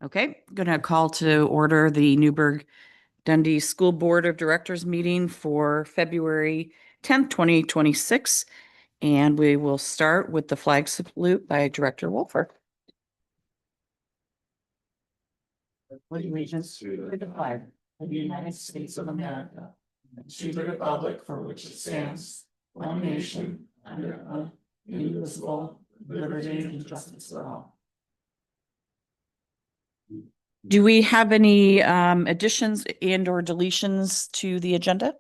Okay, going to call to order the Newberg Dundee School Board of Directors meeting for February 10th, 2026. And we will start with the flag salute by Director Wolfer. Allegiance to the flag of the United States of America and to the republic for which it stands, one nation, under God, indivisible, with liberty and justice for all. Do we have any additions and or deletions to the agenda?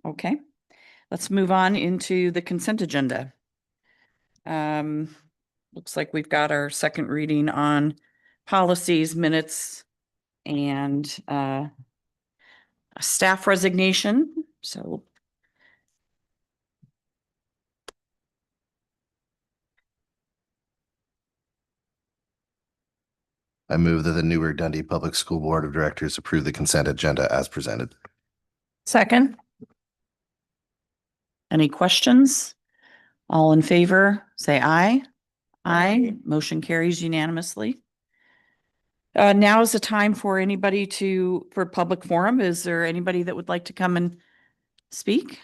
Okay, let's move on into the consent agenda. Looks like we've got our second reading on policies, minutes, and a staff resignation. So I move that the Newberg Dundee Public School Board of Directors approve the consent agenda as presented. second. Any questions? All in favor, say aye. Aye. Motion carries unanimously. Now is the time for anybody for public forum. Is there anybody that would like to come and speak?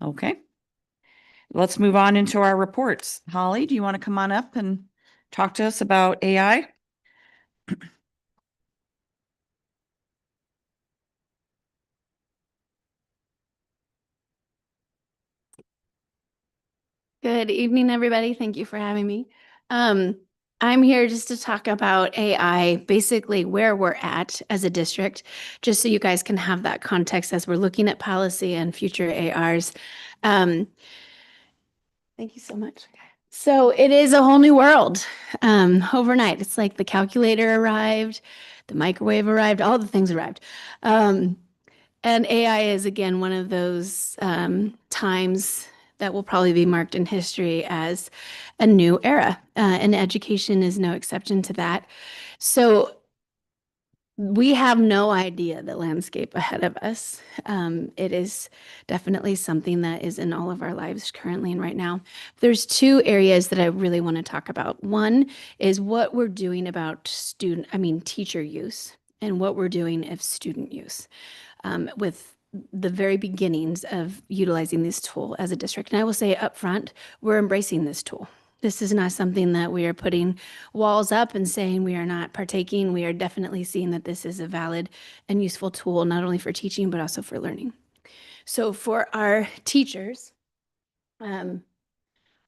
Okay. Let's move on into our reports. Holly, do you want to come on up and talk to us about AI? Good evening, everybody. Thank you for having me. I'm here just to talk about AI, basically where we're at as a district, just so you guys can have that context as we're looking at policy and future ARs. Thank you so much. So it is a whole new world overnight. It's like the calculator arrived, the microwave arrived, all the things arrived. And AI is, again, one of those times that will probably be marked in history as a new era, and education is no exception to that. So we have no idea the landscape ahead of us. It is definitely something that is in all of our lives currently and right now. There's two areas that I really want to talk about. One is what we're doing about teacher use, and what we're doing of student use, with the very beginnings of utilizing this tool as a district. And I will say up front, we're embracing this tool. This is not something that we are putting walls up and saying we are not partaking. We are definitely seeing that this is a valid and useful tool, not only for teaching, but also for learning. So for our teachers,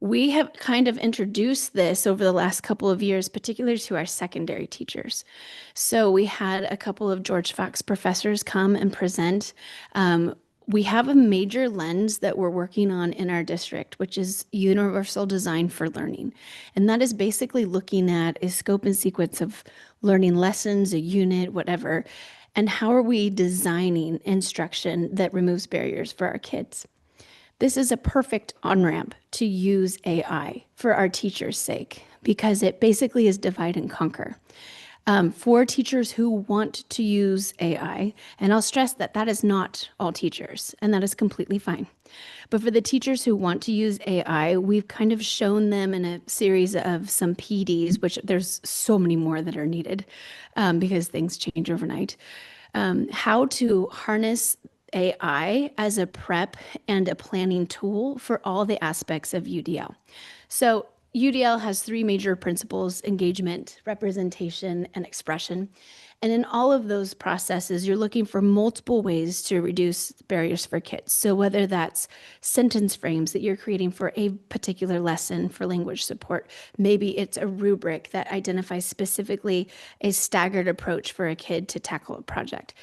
we have kind of introduced this over the last couple of years, particularly to our secondary teachers. So we had a couple of George Fox professors come and present. We have a major lens that we're working on in our district, which is universal design for learning. And that is basically looking at a scope and sequence of learning lessons, a unit, whatever, and how are we designing instruction that removes barriers for our kids. This is a perfect on-ramp to use AI for our teachers' sake, because it basically is divide and conquer. For teachers who want to use AI, and I'll stress that that is not all teachers, and that is completely fine. But for the teachers who want to use AI, we've kind of shown them in a series of some PDs, which there's so many more that are needed because things change overnight, how to harness AI as a prep and a planning tool for all the aspects of UDL. So UDL has three major principles: engagement, representation, and expression. And in all of those processes, you're looking for multiple ways to reduce barriers for kids. So whether that's sentence frames that you're creating for a particular lesson for language support, maybe it's a rubric that identifies specifically a staggered approach for a kid to tackle a project.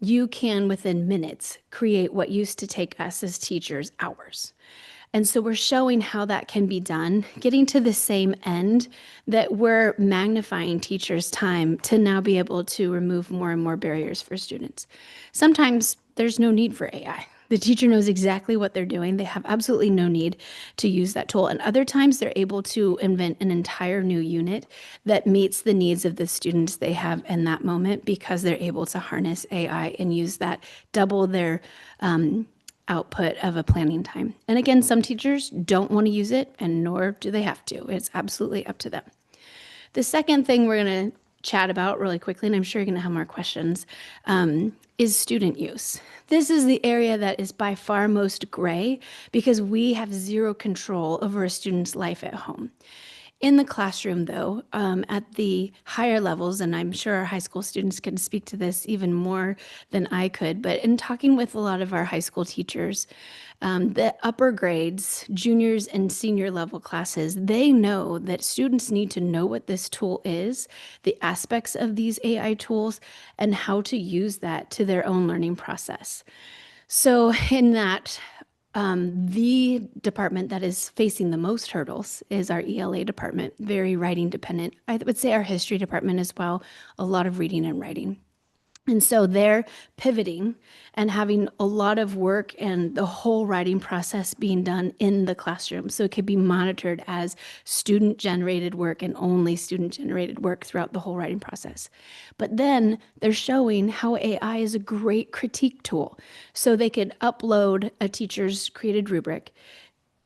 You can, within minutes, create what used to take us as teachers hours. And so we're showing how that can be done, getting to the same end that we're magnifying teachers' time to now be able to remove more and more barriers for students. Sometimes there's no need for AI. The teacher knows exactly what they're doing. They have absolutely no need to use that tool. And other times they're able to invent an entire new unit that meets the needs of the students they have in that moment, because they're able to harness AI and use that, double their output of a planning time. And again, some teachers don't want to use it, and nor do they have to. It's absolutely up to them. The second thing we're going to chat about really quickly, and I'm sure you're going to have more questions, is student use. This is the area that is by far most gray because we have zero control over a student's life at home. In the classroom, though, at the higher levels, and I'm sure our high school students can speak to this even more than I could, but in talking with a lot of our high school teachers, the upper grades, juniors and senior level classes, they know that students need to know what this tool is, the aspects of these AI tools, and how to use that to their own learning process. So in that, the department that is facing the most hurdles is our ELA department, very writing dependent. I would say our history department as well, a lot of reading and writing. And so they're pivoting and having a lot of work and the whole writing process being done in the classroom. So it could be monitored as student generated work and only student generated work throughout the whole writing process. But then they're showing how AI is a great critique tool. So they could upload a teacher's created rubric,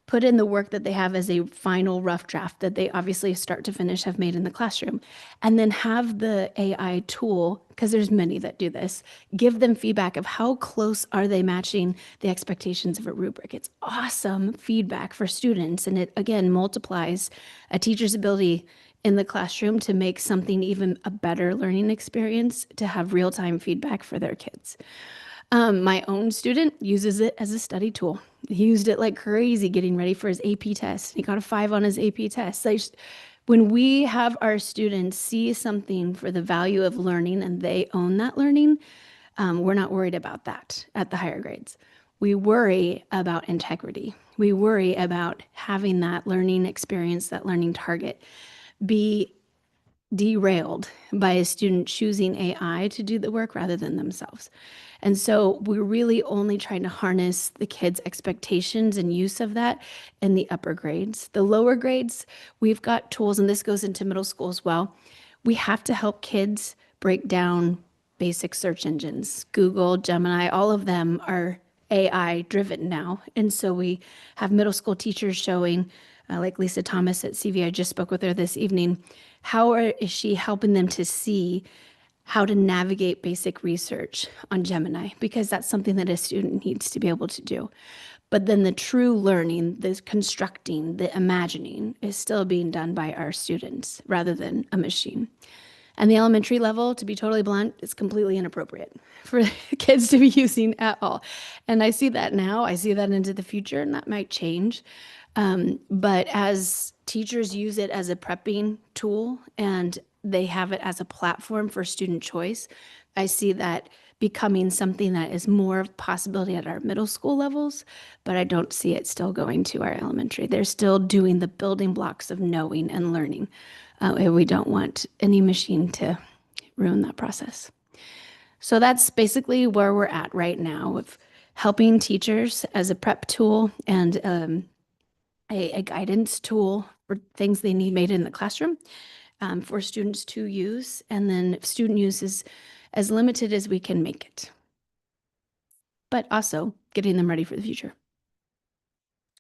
put in the work that they have as a final rough draft that they obviously start to finish have made in the classroom, and then have the AI tool, because there's many that do this, give them feedback of how close are they matching the expectations of a rubric. It's awesome feedback for students, and it again multiplies a teacher's ability in the classroom to make something even a better learning experience, to have real-time feedback for their kids. My own student uses it as a study tool. He used it like crazy getting ready for his AP test. He got a 5 on his AP test. When we have our students see something for the value of learning and they own that learning, we're not worried about that at the higher grades. We worry about integrity. We worry about having that learning experience, that learning target be derailed by a student choosing AI to do the work rather than themselves. And so we're really only trying to harness the kids' expectations and use of that in the upper grades. The lower grades, we've got tools, and this goes into middle school as well. We have to help kids break down basic search engines. Google, Gemini, all of them are AI driven now. And so we have middle school teachers showing, like Lisa Thomas at CV, I just spoke with her this evening, is she helping them to see how to navigate basic research on Gemini, because that's something that a student needs to be able to do. But then the true learning, the constructing, the imagining is still being done by our students rather than a machine. And the elementary level, to be totally blunt, is completely inappropriate for kids to be using at all. And I see that now, I see that into the future, and that might change. But as teachers use it as a prepping tool and they have it as a platform for student choice, I see that becoming something that is more of a possibility at our middle school levels, but I don't see it still going to our elementary. They're still doing the building blocks of knowing and learning. And we don't want any machine to ruin that process. So that's basically where we're at right now, with helping teachers as a prep tool and a guidance tool for things they need made in the classroom for students to use. And then student use is as limited as we can make it, but also getting them ready for the future.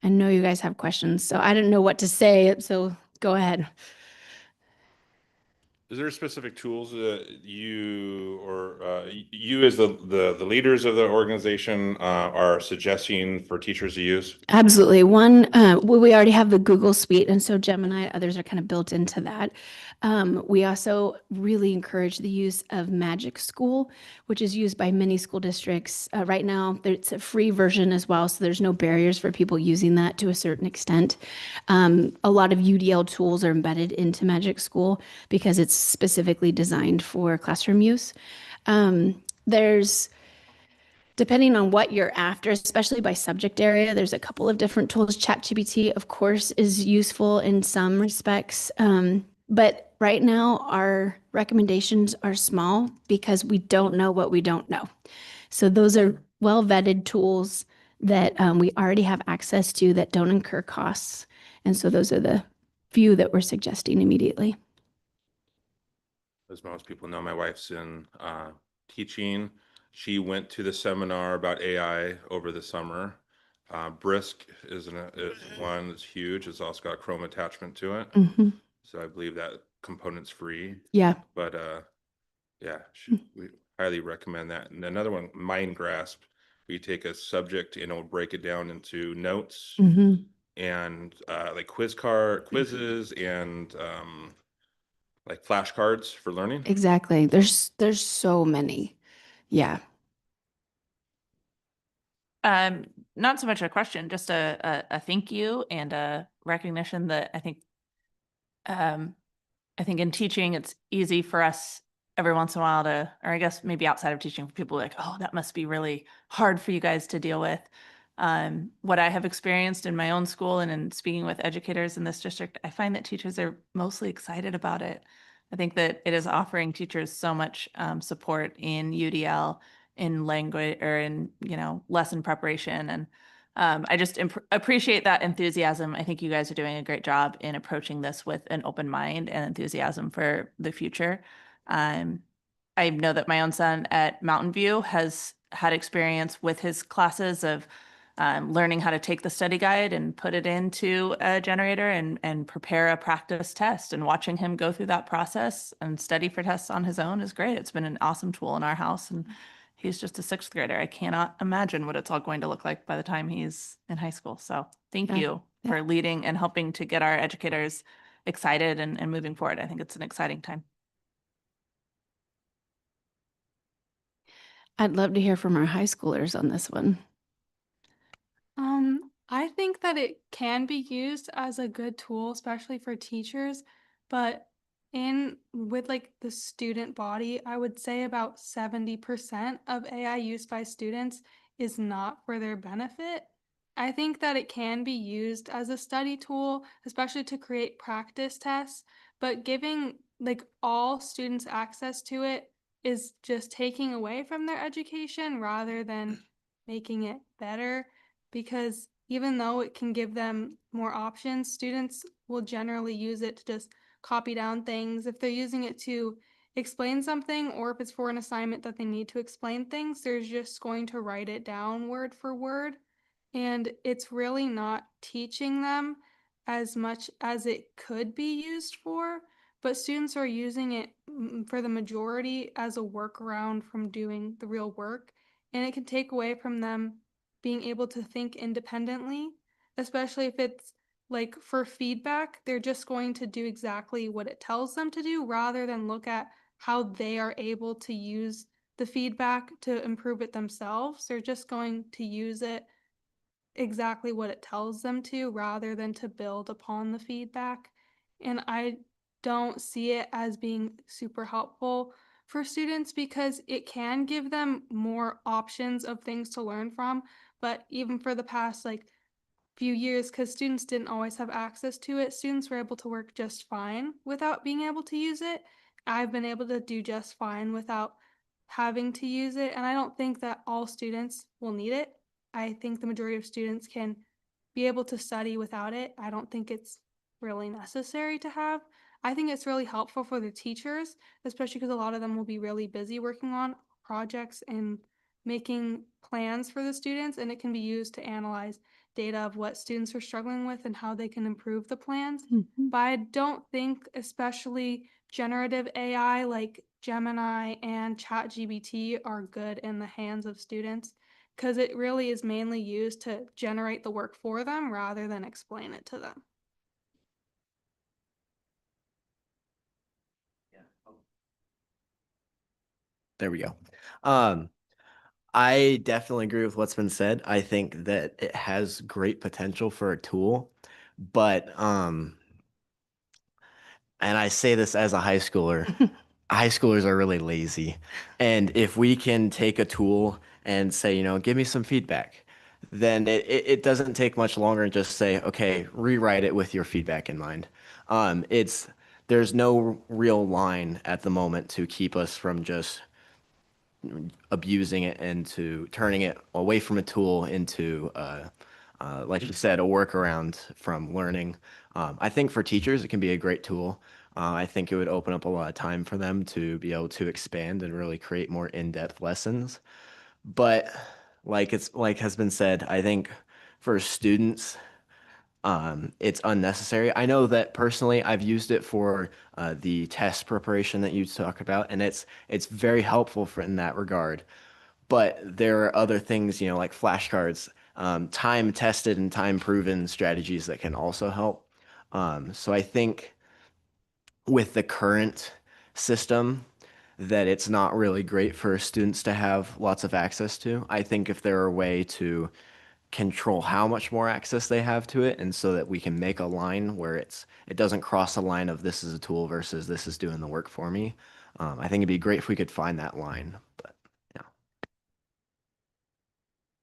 I know you guys have questions, so I don't know what to say, so go ahead. Is there specific tools that you as the leaders of the organization are suggesting for teachers to use? Absolutely. One, we already have the Google Suite, and so Gemini, others are kind of built into that. We also really encourage the use of Magic School, which is used by many school districts. Right now, it's a free version as well, so there's no barriers for people using that to a certain extent. A lot of UDL tools are embedded into Magic School because it's specifically designed for classroom use. Depending on what you're after, especially by subject area, there's a couple of different tools. ChatGPT, of course, is useful in some respects. But right now, our recommendations are small because we don't know what we don't know. So those are well-vetted tools that we already have access to that don't incur costs. And so those are the few that we're suggesting immediately. As most people know, my wife's in teaching. She went to the seminar about AI over the summer. Brisk is one that's huge. It's also got a Chrome attachment to it. Mhm. So I believe that components free, Yeah. but yeah, we highly recommend that. And another one, Mind Grasp, we take a subject and it'll break it down into notes Mhm. and like quizzes and like flashcards for learning. Exactly. There's so many. Yeah. Um, Not so much a question, just a thank you and a recognition that um, I think in teaching, it's easy for us every once in a while to, or I guess maybe outside of teaching, for people like, oh, that must be really hard for you guys to deal with. What I have experienced in my own school and in speaking with educators in this district, I find that teachers are mostly excited about it. I think that it is offering teachers so much support in UDL, in language, or in, lesson preparation. And I just appreciate that enthusiasm. I think you guys are doing a great job in approaching this with an open mind and enthusiasm for the future. Um, I know that my own son at Mountain View has had experience with his classes of learning how to take the study guide and put it into a generator and prepare a practice test. And watching him go through that process and study for tests on his own is great. It's been an awesome tool in our house. And he's just a sixth grader. I cannot imagine what it's all going to look like by the time he's in high school. So thank Yeah. you Yeah. for leading and helping to get our educators excited and moving forward. I think it's an exciting time. I'd love to hear from our high schoolers on this one. I think that it can be used as a good tool, especially for teachers, but in with like the student body, I would say about 70% of AI used by students is not for their benefit. I think that it can be used as a study tool, especially to create practice tests, but giving like all students access to it is just taking away from their education rather than making it better, because even though it can give them more options, students will generally use it to just copy down things. If they're using it to explain something, or if it's for an assignment that they need to explain things, they're just going to write it down word for word. And it's really not teaching them as much as it could be used for, but students are using it for the majority as a workaround from doing the real work. And it can take away from them being able to think independently, especially if it's like for feedback, they're just going to do exactly what it tells them to do rather than look at how they are able to use the feedback to improve it themselves. They're just going to use it exactly what it tells them to rather than to build upon the feedback. And I don't see it as being super helpful for students because it can give them more options of things to learn from. But even for the past like few years, because students didn't always have access to it, students were able to work just fine without being able to use it. I've been able to do just fine without having to use it, and I don't think that all students will need it. I think the majority of students can be able to study without it. I don't think it's really necessary to have. I think it's really helpful for the teachers, especially because a lot of them will be really busy working on projects and making plans for the students, and it can be used to analyze data of what students are struggling with and how they can improve the plans. Mhm. But I don't think, especially generative AI like Gemini and ChatGPT, are good in the hands of students because it really is mainly used to generate the work for them rather than explain it to them. There we go. Um, I definitely agree with what's been said. I think that it has great potential for a tool, but and I say this as a high schooler, high schoolers are really lazy. And if we can take a tool and say, give me some feedback, then it doesn't take much longer and just say, okay, rewrite it with your feedback in mind. There's no real line at the moment to keep us from just abusing it into turning it away from a tool into like you said, a workaround from learning. I think for teachers, it can be a great tool. I think it would open up a lot of time for them to be able to expand and really create more in-depth lessons. But like has been said, I think for students, It's unnecessary. I know that personally, I've used it for the test preparation that you talk about, and it's very helpful for in that regard. But there are other things, like flashcards, time tested and time proven strategies that can also help. So I think with the current system that it's not really great for students to have lots of access to. I think if there are a way to control how much more access they have to it, and so that we can make a line where it doesn't cross a line of this is a tool versus this is doing the work for me. I think it'd be great if we could find that line. But yeah.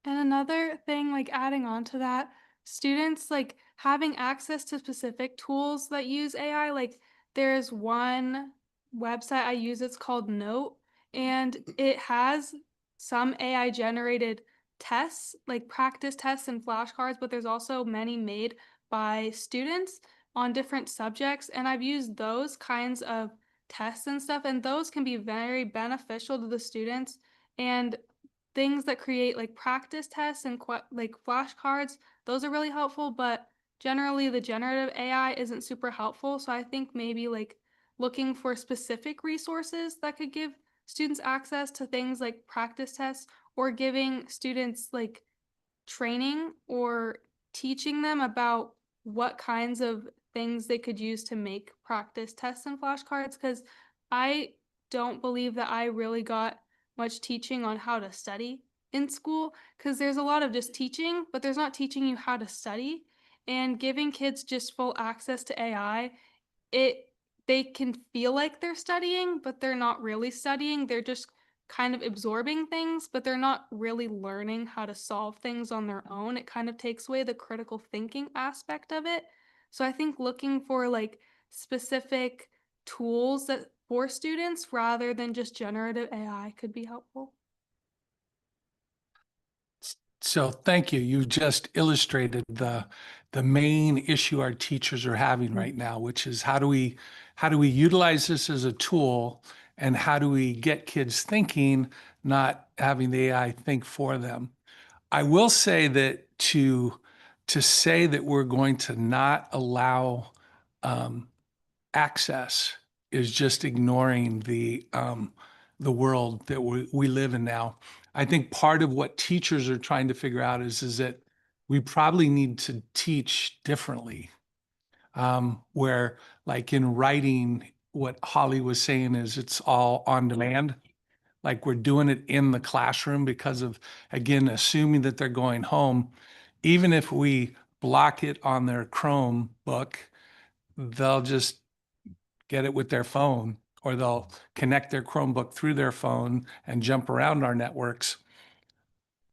And another thing, like adding on to that, students like having access to specific tools that use AI. Like there's one website I use, it's called Note, and it has some AI generated tests, like practice tests and flashcards, but there's also many made by students on different subjects. And I've used those kinds of tests and stuff, and those can be very beneficial to the students. And things that create like practice tests and like flashcards, those are really helpful, but generally the generative AI isn't super helpful. So I think maybe like looking for specific resources that could give students access to things like practice tests, or giving students like training or teaching them about what kinds of things they could use to make practice tests and flashcards. Because I don't believe that I really got much teaching on how to study in school, because there's a lot of just teaching, but there's not teaching you how to study. And giving kids just full access to AI, it they can feel like they're studying, but they're not really studying. They're just kind of absorbing things, but they're not really learning how to solve things on their own. It kind of takes away the critical thinking aspect of it. So I think looking for like specific tools that for students rather than just generative AI could be helpful. So thank you. You just illustrated the main issue our teachers are having right now, which is how do we utilize this as a tool, and how do we get kids thinking, not having the AI think for them. I will say that to say that we're going to not allow access is just ignoring the world that we live in now. I think part of what teachers are trying to figure out is that we probably need to teach differently. Where like in writing, what Holly was saying is it's all on demand. Like we're doing it in the classroom because of, again, assuming that they're going home. Even if we block it on their Chromebook, they'll just get it with their phone, or they'll connect their Chromebook through their phone and jump around our networks.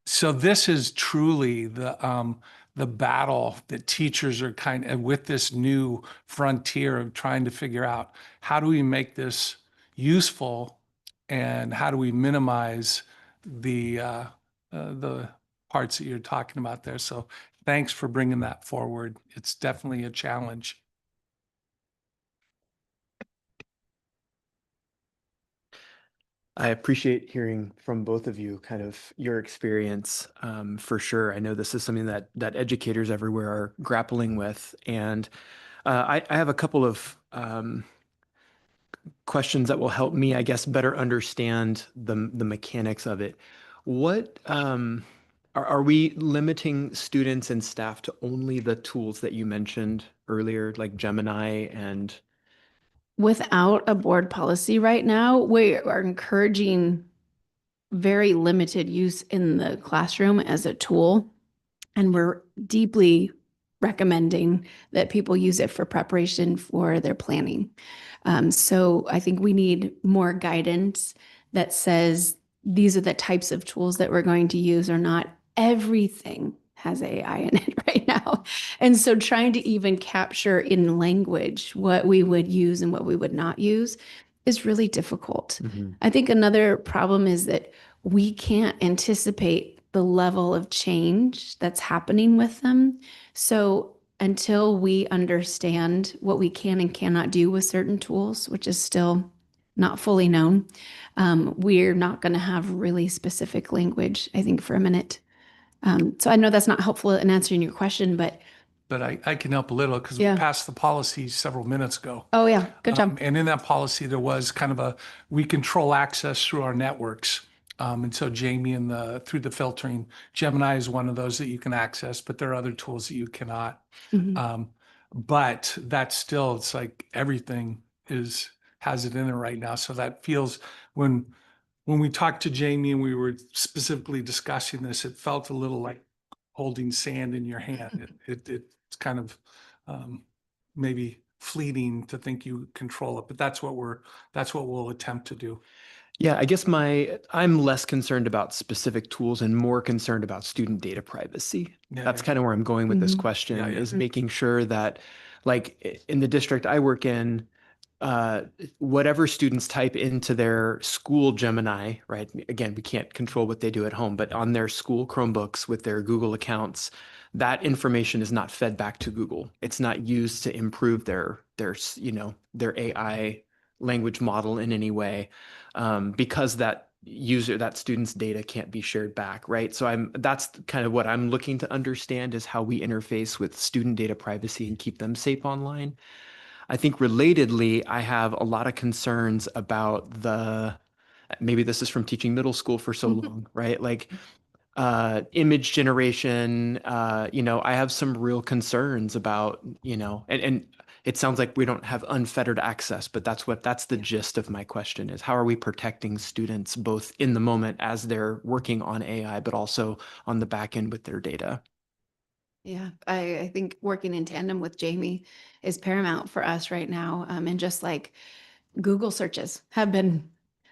So this is truly the battle that teachers are kind of with this new frontier of trying to figure out how do we make this useful, and how do we minimize the parts that you're talking about there. So thanks for bringing that forward. It's definitely a challenge. I appreciate hearing from both of you kind of your experience, for sure. I know this is something that educators everywhere are grappling with, and I have a couple of questions that will help me, I guess, better understand the mechanics of it. What are we limiting students and staff to only the tools that you mentioned earlier, like Gemini and? Without a board policy right now, we are encouraging very limited use in the classroom as a tool. And we're deeply recommending that people use it for preparation for their planning. So I think we need more guidance that says these are the types of tools that we're going to use, or not everything has AI in it right now. And so trying to even capture in language what we would use and what we would not use is really difficult. I think another problem is that we can't anticipate the level of change that's happening with them. So until we understand what we can and cannot do with certain tools, which is still not fully known, we're not going to have really specific language, I think, for a minute. So I know that's not helpful in answering your question, but but I can help a little because we Yeah. passed the policy several minutes ago. Oh, yeah. Good job. And in that policy, there was kind of we control access through our networks. And so Jamie through the filtering, Gemini is one of those that you can access, but there are other tools that you cannot. Mhm. But that's still, it's like everything has it in it right now. So that feels when we talked to Jamie and we were specifically discussing this, it felt a little like holding sand in your hand. It's kind of maybe fleeting to think you control it, but that's what we'll attempt to do. Yeah, I guess I'm less concerned about specific tools and more concerned about student data privacy. Yeah, That's yeah. kind of where I'm going with this Mhm. question, Yeah, yeah. is making sure that, like, in the district I work in, whatever students type into their school Gemini, right? Again, we can't control what they do at home, but on their school Chromebooks with their Google accounts, that information is not fed back to Google. It's not used to improve their their AI language model in any way, because that student's data can't be shared back, right? So that's kind of what I'm looking to understand, is how we interface with student data privacy and keep them safe online. I think relatedly, I have a lot of concerns about maybe this is from teaching middle school for so long, right? Like, image generation, I have some real concerns about, and it sounds like we don't have unfettered access, but that's the gist of my question, is how are we protecting students both in the moment as they're working on AI, but also on the back end with their data? Yeah, I think working in tandem with Jamie is paramount for us right now. And just like Google searches have been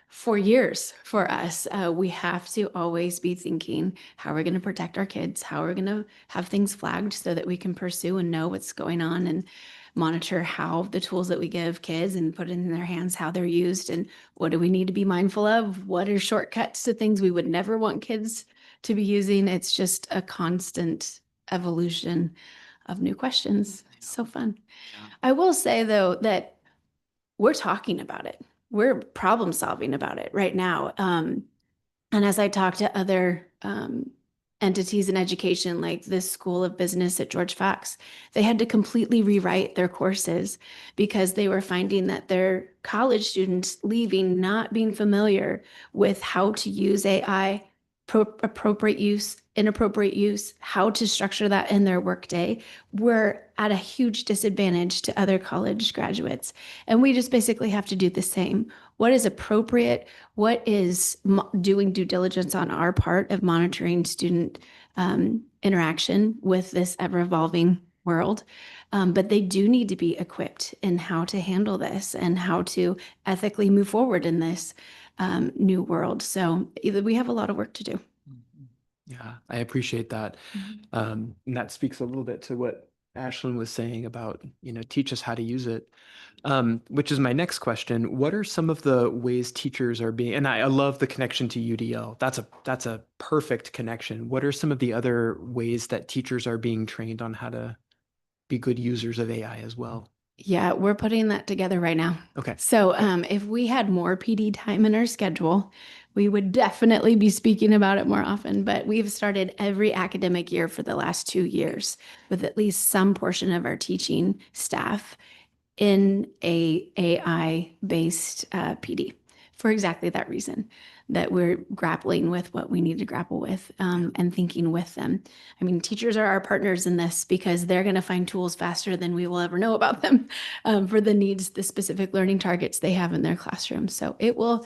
for years for us, we have to always be thinking how we're going to protect our kids, how we're going to have things flagged so that we can pursue and know what's going on and monitor how the tools that we give kids and put in their hands, how they're used, and what do we need to be mindful of? What are shortcuts to things we would never want kids to be using? It's just a constant evolution of new questions. So fun. I will say though that we're talking about it. We're problem solving about it right now. And as I talk to other entities in education, like this School of Business at George Fox, they had to completely rewrite their courses because they were finding that their college students leaving not being familiar with how to use AI, appropriate use, inappropriate use, how to structure that in their workday, were at a huge disadvantage to other college graduates. And we just basically have to do the same. What is appropriate? What is doing due diligence on our part of monitoring student interaction with this ever-evolving world? But they do need to be equipped in how to handle this and how to ethically move forward in this new world. So we have a lot of work to do. Yeah, I appreciate that. And that speaks a little bit to what Ashlyn was saying about, teach us how to use it. Which is my next question. What are some of the ways teachers are being, and I love the connection to UDL. That's a perfect connection. What are some of the other ways that teachers are being trained on how to be good users of AI as well? Yeah, we're putting that together right now. Okay. So if we had more PD time in our schedule, we would definitely be speaking about it more often. But we've started every academic year for the last 2 years with at least some portion of our teaching staff in a AI-based PD for exactly that reason, that we're grappling with what we need to grapple with and thinking with them. I mean, teachers are our partners in this because they're going to find tools faster than we will ever know about them for the needs, the specific learning targets they have in their classroom. So it will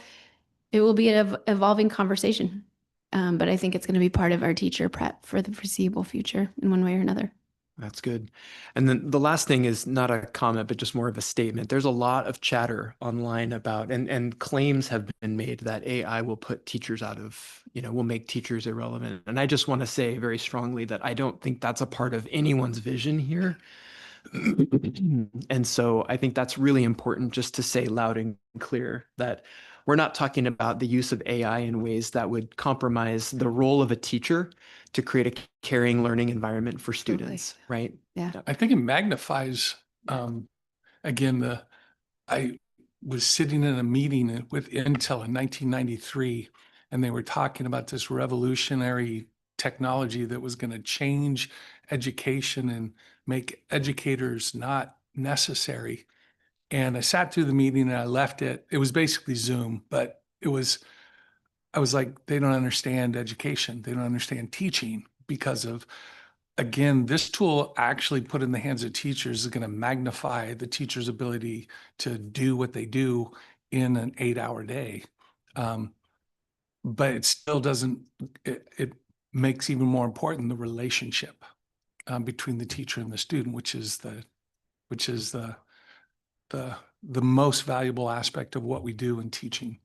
be an evolving conversation. But I think it's going to be part of our teacher prep for the foreseeable future in one way or another. That's good. And then the last thing is not a comment, but just more of a statement. There's a lot of chatter online about, and claims have been made that AI will put teachers out of, will make teachers irrelevant. And I just want to say very strongly that I don't think that's a part of anyone's vision here. And so I think that's really important, just to say loud and clear that we're not talking about the use of AI in ways that would compromise the role of a teacher to create a caring learning environment for students, right? Yeah. I think it magnifies, again, I was sitting in a meeting with Intel in 1993, and they were talking about this revolutionary technology that was going to change education and make educators not necessary. And I sat through the meeting and I left it. It was basically Zoom, but I was like, they don't understand education. They don't understand teaching because of, again, this tool actually put in the hands of teachers is going to magnify the teacher's ability to do what they do in an 8-hour day. But it still doesn't, it makes even more important the relationship between the teacher and the student, which is the most valuable aspect of what we do in teaching.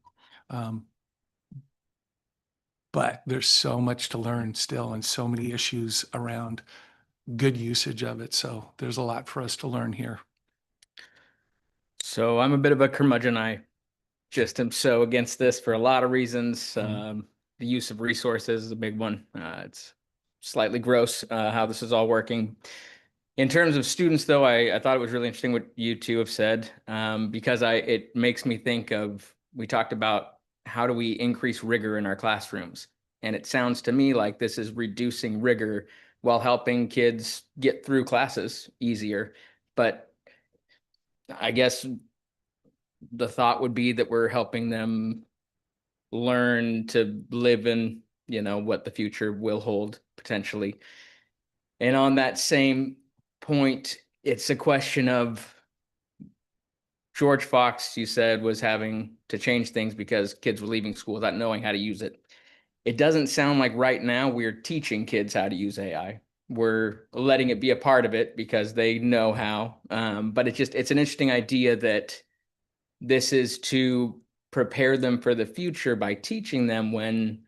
But there's so much to learn still and so many issues around good usage of it. So there's a lot for us to learn here. So I'm a bit of a curmudgeon. I just am so against this for a lot of reasons. The use of resources is a big one. It's slightly gross how this is all working. In terms of students, though, I thought it was really interesting what you two have said, because it makes me think of, we talked about how do we increase rigor in our classrooms? And it sounds to me like this is reducing rigor while helping kids get through classes easier. But I guess the thought would be that we're helping them learn to live in, what the future will hold potentially. And on that same point, it's a question of, George Fox, you said, was having to change things because kids were leaving school without knowing how to use it. It doesn't sound like right now we're teaching kids how to use AI. We're letting it be a part of it because they know how. But it's an interesting idea that this is to prepare them for the future by teaching them, when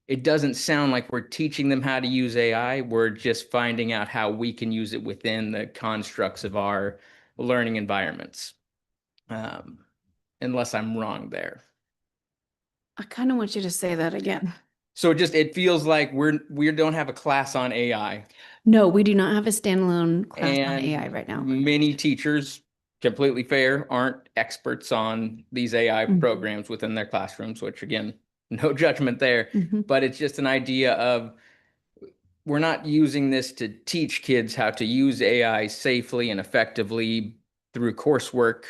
it doesn't sound like we're teaching them how to use AI. We're just finding out how we can use it within the constructs of our learning environments. Unless I'm wrong there. I kind of want you to say that again. So it feels like we don't have a class on AI. No, we do not have a standalone class on And AI right now. many teachers, completely fair, aren't experts on these AI programs within their classrooms, which again, no judgment there. But it's just an idea of, we're not using this to teach kids how to use AI safely and effectively through coursework.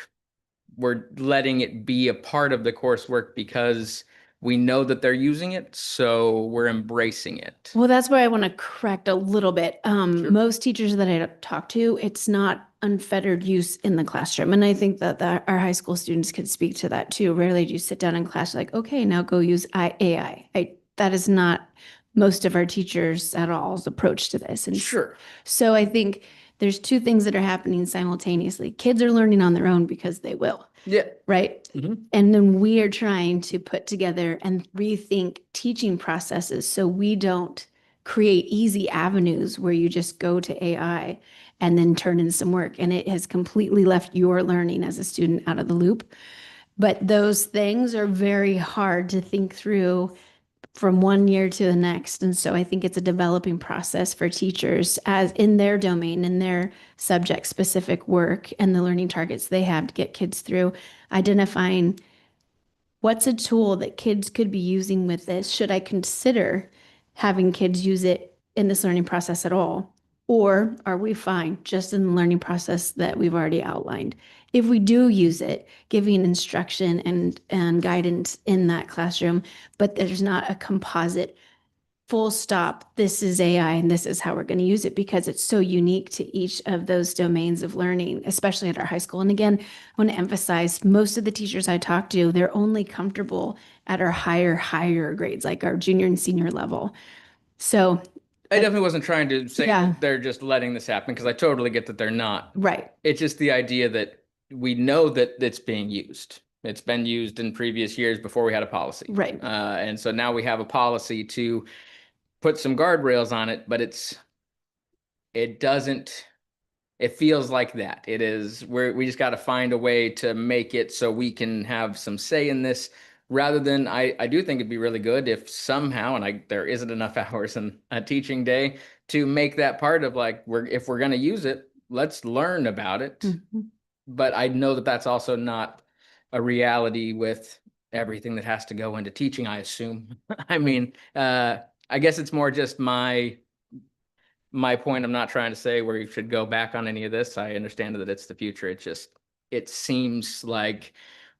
We're letting it be a part of the coursework because we know that they're using it, so we're embracing it. Well, that's where I want to correct a little bit. Most teachers that I talk to, it's not unfettered use in the classroom. And I think that our high school students could speak to that too. Rarely do you sit down in class like, okay, now go use AI. That is not most of our teachers at all's approach to this. And Sure. So I think there's two things that are happening simultaneously. Kids are learning on their own because they will. Yeah. Right. And then we are trying to put together and rethink teaching processes so we don't create easy avenues where you just go to AI and then turn in some work. And it has completely left your learning as a student out of the loop. But those things are very hard to think through from one year to the next. And so I think it's a developing process for teachers as in their domain, in their subject specific work and the learning targets they have to get kids through, identifying what's a tool that kids could be using with this. Should I consider having kids use it in this learning process at all? Or are we fine just in the learning process that we've already outlined? If we do use it, giving instruction and guidance in that classroom, but there's not a composite full stop, this is AI and this is how we're going to use it because it's so unique to each of those domains of learning, especially at our high school. And again, I want to emphasize most of the teachers I talk to, they're only comfortable at our higher grades, like our junior and senior level. So I definitely wasn't trying to say that they're just letting this happen, because I totally get that they're not. Right. It's just the idea that we know that it's being used. It's been used in previous years before we had a policy. Right. And so now we have a policy to put some guardrails on it, but it feels like that. It is, we just got to find a way to make it so we can have some say in this, rather than, I do think it'd be really good if somehow, and there isn't enough hours in a teaching day to make that part of like, if we're going to use it, let's learn about it. But I know that that's also not a reality with everything that has to go into teaching, I assume. I mean, I guess it's more just my point. I'm not trying to say where you should go back on any of this. I understand that it's the future. It seems like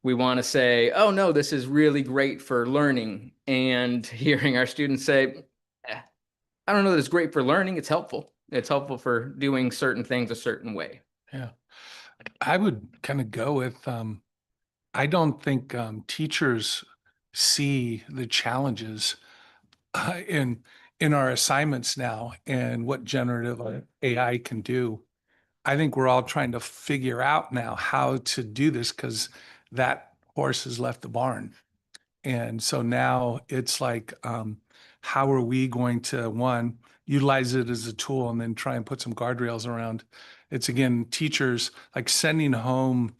we want to say, oh no, this is really great for learning. And hearing our students say, I don't know that it's great for learning. It's helpful. It's helpful for doing certain things a certain way. Yeah. I would kind of go with, I don't think teachers see the challenges in our assignments now and what generative AI can do. I think we're all trying to figure out now how to do this because that horse has left the barn. And so now it's like, how are we going to, one, utilize it as a tool and then try and put some guardrails around? It's again, teachers like sending home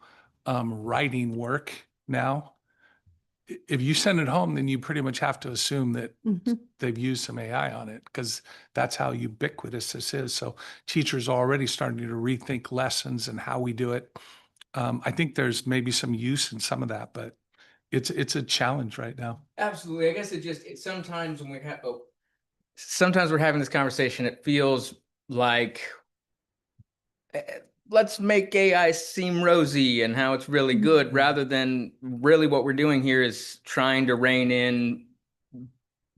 writing work now. If you send it home, then you pretty much have to assume that they've used some AI on it because that's how ubiquitous this is. So teachers are already starting to rethink lessons and how we do it. I think there's maybe some use in some of that, but it's a challenge right now. Absolutely. I guess sometimes when sometimes we're having this conversation, it feels like let's make AI seem rosy and how it's really good, rather than really what we're doing here is trying to rein in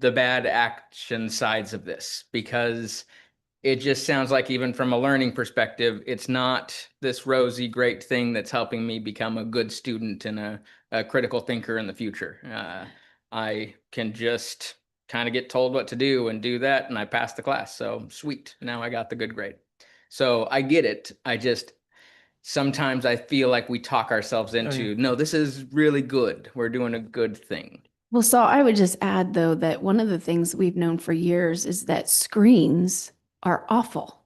the bad action sides of this, because it just sounds like, even from a learning perspective, it's not this rosy, great thing that's helping me become a good student and a critical thinker in the future. I can just kind of get told what to do and do that, and I pass the class. So sweet, now I got the good grade. So I get it. Sometimes I feel like we talk ourselves into, no, this is really good. We're doing a good thing. Well, so I would just add, though, that one of the things we've known for years is that screens are awful.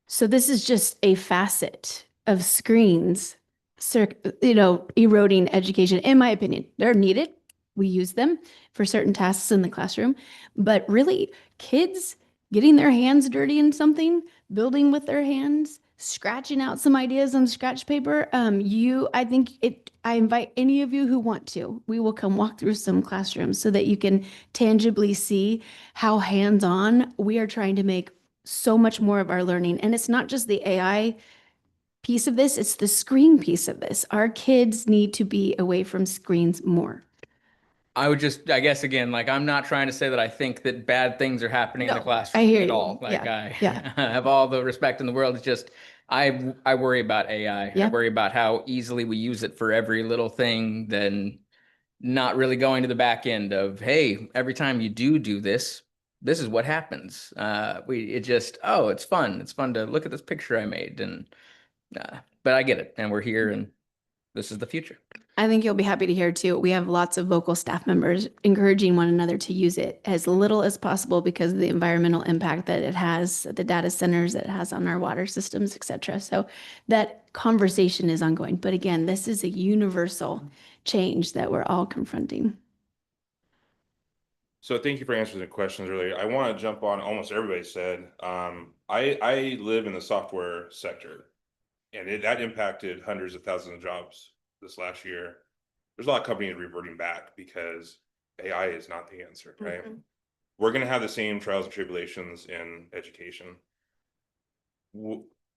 So this is just a facet of screens, eroding education, in my opinion. They're needed. We use them for certain tasks in the classroom, but really kids getting their hands dirty in something, building with their hands, scratching out some ideas on scratch paper. I invite any of you who want to, we will come walk through some classrooms so that you can tangibly see how hands-on we are trying to make so much more of our learning. And it's not just the AI piece of this, it's the screen piece of this. Our kids need to be away from screens more. I guess, again, like, I'm not trying to say that I think that bad things are happening in the classroom I hear at you. all. Like, Yeah. I have all the respect in the world. It's just, I worry about AI. Yeah. I worry about how easily we use it for every little thing, then not really going to the back end of, hey, every time you do this, this is what happens. It's fun. It's fun to look at this picture I made. But I get it. And we're here, and this is the future. I think you'll be happy to hear too. We have lots of vocal staff members encouraging one another to use it as little as possible because of the environmental impact that it has, the data centers that it has on our water systems, et cetera. So that conversation is ongoing. But again, this is a universal change that we're all confronting. So thank you for answering the questions earlier. I want to jump on almost everybody said. I live in the software sector, and that impacted hundreds of thousands of jobs this last year. There's a lot of companies reverting back because AI is not the answer, right? We're going to have the same trials and tribulations in education.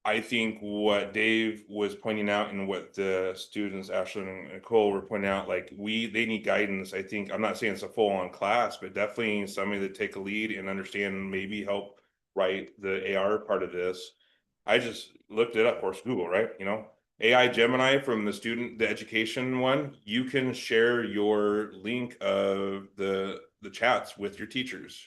I think what Dave was pointing out and what the students, Ashley and Nicole, were pointing out, like they need guidance. I think, I'm not saying it's a full-on class, but definitely somebody to take a lead and understand and maybe help write the AR part of this. I just looked it up, of course, Google, right? AI Gemini from the education one, you can share your link of the chats with your teachers.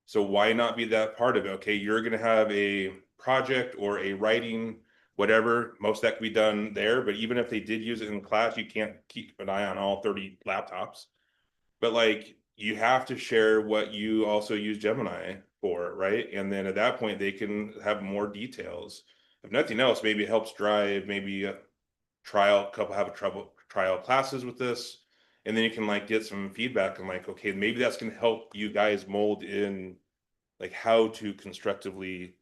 So why not be that part of it? Okay, you're going to have a project or a writing, whatever, most of that can be done there. But even if they did use it in class, you can't keep an eye on all 30 laptops. But like, you have to share what you also use Gemini for, right? And then at that point, they can have more details. If nothing else, maybe it helps drive maybe a trial classes with this. And then you can like get some feedback and like, okay, maybe that's going to help you guys mold in like how to constructively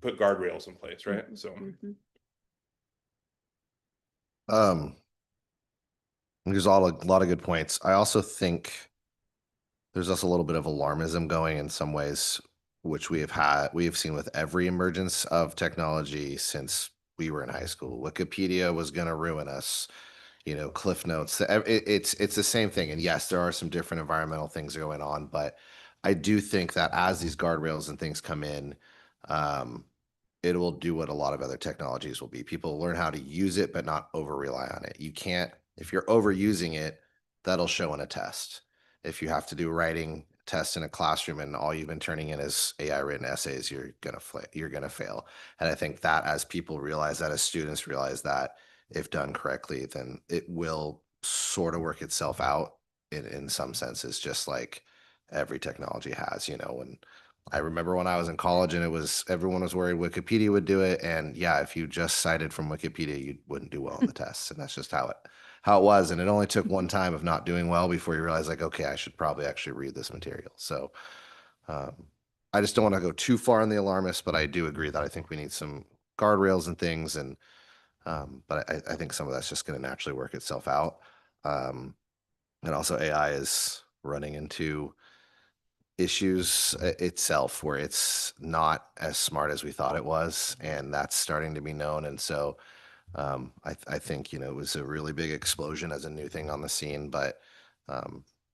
put guardrails in place, right? So there's a lot of good points. I also think There's also a little bit of alarmism going in some ways, which we have seen with every emergence of technology since we were in high school. Wikipedia was going to ruin us, Cliff Notes. It's the same thing. And yes, there are some different environmental things going on, but I do think that as these guardrails and things come in, um, it will do what a lot of other technologies will be. People learn how to use it, but not over rely on it. You can't, if you're overusing it, that'll show in a test. If you have to do a writing test in a classroom and all you've been turning in is AI written essays, you're gonna fail. And I think that as people realize that, as students realize that, if done correctly, then it will sort of work itself out in some senses, just like every technology has, and I remember when I was in college and everyone was worried Wikipedia would do it. And yeah, if you just cited from Wikipedia, you wouldn't do well on the tests. And that's just how it was. And it only took one time of not doing well before you realize like, okay, I should probably actually read this material. So I just don't want to go too far on the alarmist, but I do agree that I think we need some guardrails and things. And but I think some of that's just going to naturally work itself out. And also AI is running into issues itself where it's not as smart as we thought it was, and that's starting to be known. And so I think it was a really big explosion as a new thing on the scene, but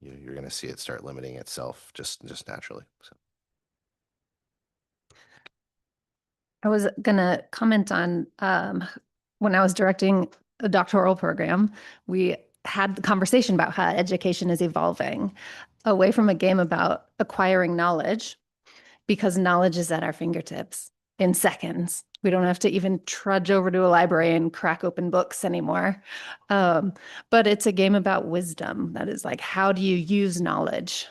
you're going to see it start limiting itself just naturally. So. I was gonna comment on when I was directing a doctoral program, we had the conversation about how education is evolving away from a game about acquiring knowledge, because knowledge is at our fingertips in seconds. We don't have to even trudge over to a library and crack open books anymore. But it's a game about wisdom. That is like, how do you use knowledge?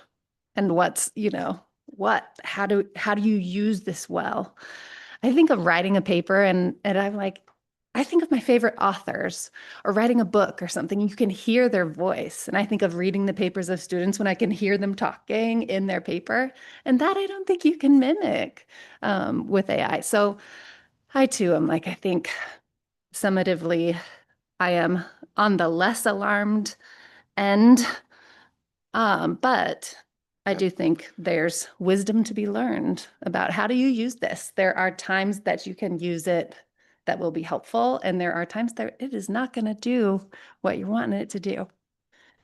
And how do you use this well? I think of writing a paper and I'm like, I think of my favorite authors, or writing a book or something. You can hear their voice. And I think of reading the papers of students when I can hear them talking in their paper. And that I don't think you can mimic with AI. So I too am like, I think summatively, I am on the less alarmed end. But I do think there's wisdom to be learned about how do you use this. There are times that you can use it that will be helpful, and there are times that it is not going to do what you're wanting it to do.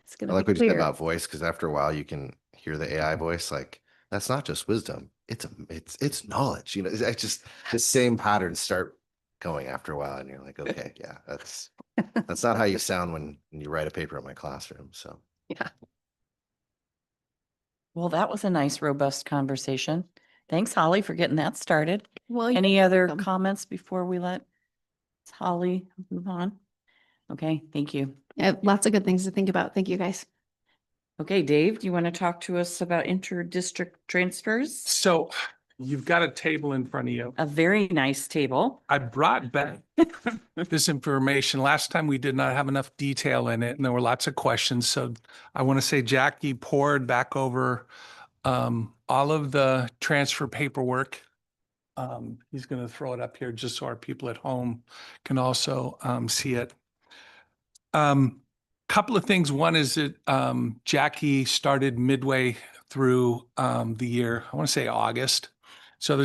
It's going I to like be what you said clear. about voice, because after a while you can hear the AI voice. Like, that's not just wisdom; it's knowledge. It's just the same patterns start going after a while, and you're like, okay, yeah, that's not how you sound when you write a paper in my classroom. So Yeah. Well, that was a nice, robust conversation. Thanks, Holly, for getting that started. Well, Any other welcome. comments before we let Holly move on? Okay, thank you. Yeah, lots of good things to think about. Thank you, guys. Okay, Dave, do you want to talk to us about inter-district transfers? So you've got a table in front of you. A very nice table. I brought back this information. Last time we did not have enough detail in it, and there were lots of questions. So I want to say Jackie poured back over all of the transfer paperwork. He's going to throw it up here just so our people at home can also see it. Couple of things. One is that Jackie started midway through the year. I want to say August. So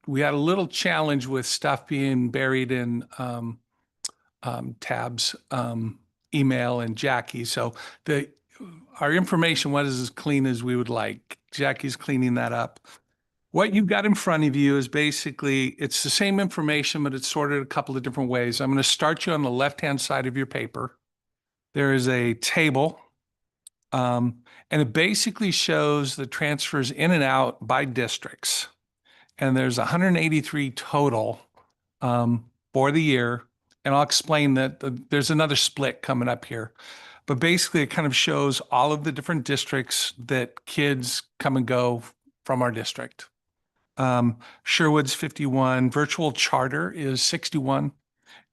we had a little challenge with stuff being buried in Tab's email and Jackie. So our information wasn't as clean as we would like. Jackie's cleaning that up. What you've got in front of you is basically, it's the same information, but it's sorted a couple of different ways. I'm going to start you on the left-hand side of your paper. There is a table, and it basically shows the transfers in and out by districts. And there's 183 total for the year. And I'll explain that there's another split coming up here. But basically, it kind of shows all of the different districts that kids come and go from our district. Sherwood's 51, virtual charter is 61.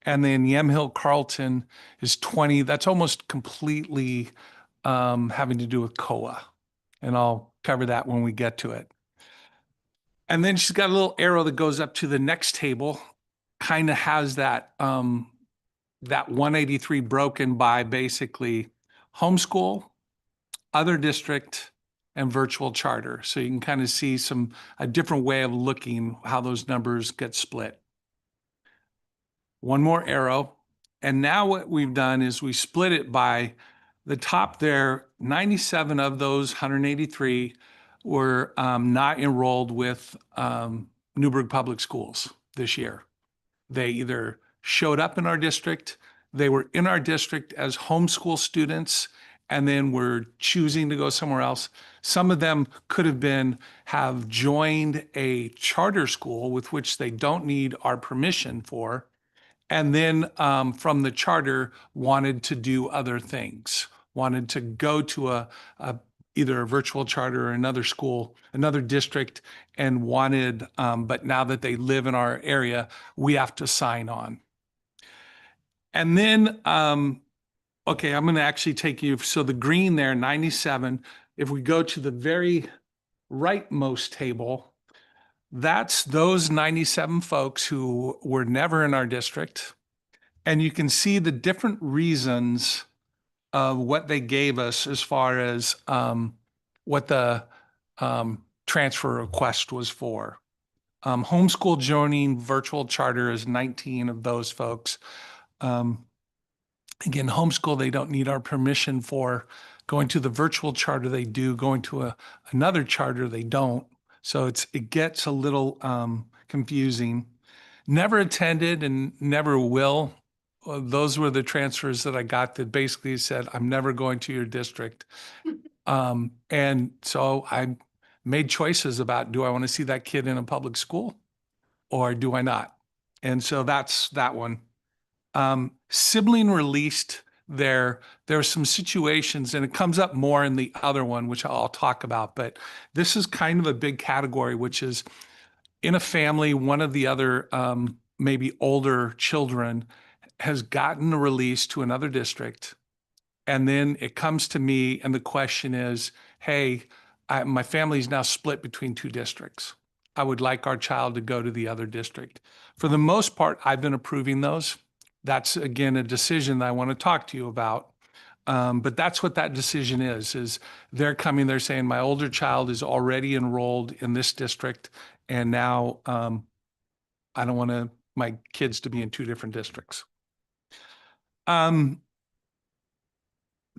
And then Yamhill Carlton is 20. That's almost completely having to do with COA. And I'll cover that when we get to it. And then she's got a little arrow that goes up to the next table, kind of has that 183 broken by basically homeschool, other district, and virtual charter. So you can kind of see a different way of looking how those numbers get split. One more arrow. And now what we've done is we split it by the top there. 97 of those 183 were not enrolled with Newberg Public Schools this year. They either showed up in our district, they were in our district as homeschool students, and then were choosing to go somewhere else. Some of them could have joined a charter school with which they don't need our permission for, and then from the charter wanted to do other things, wanted to go to either a virtual charter or another school, another district, and wanted, but now that they live in our area, we have to sign on. And then, okay, I'm gonna actually take you, so the green there, 97, if we go to the very rightmost table, that's those 97 folks who were never in our district. And you can see the different reasons of what they gave us as far as what the transfer request was for. Homeschool joining virtual charter is 19 of those folks. Again, homeschool, they don't need our permission for. Going to the virtual charter, they do. Going to another charter, they don't. So it gets a little confusing. Never attended and never will. Those were the transfers that I got that basically said, I'm never going to your district. And so I made choices about, do I want to see that kid in a public school or do I not? And so that's that one. Sibling released there are some situations, and it comes up more in the other one, which I'll talk about, but this is kind of a big category, which is in a family, one of the other maybe older children has gotten a release to another district. And then it comes to me and the question is, hey, my family's now split between two districts. I would like our child to go to the other district. For the most part, I've been approving those. That's, again, a decision that I want to talk to you about. But that's what that decision is they're coming, they're saying, my older child is already enrolled in this district, and now I don't want my kids to be in two different districts.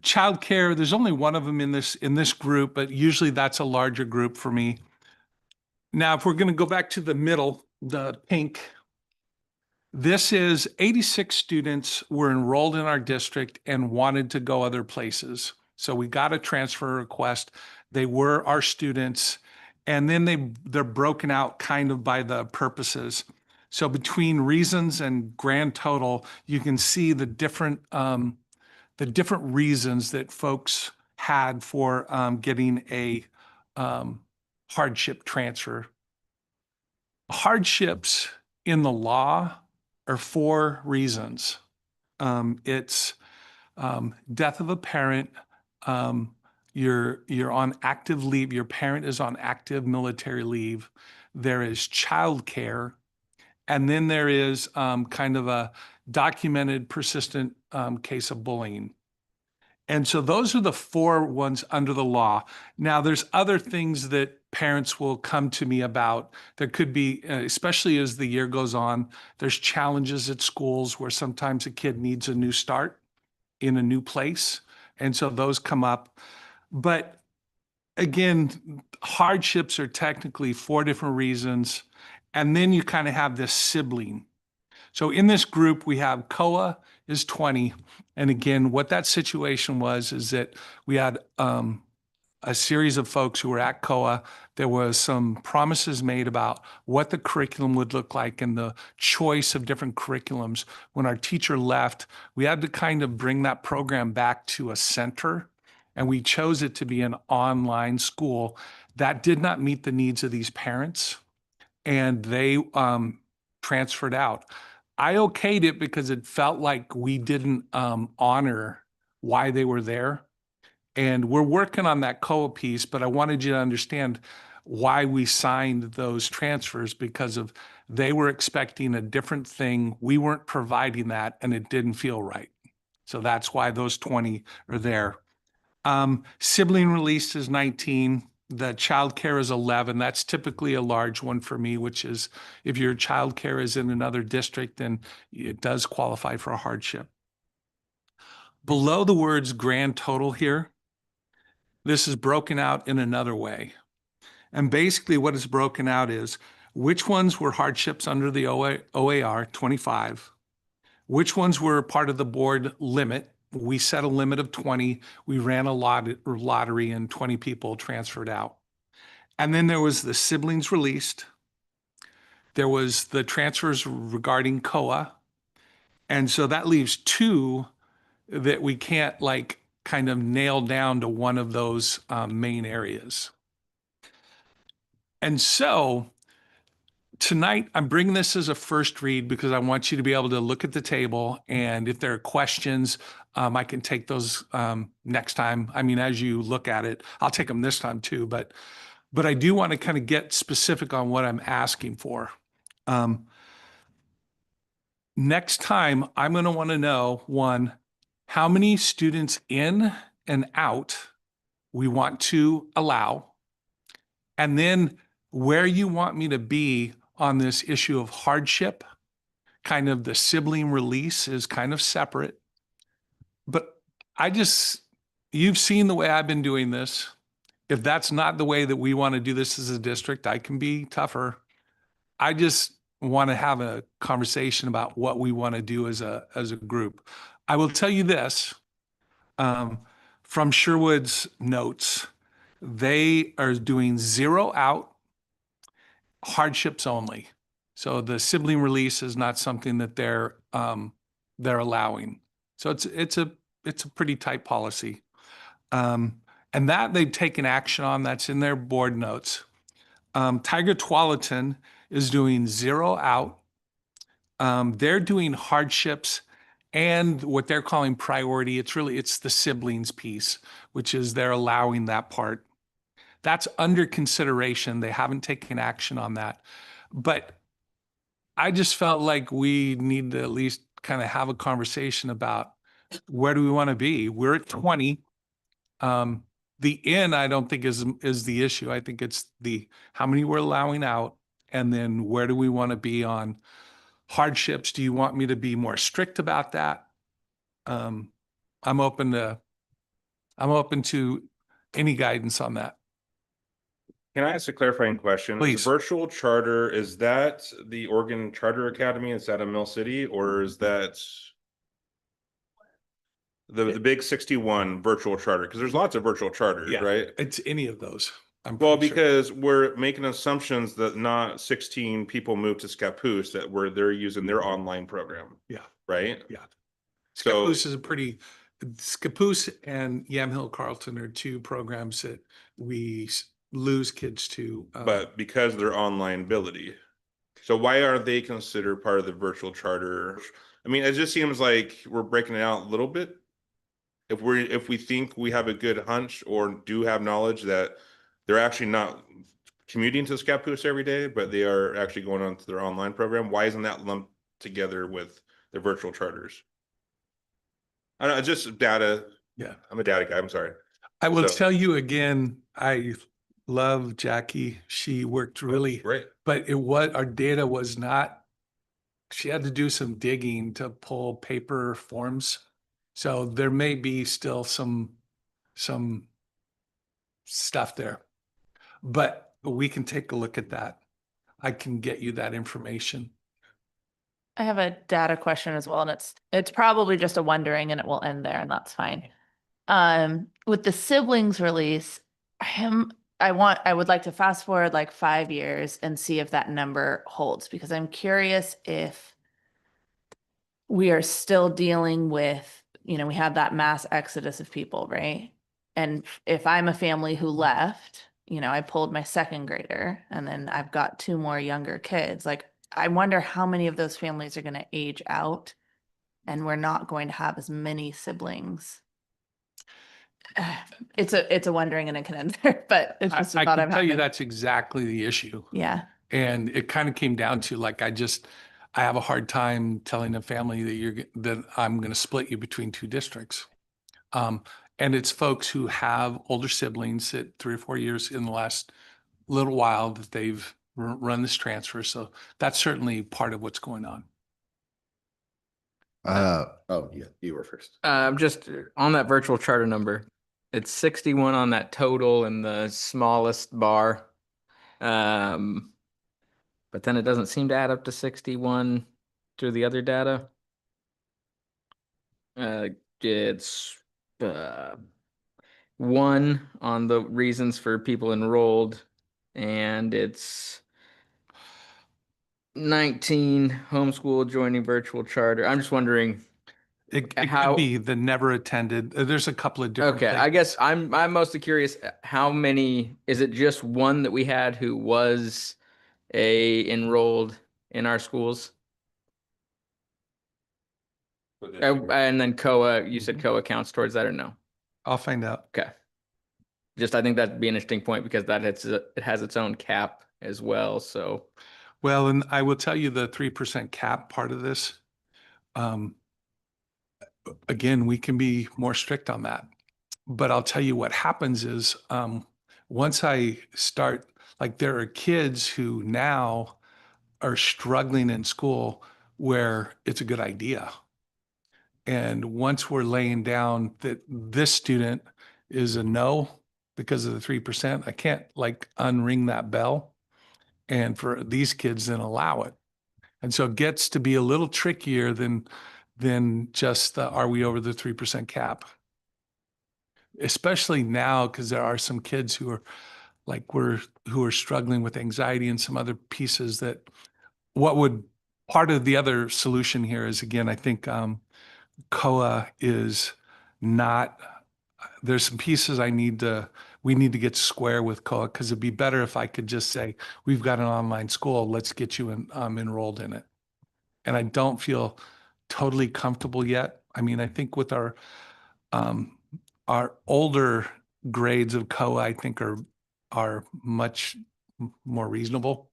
Childcare, there's only one of them in this group, but usually that's a larger group for me. Now, if we're going to go back to the middle, the pink, this is 86 students were enrolled in our district and wanted to go other places. So we got a transfer request. They were our students, and then they're broken out kind of by the purposes. So between reasons and grand total, you can see the different reasons that folks had for getting a hardship transfer. Hardships in the law are 4 reasons. It's death of a parent, you're on active leave, your parent is on active military leave, there is childcare, and then there is kind of a documented persistent case of bullying. And so those are the 4 ones under the law. Now, there's other things that parents will come to me about. There could be, especially as the year goes on, there's challenges at schools where sometimes a kid needs a new start in a new place. And so those come up. But again, hardships are technically 4 different reasons. And then you kind of have this sibling. So in this group, we have COA is 20. And again, what that situation was is that we had a series of folks who were at COA. There was some promises made about what the curriculum would look like and the choice of different curriculums. When our teacher left, we had to kind of bring that program back to a center, and we chose it to be an online school. That did not meet the needs of these parents, and they transferred out. I okayed it because it felt like we didn't honor why they were there. And we're working on that COA piece, but I wanted you to understand why we signed those transfers, because of they were expecting a different thing. We weren't providing that, and it didn't feel right. So that's why those 20 are there. Sibling release is 19. The childcare is 11. That's typically a large one for me, which is if your childcare is in another district, then it does qualify for a hardship. Below the words grand total here, this is broken out in another way. And basically what is broken out is which ones were hardships under the OAR 25, which ones were part of the board limit. We set a limit of 20. We ran a lottery and 20 people transferred out. And then there was the siblings released. There was the transfers regarding COA. And so that leaves 2 that we can't like kind of nail down to one of those main areas. And so tonight, I'm bringing this as a first read because I want you to be able to look at the table. And if there are questions, I can take those next time. I mean, as you look at it, I'll take them this time too. But I do want to kind of get specific on what I'm asking for. Next time, I'm going to want to know, 1, how many students in and out we want to allow, and then where you want me to be on this issue of hardship. Kind of the sibling release is kind of separate. But you've seen the way I've been doing this. If that's not the way that we want to do this as a district, I can be tougher. I just want to have a conversation about what we want to do as a group. I will tell you this, from Sherwood's notes, they are doing 0 out, hardships only. So the sibling release is not something that they're allowing. So it's a pretty tight policy. And that they've taken action on, that's in their board notes. Tiger Tualatin is doing 0 out. They're doing hardships and what they're calling priority. It's the siblings piece, which is they're allowing that part. That's under consideration. They haven't taken action on that. But I just felt like we need to at least kind of have a conversation about where do we want to be? We're at 20. The in, I don't think is the issue. I think it's the how many we're allowing out, and then where do we want to be on hardships? Do you want me to be more strict about that? I'm open to any guidance on that. Can I ask a clarifying question? Please. The virtual charter, is that the Oregon Charter Academy? Is that in Mill City, or is that the big 61 virtual charter? Because there's lots of virtual charters, right? It's any of those. Well, because we're making assumptions that not 16 people moved to Scappoose, that they're using their online program. Yeah. Right? Yeah. So Scappoose is Scappoose and Yamhill Carlton are 2 programs that we lose kids to. But because of their online ability. So why aren't they considered part of the virtual charter? I mean, it just seems like we're breaking it out a little bit. If we think we have a good hunch or do have knowledge that they're actually not commuting to Scappoose every day, but they are actually going on to their online program, why isn't that lumped together with the virtual charters? I don't know, just data. Yeah. I'm a data guy. I'm sorry. I will tell you again, I love Jackie. She worked really great, but our data was not, she had to do some digging to pull paper forms. So there may be still some stuff there, but we can take a look at that. I can get you that information. I have a data question as well, and it's probably just a wondering, and it will end there, and that's fine. With the siblings release, I would like to fast forward like 5 years and see if that number holds, because I'm curious if we are still dealing with, we have that mass exodus of people, right? And if I'm a family who left, I pulled my 2nd grader and then I've got 2 more younger kids. Like, I wonder how many of those families are going to age out and we're not going to have as many siblings. It's a wondering, and it can end there, but it's just a I thought can I'm tell you having. that's exactly the issue. Yeah. And it kind of came down to like, I have a hard time telling a family that I'm going to split you between 2 districts. And it's folks who have older siblings at 3 or 4 years in the last little while that they've run this transfer. So that's certainly part of what's going on. Oh, yeah, you were first. Just on that virtual charter number, it's 61 on that total in the smallest bar. But then it doesn't seem to add up to 61 through the other data. It's 1 on the reasons for people enrolled, and it's 19 homeschool joining virtual charter. I'm just wondering. It How- could be the never attended. There's a couple of different Okay, things. I guess I'm mostly curious, how many, is it just 1 that we had who was enrolled in our schools? For this And year. then COA, you Mm-hmm. said COA counts towards that or no? I'll find out. Okay. Just, I think that'd be an interesting point because it has its own cap as well, so. Well, and I will tell you the 3% cap part of this. Again, we can be more strict on that. But I'll tell you what happens is once I start, like there are kids who now are struggling in school where it's a good idea. And once we're laying down that this student is a no because of the 3%, I can't like unring that bell. And for these kids, then allow it. And so it gets to be a little trickier than just the, are we over the 3% cap? Especially now, because there are some kids who are like who are struggling with anxiety and some other pieces that part of the other solution here is, again, I think COA is not, there's some pieces we need to get square with COA, because it'd be better if I could just say, we've got an online school, let's get you enrolled in it. And I don't feel totally comfortable yet. I mean, I think with our older grades of COA, I think are much more reasonable.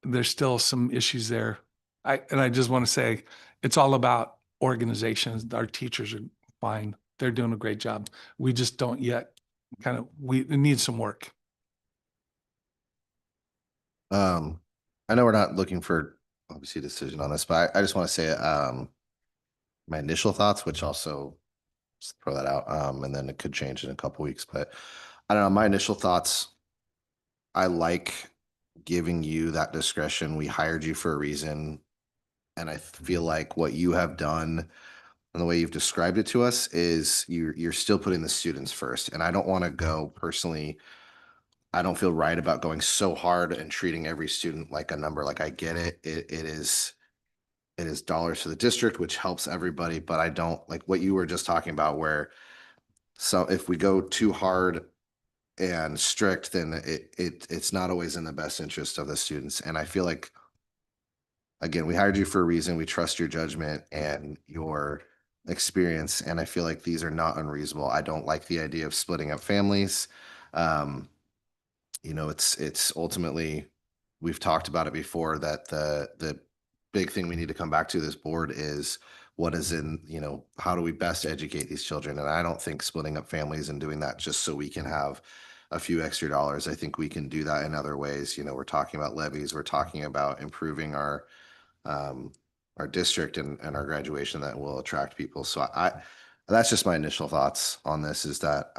There's still some issues there. I just want to say, it's all about organizations. Our teachers are fine. They're doing a great job. We just don't yet we need some work. I know we're not looking for obviously a decision on this, but I just want to say my initial thoughts, which also just throw that out, and then it could change in a couple weeks. But I don't know, my initial thoughts, I like giving you that discretion. We hired you for a reason, and I feel like what you have done and the way you've described it to us is you're still putting the students first. And I don't want to go personally, I don't feel right about going so hard and treating every student like a number. Like, I get it. It is dollars to the district, which helps everybody, but I don't like what you were just talking about, where so if we go too hard and strict, then it's not always in the best interest of the students. And I feel like, again, we hired you for a reason. We trust your judgment and your experience, and I feel like these are not unreasonable. I don't like the idea of splitting up families. It's ultimately, we've talked about it before, that the big thing we need to come back to this board is what is in, how do we best educate these children? And I don't think splitting up families and doing that just so we can have a few extra dollars. I think we can do that in other ways. We're talking about levies, we're talking about improving our district and our graduation that will attract people. So that's just my initial thoughts on this, is that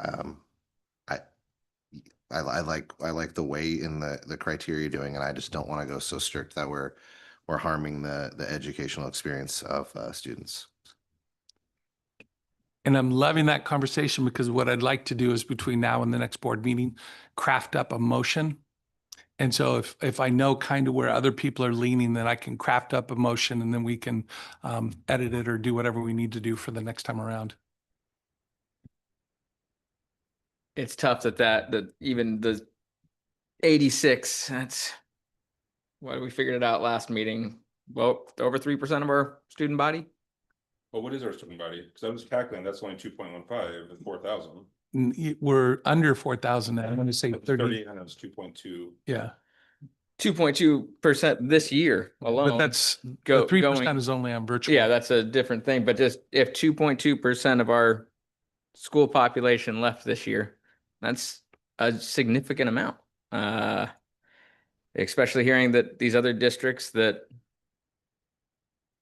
I like the way in the criteria you're doing, and I just don't want to go so strict that we're harming the educational experience of students. And I'm loving that conversation, because what I'd like to do is, between now and the next board meeting, craft up a motion. And so if I know kind of where other people are leaning, then I can craft up a motion, and then we can edit it or do whatever we need to do for the next time around. It's tough that even the 86, that's why we figured it out last meeting. Well, over 3% of our student body. Well, what is our student body? Because I was calculating, that's only 2.15 with 4,000. We're under 4,000. I'm going to say 30. And it was 2.2. Yeah. 2.2% this year alone. But that's Go- the 3% going- is only on virtual. Yeah, that's a different thing. But just if 2.2% of our school population left this year. That's a significant amount. Especially hearing that these other districts that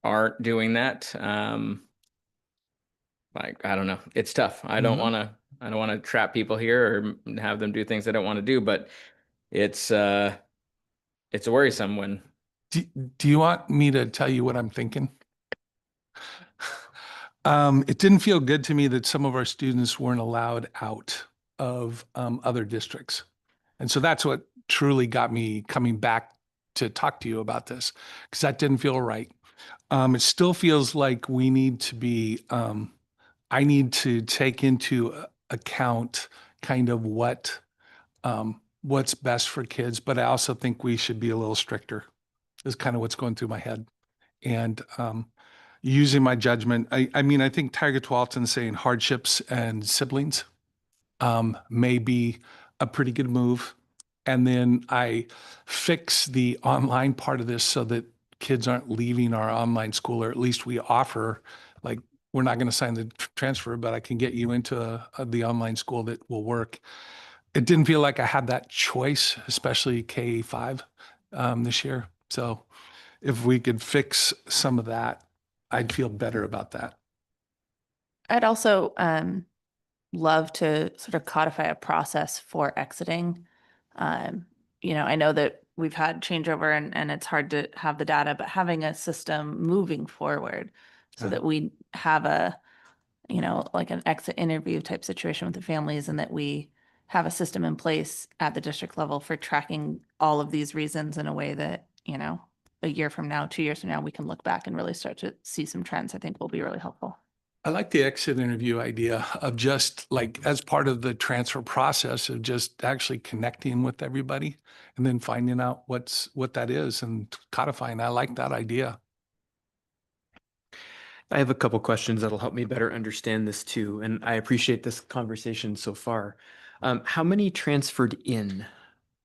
aren't doing that, like, I don't know, it's tough. I don't want to trap people here or have them do things they don't want to do, but it's worrisome when. Do you want me to tell you what I'm thinking? It didn't feel good to me that some of our students weren't allowed out of other districts. And so that's what truly got me coming back to talk to you about this, because that didn't feel right. It still feels like we need to be, I need to take into account kind of what's best for kids, but I also think we should be a little stricter, is kind of what's going through my head. And using my judgment, I mean, I think Tiger Twalton saying hardships and siblings may be a pretty good move. And then I fix the online part of this so that kids aren't leaving our online school, or at least we offer, like, we're not going to sign the transfer, but I can get you into the online school that will work. It didn't feel like I had that choice, especially K-5 this year. So if we could fix some of that, I'd feel better about that. I'd also love to sort of codify a process for exiting. I know that we've had changeover and it's hard to have the data, but having a system moving forward so that we have a, like an exit interview type situation with the families, and that we have a system in place at the district level for tracking all of these reasons in a way that, a year from now, 2 years from now, we can look back and really start to see some trends, I think will be really helpful. I like the exit interview idea of just like, as part of the transfer process, of just actually connecting with everybody and then finding out what that is and codifying. I like that idea. I have a couple questions that'll help me better understand this too, and I appreciate this conversation so far. How many transferred in?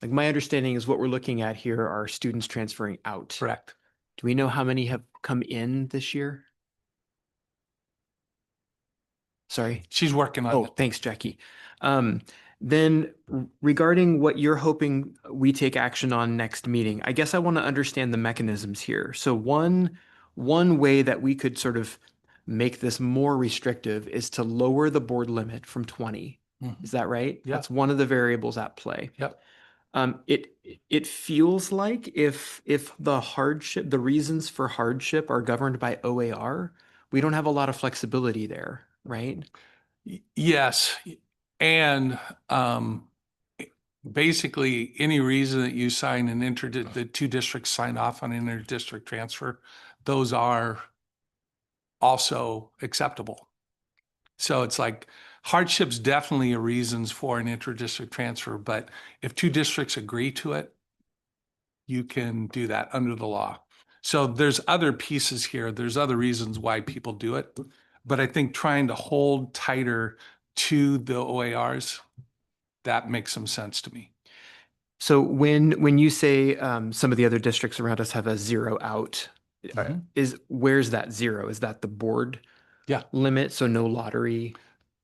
Like, my understanding is what we're looking at here are students transferring out. Correct. Do we know how many have come in this year? Sorry. She's working on Oh, it. thanks, Jackie. Then regarding what you're hoping we take action on next meeting, I guess I want to understand the mechanisms here. So one way that we could sort of make this more restrictive is to lower the board limit from 20. Is that right? Yeah. That's one of the variables at play. Yep. It feels like if the reasons for hardship are governed by OAR, we don't have a lot of flexibility there, right? Yes. And basically any reason that you sign the two districts sign off on an inter-district transfer, those are also acceptable. So it's like hardship's definitely a reasons for an inter-district transfer, but if two districts agree to it, you can do that under the law. So there's other pieces here. There's other reasons why people do it. But I think trying to hold tighter to the OARs, that makes some sense to me. So when you say some of the other districts around us have a 0 out, where's that 0? Is that the board limit? So no lottery?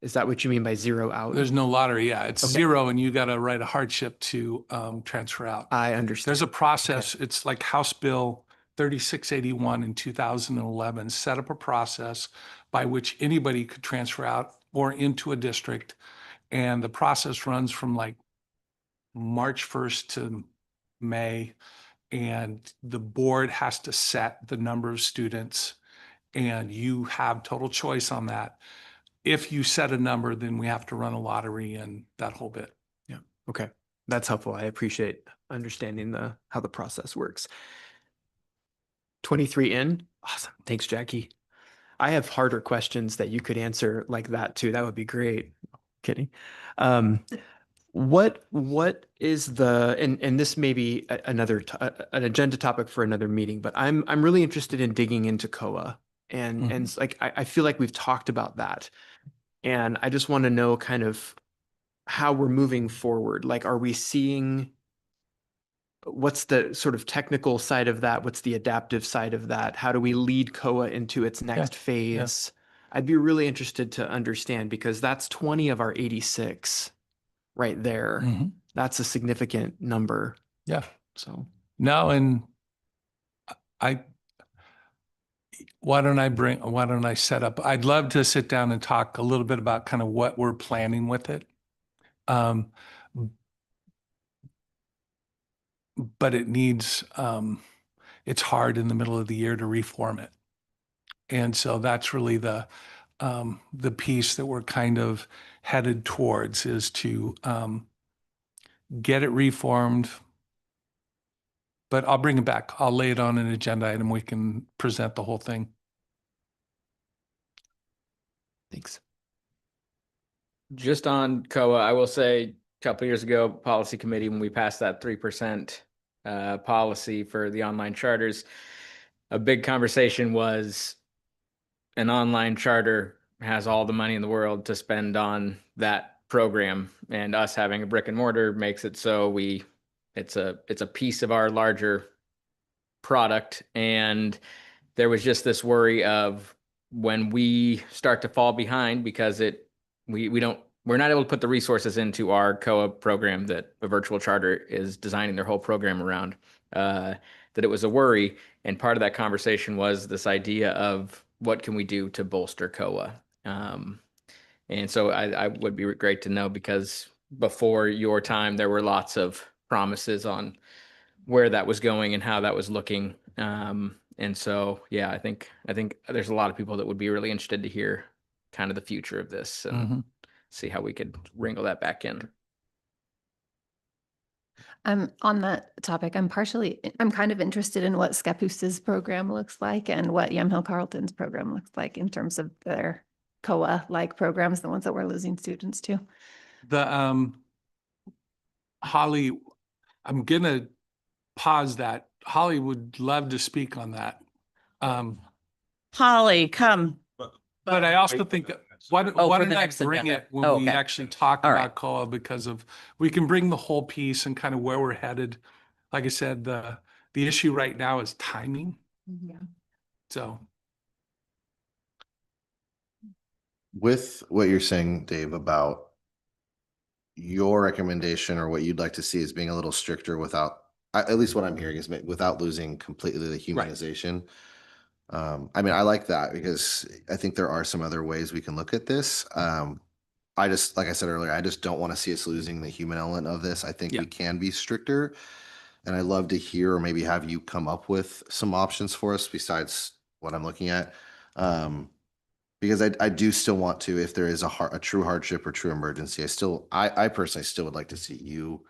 Is that what you mean by 0 out? There's no lottery. Yeah, it's 0 and you got to write a hardship to transfer out. I understand. There's a process. Okay. It's like House Bill 3681 in 2011 set up a process by which anybody could transfer out or into a district. And the process runs from like March 1st to May. And the board has to set the number of students and you have total choice on that. If you set a number, then we have to run a lottery and that whole bit. Yeah. Okay. That's helpful. I appreciate understanding how the process works. 23 in. Awesome. Thanks, Jackie. I have harder questions that you could answer like that too. That would be great. Kidding. What is and this may be another an agenda topic for another meeting, but I'm really interested in digging into COA and like I feel like we've talked about that, and I just want to know kind of how we're moving forward. Like, are we seeing what's the sort of technical side of that? What's the adaptive side of that? How do we lead COA into its next phase? I'd be really interested to understand because that's 20 of our 86 right there. Mhm. That's a significant number. Yeah. So No, and I, why don't I set up, I'd love to sit down and talk a little bit about kind of what we're planning with it. Um, but it needs, it's hard in the middle of the year to reform it. And so that's really the piece that we're kind of headed towards is to, get it reformed. But I'll bring it back. I'll lay it on an agenda item. We can present the whole thing. thanks. Just on COA, I will say a couple years ago, policy committee, when we passed that 3% policy for the online charters, a big conversation was an online charter has all the money in the world to spend on that program, and us having a brick and mortar makes it so it's a piece of our larger product. And there was just this worry of when we start to fall behind because we're not able to put the resources into our COA program that a virtual charter is designing their whole program around, that it was a worry. And part of that conversation was this idea of what can we do to bolster COA? And so I would be great to know, because before your time, there were lots of promises on where that was going and how that was looking. And so, yeah, I think there's a lot of people that would be really interested to hear kind of the future of this and see how we could wrangle that back in. On that topic, I'm kind of interested in what Scapus's program looks like and what Yamhill Carleton's program looks like in terms of their COA-like programs, the ones that we're losing students to. The Holly, I'm gonna pause that. Holly would love to speak on that. Holly, come. But I also think that why for don't the I next bring agenda. it when Oh, we okay. actually talk All right. about COA, because we can bring the whole piece and kind of where we're headed. Like I said, the issue right now is timing. Yeah. So With what you're saying, Dave, about your recommendation or what you'd like to see as being a little stricter without, at least what I'm hearing is without losing completely the humanization. I mean, I like that because I think there are some other ways we can look at this. I just, like I said earlier, I just don't want to see us losing the human element of this. I think Yeah. we can be stricter. And I'd love to hear, or maybe have you come up with some options for us besides what I'm looking at. Because I do still want to, if there is a true hardship or true emergency, I personally still would like to see you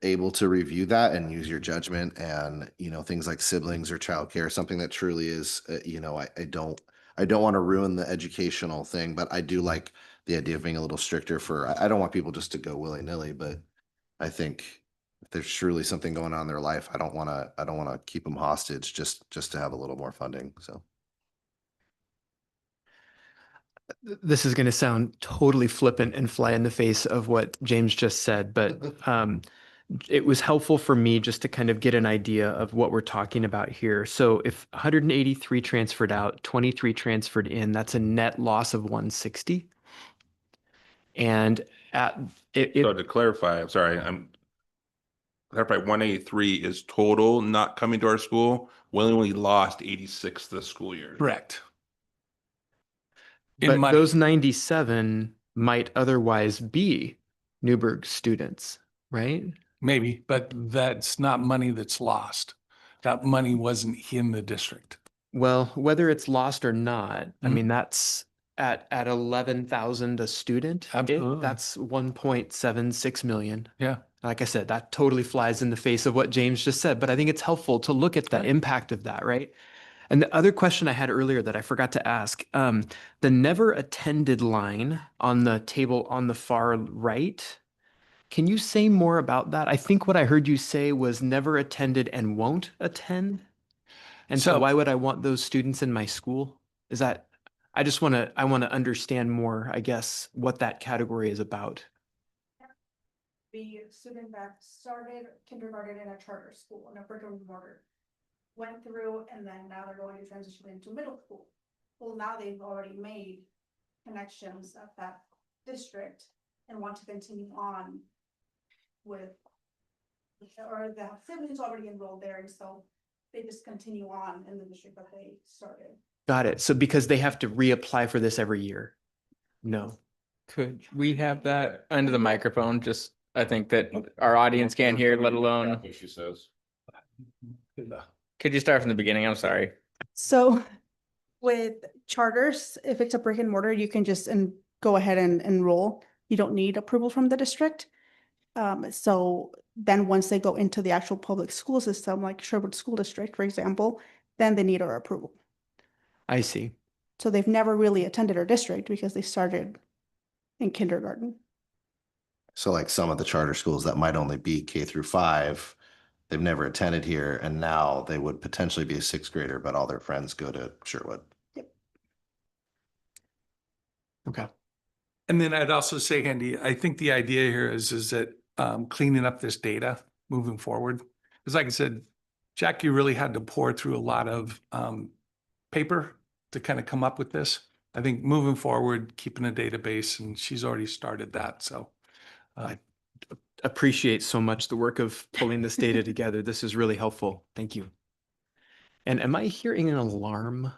able to review that and use your judgment, and things like siblings or childcare, something that truly is I don't want to ruin the educational thing, but I do like the idea of being a little stricter I don't want people just to go willy-nilly, but I think if there's truly something going on in their life, I don't want to keep them hostage just to have a little more funding. So This is going to sound totally flippant and fly in the face of what James just said, but it was helpful for me just to kind of get an idea of what we're talking about here. So if 183 transferred out, 23 transferred in, that's a net loss of 160. And So to clarify, I'm sorry, clarify, 183 is total not coming to our school. We only lost 86 this school year. correct. but those 97 might otherwise be Newberg students, right? Maybe, but that's not money that's lost. That money wasn't in the district. Well, whether it's lost or not, I Mhm. mean, that's at 11,000 a student. Absolutely. That's 1.76 million. Yeah. Like I said, that totally flies in the face of what James just said, but I think it's helpful to look at the Right. impact of that, right? And the other question I had earlier that I forgot to ask, the never attended line on the table on the far right, can you say more about that? I think what I heard you say was never attended and won't attend. And so So- why would I want those students in my school? Is that, I want to understand more, I guess, what that category is about. The student that started kindergarten in a charter school, in a brick and mortar, went through, and then now they're going to transition into middle school. Well, now they've already made connections at that district and want to continue on with, or the siblings already enrolled there, and so they just continue on in the district that they started. Got it. So because they have to reapply for this every year? No. Could we have that under the microphone? Just, I think that our audience can't hear, let alone. What she says. Could you start from the beginning? I'm sorry. So with charters, if it's a brick and mortar, you can just go ahead and enroll. You don't need approval from the district. So then once they go into the actual public school system, like Sherwood School District, for example, then they need our approval. I see. So they've never really attended our district because they started in kindergarten. So like some of the charter schools that might only be K-5, they've never attended here, and now they would potentially be a sixth grader, but all their friends go to Sherwood. Okay. And then I'd also say, Andy, I think the idea here is that cleaning up this data moving forward. Because like I said, Jackie really had to pour through a lot of paper to kind of come up with this. I think moving forward, keeping a database, and she's already started that. So I appreciate so much the work of pulling this data together. This is really helpful. Thank you. And am I hearing an alarm?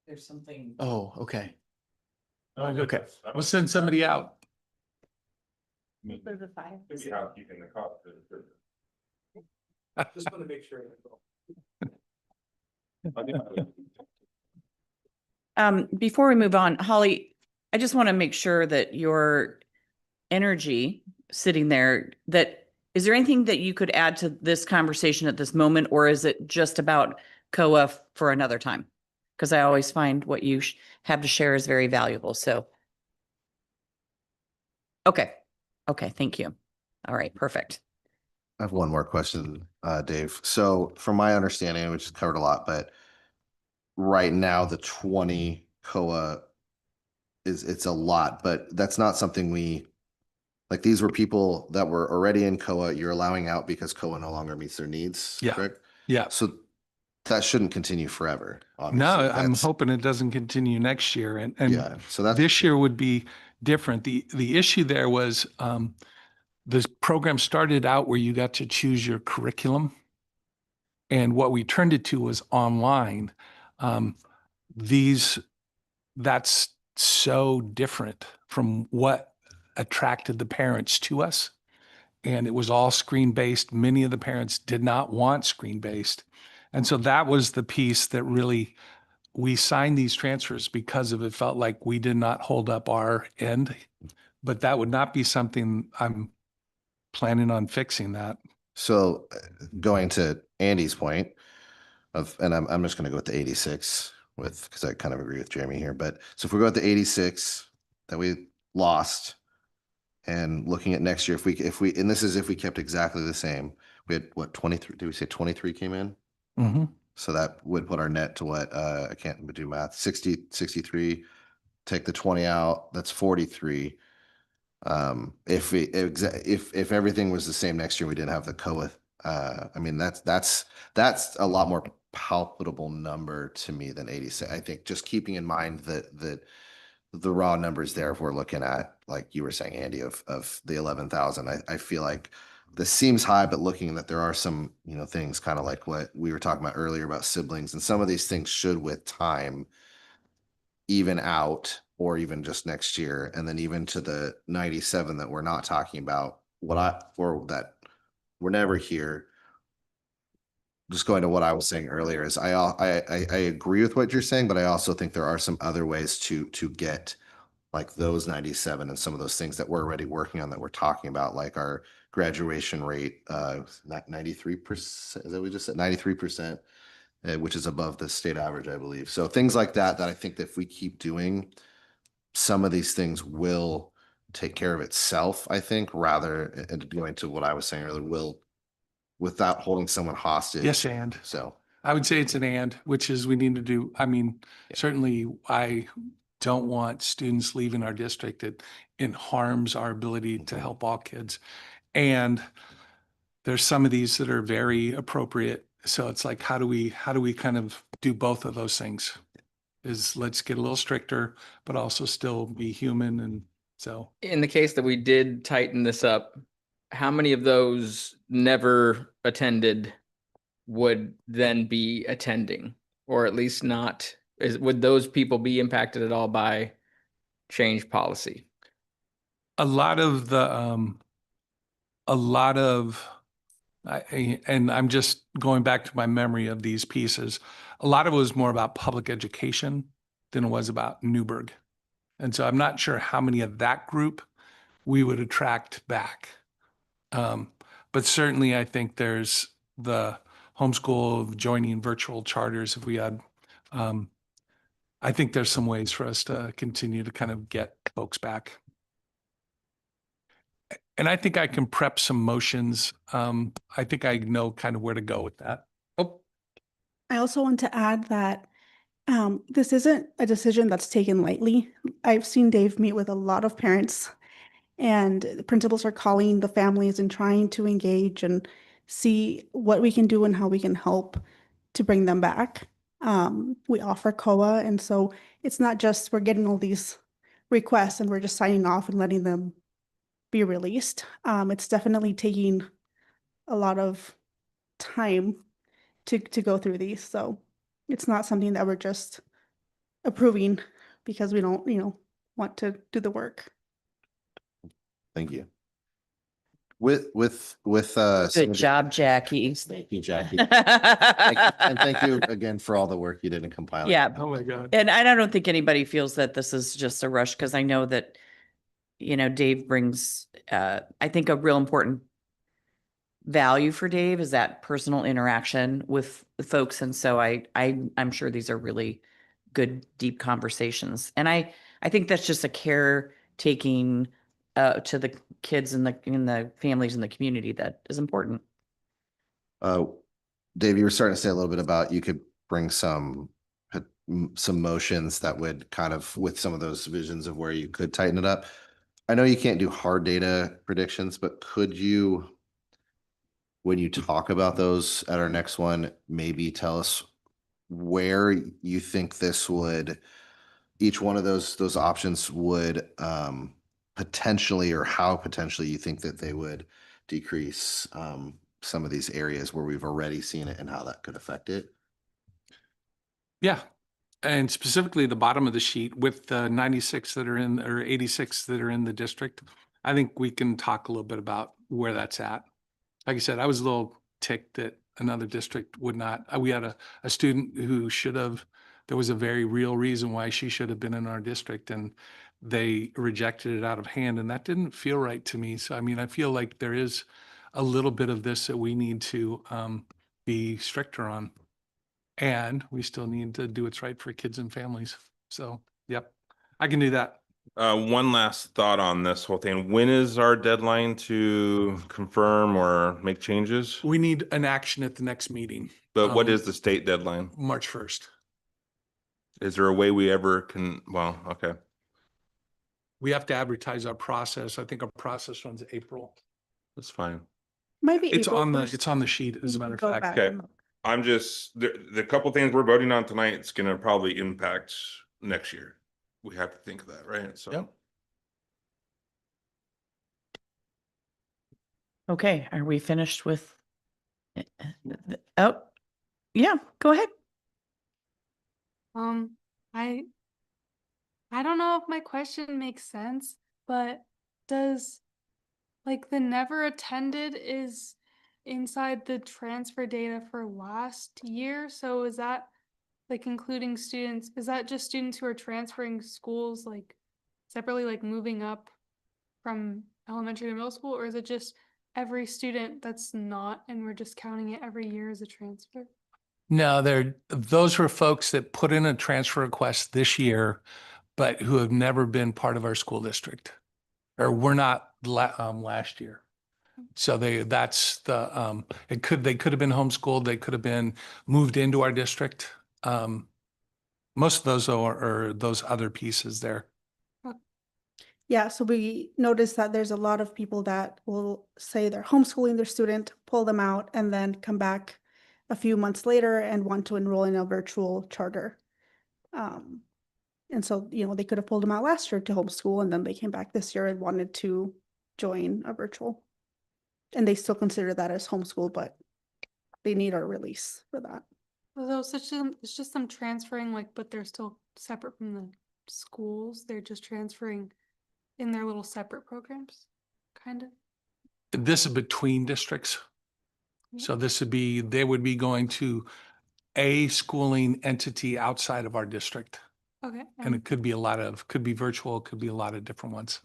There's something. Oh, okay. okay, we'll send somebody out. For the fire. Maybe housekeeping the cost. Just want to make sure. Before we move on, Holly, I just want to make sure that your energy sitting there, that is there anything that you could add to this conversation at this moment, or is it just about COA for another time? Because I always find what you have to share is very valuable. So. Okay. Okay. Thank you. All right. Perfect. I have one more question, Dave. So from my understanding, we just covered a lot, but right now the 20 COA it's a lot, but that's not something like these were people that were already in COA, you're allowing out because COA no longer meets their needs, Yeah. correct? Yeah. So that shouldn't continue forever. Obviously. No, I'm That's- hoping it doesn't continue next year. And yeah. So that's this year would be different. The issue there was this program started out where you got to choose your curriculum. And what we turned it to was online. That's so different from what attracted the parents to us. And it was all screen-based. Many of the parents did not want screen-based. And so that was the piece that really, we signed these transfers because of it felt like we did not hold up our end. But that would not be something I'm planning on fixing that. So going to Andy's point and I'm just going to go with the 86 because I kind of agree with Jeremy here. But so if we go with the 86 that we lost and looking at next year, and this is if we kept exactly the same, we had what, 23, did we say 23 came in? Mm-hmm. So that would put our net to what, I can't do math, 63, take the 20 out, that's 43. If everything was the same next year, we didn't have the COA. I mean, that's a lot more palpable number to me than 86. I think just keeping in mind that the raw numbers there, if we're looking at, like you were saying, Andy, of the 11,000, I feel like this seems high, but looking that there are some, things kind of like what we were talking about earlier about siblings, and some of these things should with time even out, or even just next year. And then even to the 97 that we're not talking about, or that we're never here. Just going to what I was saying earlier is I agree with what you're saying, but I also think there are some other ways to get like those 97 and some of those things that we're already working on that we're talking about, like our graduation rate, 93%, is that what we just said? 93%, which is above the state average, I believe. So things like that I think that if we keep doing, some of these things will take care of itself, I think, rather and going to what I was saying earlier, without holding someone hostage. Yes, and So I would say it's an and, which is we need to do, I mean, Yeah. certainly I don't want students leaving our district that it harms our ability to help all kids. And there's some of these that are very appropriate So it's like, how do we kind of do both of those things? Is let's get a little stricter, but also still be human. And so In the case that we did tighten this up, how many of those never attended would then be attending, or at least not? Would those people be impacted at all by change policy? a lot of and I'm just going back to my memory of these pieces. A lot of it was more about public education than it was about Newberg. And so I'm not sure how many of that group we would attract back. But certainly I think there's the homeschool joining virtual charters. If we had, I think there's some ways for us to continue to kind of get folks back. And I think I can prep some motions. I think I know kind of where to go with that. Oh, I also want to add that this isn't a decision that's taken lightly. I've seen Dave meet with a lot of parents, and the principals are calling the families and trying to engage and see what we can do and how we can help to bring them back. We offer COA, and so it's not just we're getting all these requests and we're just signing off and letting them be released. It's definitely taking a lot of time to go through these. So it's not something that we're just approving because we don't, want to do the work. Thank you. With some Good of the- job, Jackie. Thank you, Jackie. And thank you again for all the work you did in compiling. Yeah. Oh my God. And I don't think anybody feels that this is just a rush, because I know that, Dave brings, I think a real important value for Dave is that personal interaction with the folks. And so I'm sure these are really good, deep conversations. And I think that's just a caretaking to the kids and the families in the community that is important. Dave, you were starting to say a little bit about you could bring some motions that would kind of with some of those visions of where you could tighten it up. I know you can't do hard data predictions, but could you, when you talk about those at our next one, maybe tell us where you think this would, each one of those options would potentially, or how potentially you think that they would decrease some of these areas where we've already seen it and how that could affect it? Yeah. And specifically the bottom of the sheet with the 96 that are in, or 86 that are in the district, I think we can talk a little bit about where that's at. Like I said, I was a little ticked that another district would not. We had a student who should have, there was a very real reason why she should have been in our district, and they rejected it out of hand, and that didn't feel right to me. So, I mean, I feel like there is a little bit of this that we need to be stricter on. And we still need to do what's right for kids and families. So, yep, I can do that. One last thought on this whole thing. When is our deadline to confirm or make changes? We need an action at the next meeting. But what is the state deadline? March 1st. Is there a way we ever can, well, okay. We have to advertise our process. I think our process runs April. That's fine. Might be It's April on the 1st. it's on the sheet, as a matter of Go fact. back Okay. and look. I'm just, the couple things we're voting on tonight, it's gonna probably impact next year. We have to think of that, right? So. Yep. Okay, are we finished with? Oh, yeah, go ahead. I don't know if my question makes sense, but does like the never attended is inside the transfer data for last year? So is that like including students? Is that just students who are transferring schools like separately, like moving up from elementary to middle school, or is it just every student that's not, and we're just counting it every year as a transfer? No, those were folks that put in a transfer request this year, but who have never been part of our school district, or were not last year. So that's the they could have been homeschooled, they could have been moved into our district. Most of those are those other pieces there. Yeah, so we noticed that there's a lot of people that will say they're homeschooling their student, pull them out, and then come back a few months later and want to enroll in a virtual charter. And so, you know, they could have pulled them out last year to homeschool, and then they came back this year and wanted to join a virtual. And they still consider that as homeschool, but they need our release for that. Although it's just them transferring, like, but they're still separate from the schools. They're just transferring in their little separate programs, kind of. This is between districts. So this would be, they would be going to a schooling entity outside of our district. Okay. And it could be could be virtual, could be a lot of different ones.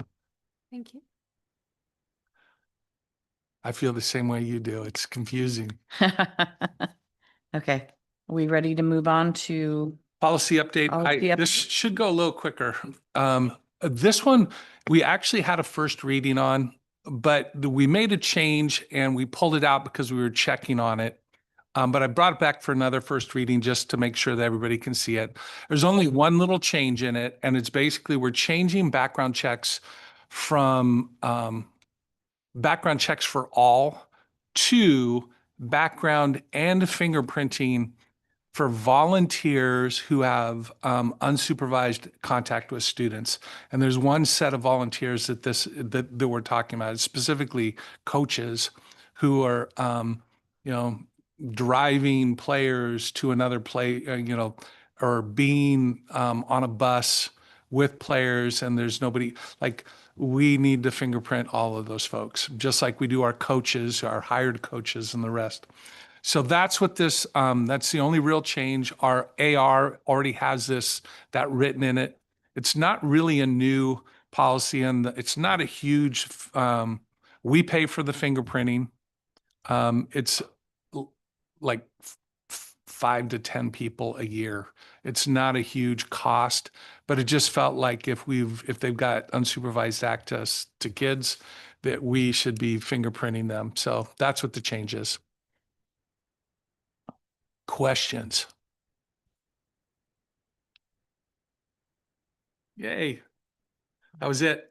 Thank you. I feel the same way you do. It's confusing. Okay, are we ready to move on to? Policy update. Policy This update. should go a little quicker. This one, we actually had a first reading on, but we made a change and we pulled it out because we were checking on it. But I brought it back for another first reading just to make sure that everybody can see it. There's only one little change in it, and it's basically we're changing background checks from background checks for all to background and fingerprinting for volunteers who have unsupervised contact with students. And there's one set of volunteers that we're talking about, specifically coaches who are, you know, driving players to another play, you know, or being on a bus with players, and there's nobody, like, we need to fingerprint all of those folks, just like we do our coaches, our hired coaches and the rest. So that's what this, that's the only real change. Our AR already has that written in it. It's not really a new policy, and it's not a huge, we pay for the fingerprinting. It's like 5 to 10 people a year. It's not a huge cost, but it just felt like if they've got unsupervised access to kids, that we should be fingerprinting them. So that's what the change is. Questions? Yay. That was it.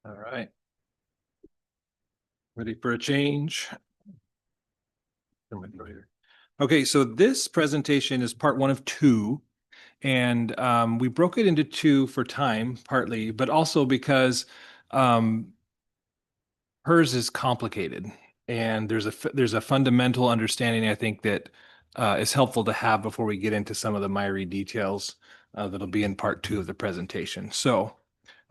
All right. Ready for a change? Okay, so this presentation is part 1 of 2. And we broke it into 2 for time, partly, but also because hers is complicated. And there's a fundamental understanding, I think, that is helpful to have before we get into some of the Myri details that'll be in part 2 of the presentation. So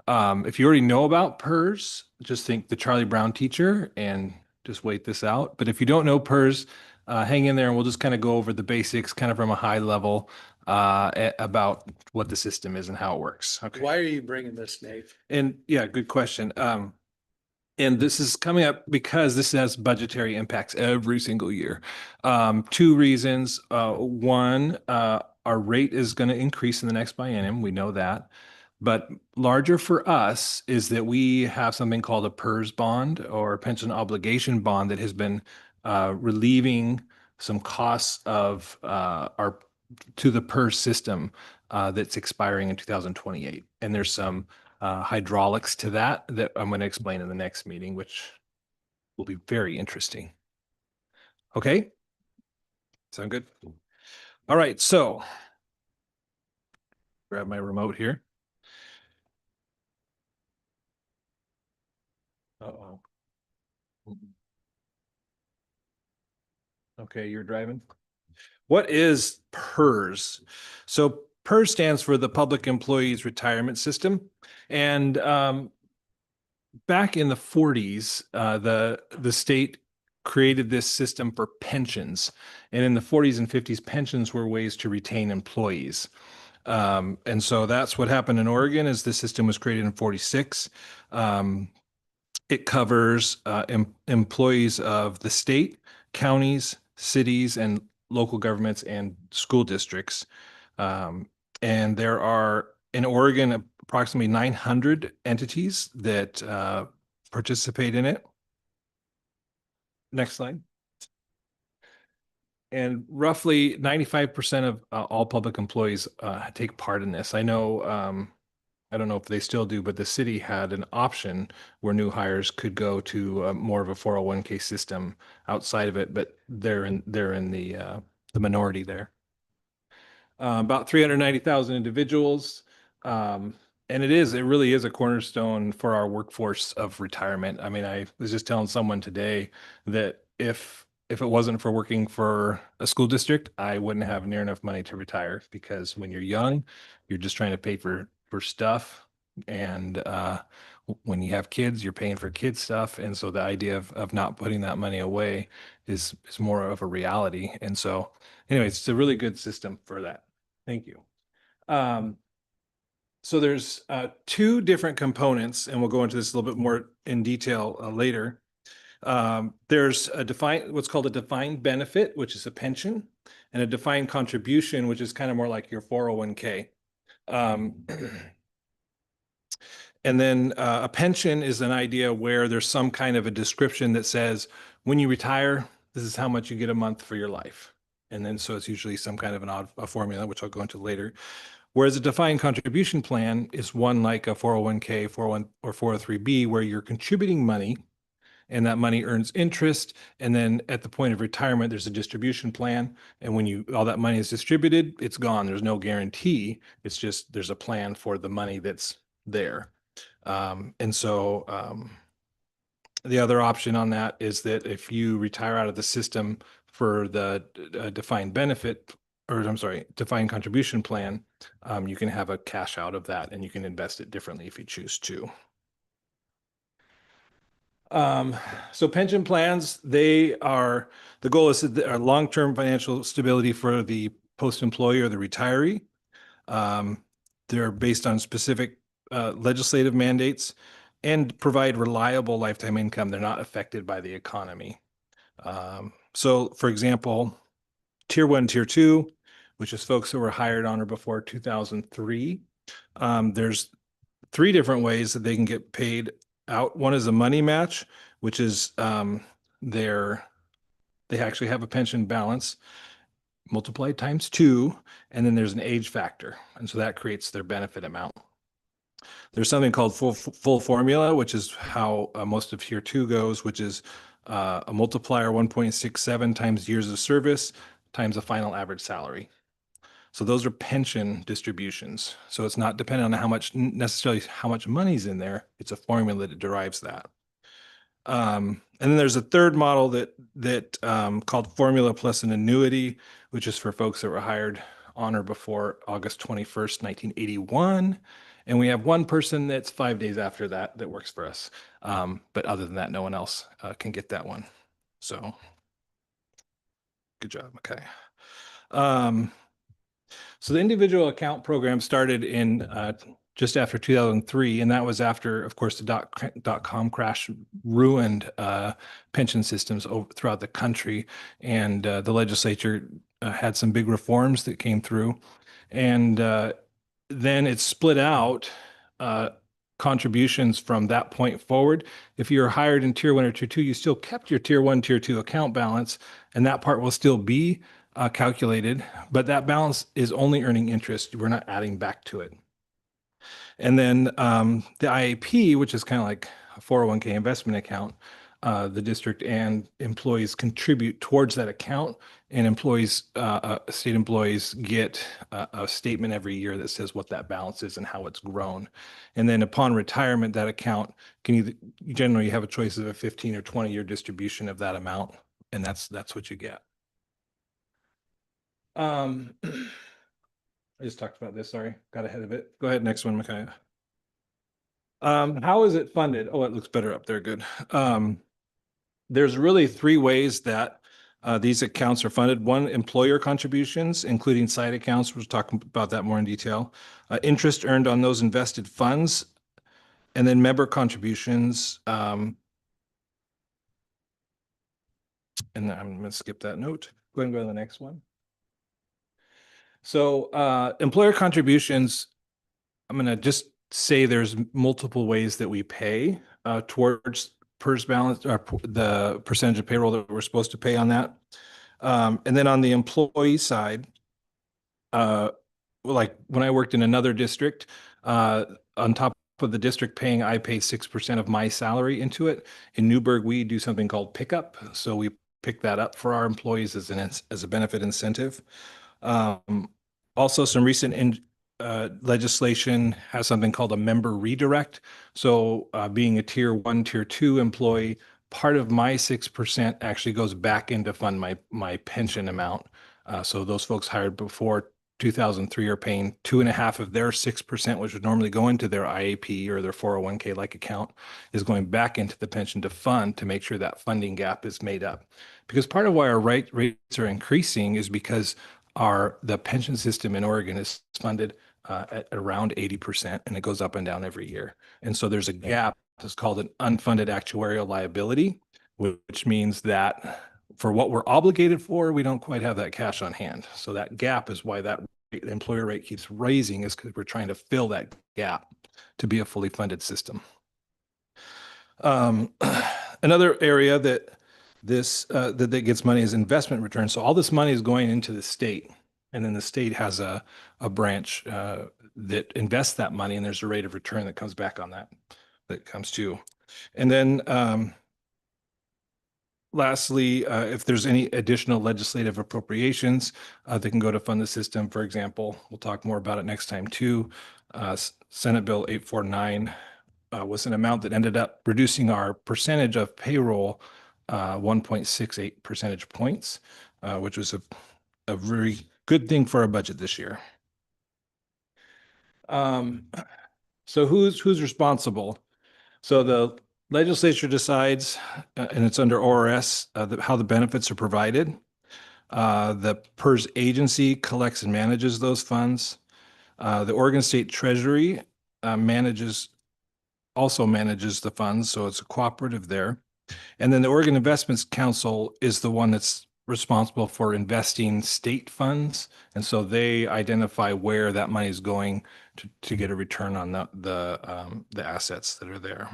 if you already know about PERS, just think the Charlie Brown teacher and just wait this out. But if you don't know PERS, hang in there and we'll just kind of go over the basics kind of from a high level about what the system is and how it works. Okay. Why are you bringing this, Dave? And yeah, good question. And this is coming up because this has budgetary impacts every single year. 2 reasons. One, our rate is going to increase in the next biennium. We know that. But larger for us is that we have something called a PERS bond, or pension obligation bond, that has been relieving some costs of to the PERS system that's expiring in 2028. And there's some hydraulics to that I'm going to explain in the next meeting, which will be very interesting. Okay? Sound good? All right, so grab my remote here. Uh-oh. Okay, you're driving. What is PERS? So PERS stands for the Public Employees Retirement System. And back in the 40s, the state created this system for pensions. And in the 40s and 50s, pensions were ways to retain employees. And so that's what happened in Oregon. Is the system was created in 46. It covers employees of the state, counties, cities, and local governments and school districts. And there are, in Oregon, approximately 900 entities that participate in it. Next slide. And roughly 95% of all public employees take part in this. I know I don't know if they still do, but the city had an option where new hires could go to more of a 401k system outside of it, but they're in the minority there. About 390,000 individuals. And it really is a cornerstone for our workforce of retirement. I mean, I was just telling someone today that if it wasn't for working for a school district, I wouldn't have near enough money to retire, because when you're young, you're just trying to pay for stuff. And when you have kids, you're paying for kids stuff. And so the idea of not putting that money away is more of a reality. And so anyway, it's a really good system for that. Thank you. So there's two different components, and we'll go into this a little bit more in detail later. There's what's called a defined benefit, which is a pension, and a defined contribution, which is kind of more like your 401k. And then a pension is an idea where there's some kind of a description that says, when you retire, this is how much you get a month for your life. And then so it's usually some kind of a formula, which I'll go into later. Whereas a defined contribution plan is one like a 401k, 401 or 403b, where you're contributing money and that money earns interest. And then at the point of retirement, there's a distribution plan. And when all that money is distributed, it's gone. There's no guarantee. It's just, there's a plan for the money that's there. And so the other option on that is that if you retire out of the system for the defined benefit, or I'm sorry, defined contribution plan, you can have a cash out of that, and you can invest it differently if you choose to. So pension plans, the goal is long-term financial stability for the post-employee or the retiree. They're based on specific legislative mandates and provide reliable lifetime income. They're not affected by the economy. So for example, Tier 1, Tier 2, which is folks who were hired on or before 2003. There's 3 different ways that they can get paid out. One is a money match, which is they actually have a pension balance multiplied times 2, and then there's an age factor, and so that creates their benefit amount. There's something called full formula, which is how most of Tier 2 goes, which is a multiplier 1.67 times years of service times the final average salary. So those are pension distributions. So it's not dependent on necessarily how much money's in there. It's a formula that derives that. And then there's a third model that called formula plus an annuity, which is for folks that were hired on or before August 21st, 1981. And we have one person that's 5 days after that works for us. But other than that, no one else can get that one. So good job. Okay. So the individual account program started in just after 2003, and that was after, of course, the dot-com crash ruined pension systems throughout the country, and the legislature had some big reforms that came through, and then it split out contributions from that point forward. If you're hired in Tier 1 or Tier 2, you still kept your Tier 1, Tier 2 account balance, and that part will still be calculated, but that balance is only earning interest. We're not adding back to it. And then the IAP, which is kind of like a 401k investment account, the district and employees contribute towards that account, and state employees get a statement every year that says what that balance is and how it's grown. And then upon retirement, that account can generally have a choice of a 15 or 20-year distribution of that amount, and that's what you get. I just talked about this, sorry, got ahead of it. Go ahead, next one, Micaiah. How is it funded? Oh, it looks better up there, good. There's really 3 ways that these accounts are funded. One, employer contributions, including side accounts. We'll talk about that more in detail. Interest earned on those invested funds, and then member contributions. And I'm going to skip that note. Go ahead and go to the next one. So employer contributions, I'm going to just say there's multiple ways that we pay towards PERS balance, or the percentage of payroll that we're supposed to pay on that. And then on the employee side, like when I worked in another district, a on top of the district paying, I pay 6% of my salary into it. In Newberg, we do something called pickup. So we pick that up for our employees as as a benefit incentive. Also, some recent legislation has something called a member redirect. So being a tier 1, tier 2 employee, part of my 6% actually goes back into fund my pension amount. So those folks hired before 2003 are paying 2.5 of their 6%, which would normally go into their IAP or their 401k like account, is going back into the pension to fund to make sure that funding gap is made up. Because part of why our rates are increasing is because the pension system in Oregon is funded at around 80%, and it goes up and down every year. And so there's a gap that's called an unfunded actuarial liability, which means that for what we're obligated for, we don't quite have that cash on hand. So that gap is why that employer rate keeps raising, is because we're trying to fill that gap to be a fully funded system. Another area that that gets money is investment returns. So all this money is going into the state, and then the state has a branch that invests that money, and there's a rate of return that comes back on that comes to. And then lastly, if there's any additional legislative appropriations, they can go to fund the system. For example, we'll talk more about it next time too. Senate Bill 849 was an amount that ended up reducing our percentage of payroll 1.68 percentage points, which was a very good thing for our budget this year. So who's responsible? So the legislature decides, and it's under ORS, how the benefits are provided. The PERS agency collects and manages those funds. The Oregon State Treasury also manages the funds, so it's a cooperative there. And then the Oregon Investments Council is the one that's responsible for investing state funds. And so they identify where that money is going to get a return on the assets that are there.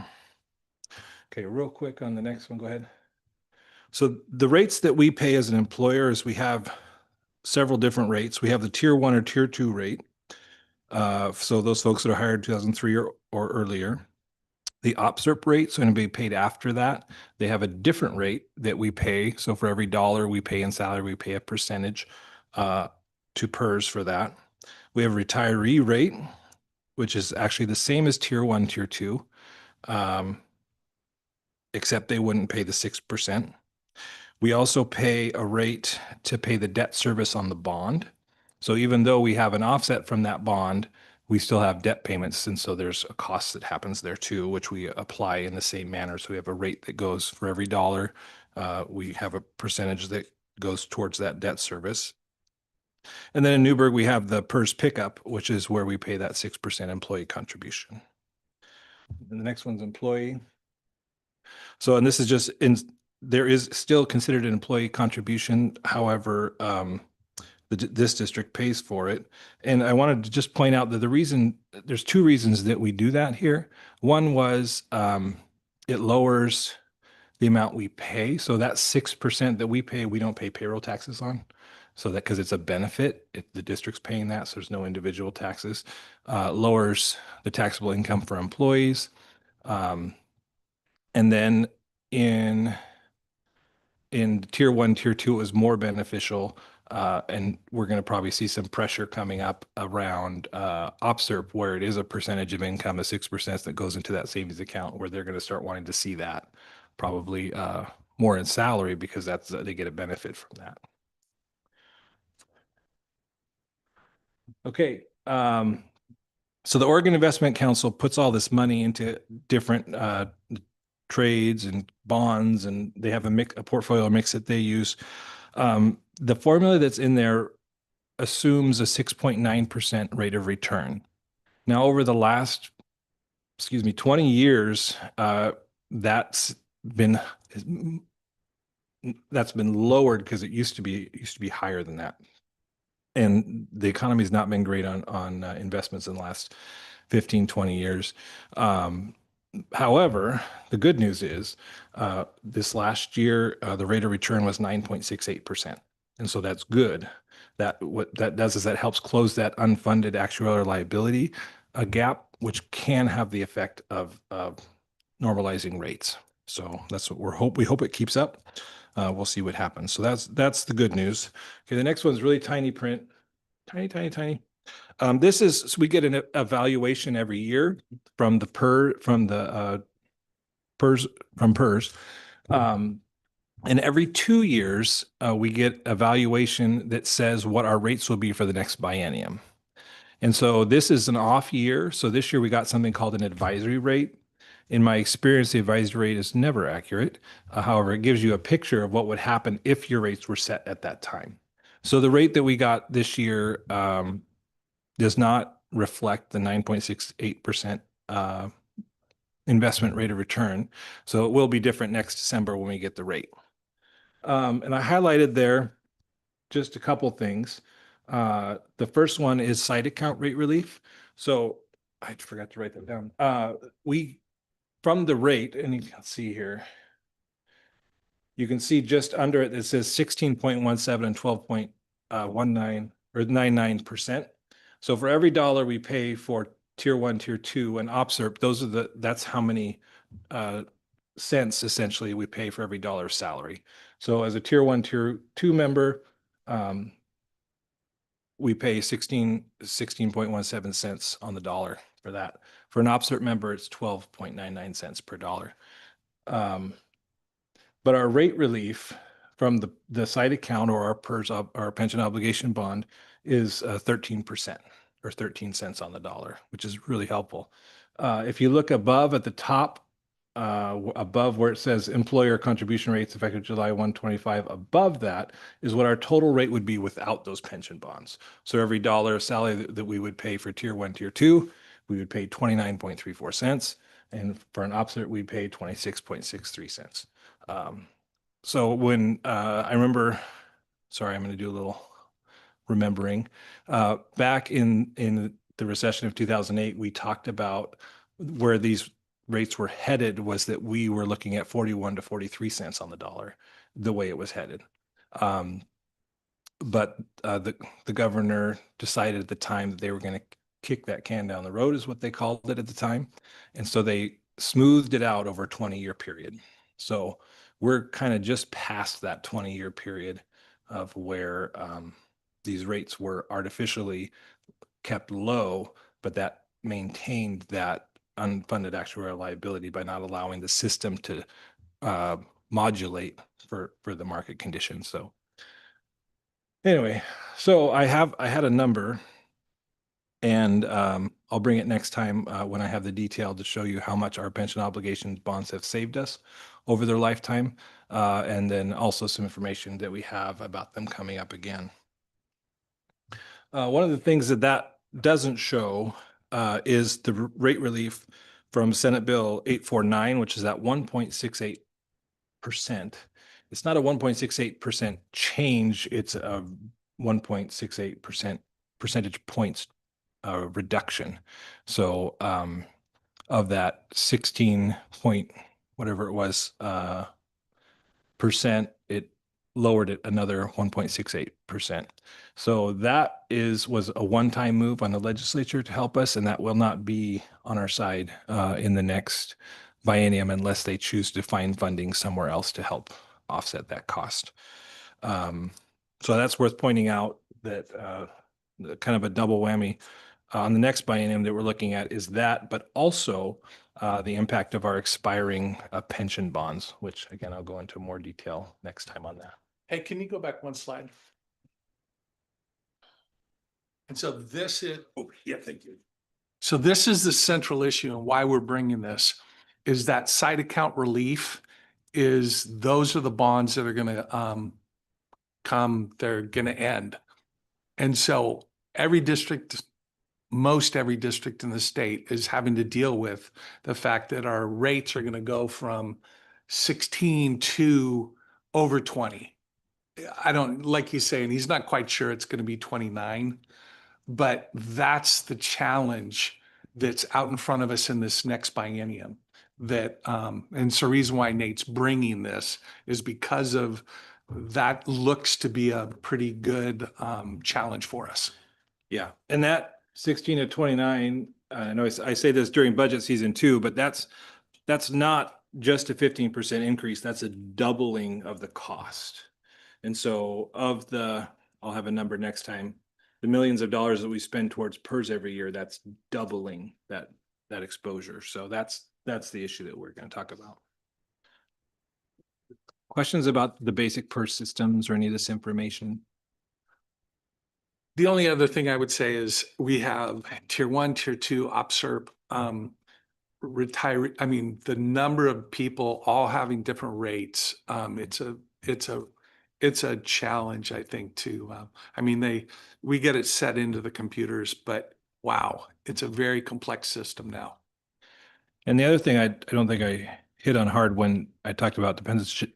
Okay, real quick on the next one, go ahead. So the rates that we pay as an employer is we have several different rates. We have the tier 1 or tier 2 rate. So those folks that are hired 2003 or earlier. The OPSERP rate, so anybody paid after that, they have a different rate that we pay. So for every dollar we pay in salary, we pay a percentage to PERS for that. We have a retiree rate, which is actually the same as tier 1, tier 2, except they wouldn't pay the 6%. We also pay a rate to pay the debt service on the bond. So even though we have an offset from that bond, we still have debt payments. And so there's a cost that happens there too, which we apply in the same manner. So we have a rate that goes for every dollar. We have a percentage that goes towards that debt service. And then in Newberg, we have the PERS pickup, which is where we pay that 6% employee contribution. And the next one's employee. So, and this is just there is still considered an employee contribution. However, this district pays for it. And I wanted to just point out that there's two reasons that we do that here. One was it lowers the amount we pay. So that 6% that we pay, we don't pay payroll taxes on. So that, because it's a benefit, the district's paying that, so there's no individual taxes. Lowers the taxable income for employees. And then in tier 1, tier 2, it was more beneficial. And we're going to probably see some pressure coming up around OPSERP, where it is a percentage of income, a 6% that goes into that savings account, where they're going to start wanting to see that probably more in salary, because they get a benefit from that. Okay. So the Oregon Investment Council puts all this money into different trades and bonds, and they have a portfolio mix that they use. The formula that's in there assumes a 6.9% rate of return. Now, over the last, 20 years, that's been lowered, because it used to be higher than that. And the economy has not been great on investments in the last 15, 20 years. However, the good news is this last year, the rate of return was 9.68%. And so that's good. What that does is that helps close that unfunded actuarial liability. a gap, which can have the effect of normalizing rates. So that's what we hope it keeps up. We'll see what happens. So that's the good news. Okay, the next one's really tiny print, tiny. This is, so we get an evaluation every year from the PERS. And every 2 years, we get evaluation that says what our rates will be for the next biennium. And so this is an off year. So this year we got something called an advisory rate. In my experience, the advisory rate is never accurate. However, it gives you a picture of what would happen if your rates were set at that time. So the rate that we got this year does not reflect the 9.68% investment rate of return. So it will be different next December when we get the rate. And I highlighted there just a couple things. The first one is side account rate relief. So I forgot to write that down. From the rate, and you can see here, you can see just under it, it says 16.17 and 12.19 or 99%. So for every dollar we pay for tier 1, tier 2 and OPSERP, that's how many cents essentially we pay for every dollar of salary. So as a tier 1, tier 2 member, we pay 16.17 cents on the dollar for that. For an OPSERP member, it's 12.99 cents per dollar. But our rate relief from the side account or our PERS, our pension obligation bond, is 13% or 13 cents on the dollar, which is really helpful. If you look above at the top, above where it says employer contribution rates effective July 1, 25, above that is what our total rate would be without those pension bonds. So every dollar of salary that we would pay for tier 1, tier 2, we would pay 29.34 cents. And for an OPSERT, we'd pay 26.63 cents. So when I remember, sorry, I'm going to do a little remembering. Back in the recession of 2008, we talked about where these rates were headed was that we were looking at 41 to 43 cents on the dollar, the way it was headed. But the governor decided at the time that they were going to kick that can down the road, is what they called it at the time. And so they smoothed it out over a 20-year period. So we're kind of just past that 20-year period of where these rates were artificially kept low, but that maintained that unfunded actuarial liability by not allowing the system to modulate for the market conditions. So anyway, so I had a number, and I'll bring it next time when I have the detail to show you how much our pension obligations bonds have saved us over their lifetime, and then also some information that we have about them coming up again. One of the things that doesn't show is the rate relief from Senate Bill 849, which is at 1.68%. It's not a 1.68% change, it's a 1.68% percentage points reduction. So of that 16 point whatever it was percent, it lowered it another 1.68%. So that was a one-time move on the legislature to help us, and that will not be on our side in the next biennium unless they choose to find funding somewhere else to help offset that cost. So that's worth pointing out, that kind of a double whammy on the next biennium that we're looking at is that, but also the impact of our expiring pension bonds, which again, I'll go into more detail next time on that. Hey, can you go back one slide? And so this is, oh, yeah, thank you. So this is the central issue, and why we're bringing this is that side account relief those are the bonds that are going to they're going to end. And so most every district in the state is having to deal with the fact that our rates are going to go from 16 to over 20. I don't, like he's saying, he's not quite sure it's going to be 29, but that's the challenge that's out in front of us in this next biennium. And so the reason why Nate's bringing this is because of that looks to be a pretty good challenge for us. Yeah, and that 16 to 29 I know I say this during budget season too, but that's not just a 15% increase, that's a doubling of the cost. And so I'll have a number next time, the millions of dollars that we spend towards PERS every year, that's doubling that exposure. So that's the issue that we're going to talk about. Questions about the basic PERS systems or any of this information? The only other thing I would say is we have tier 1, tier 2, OPSERP, the number of people all having different rates. It's a challenge, I think, we get it set into the computers, but wow, it's a very complex system now. And the other thing I don't think I hit on hard when I talked about the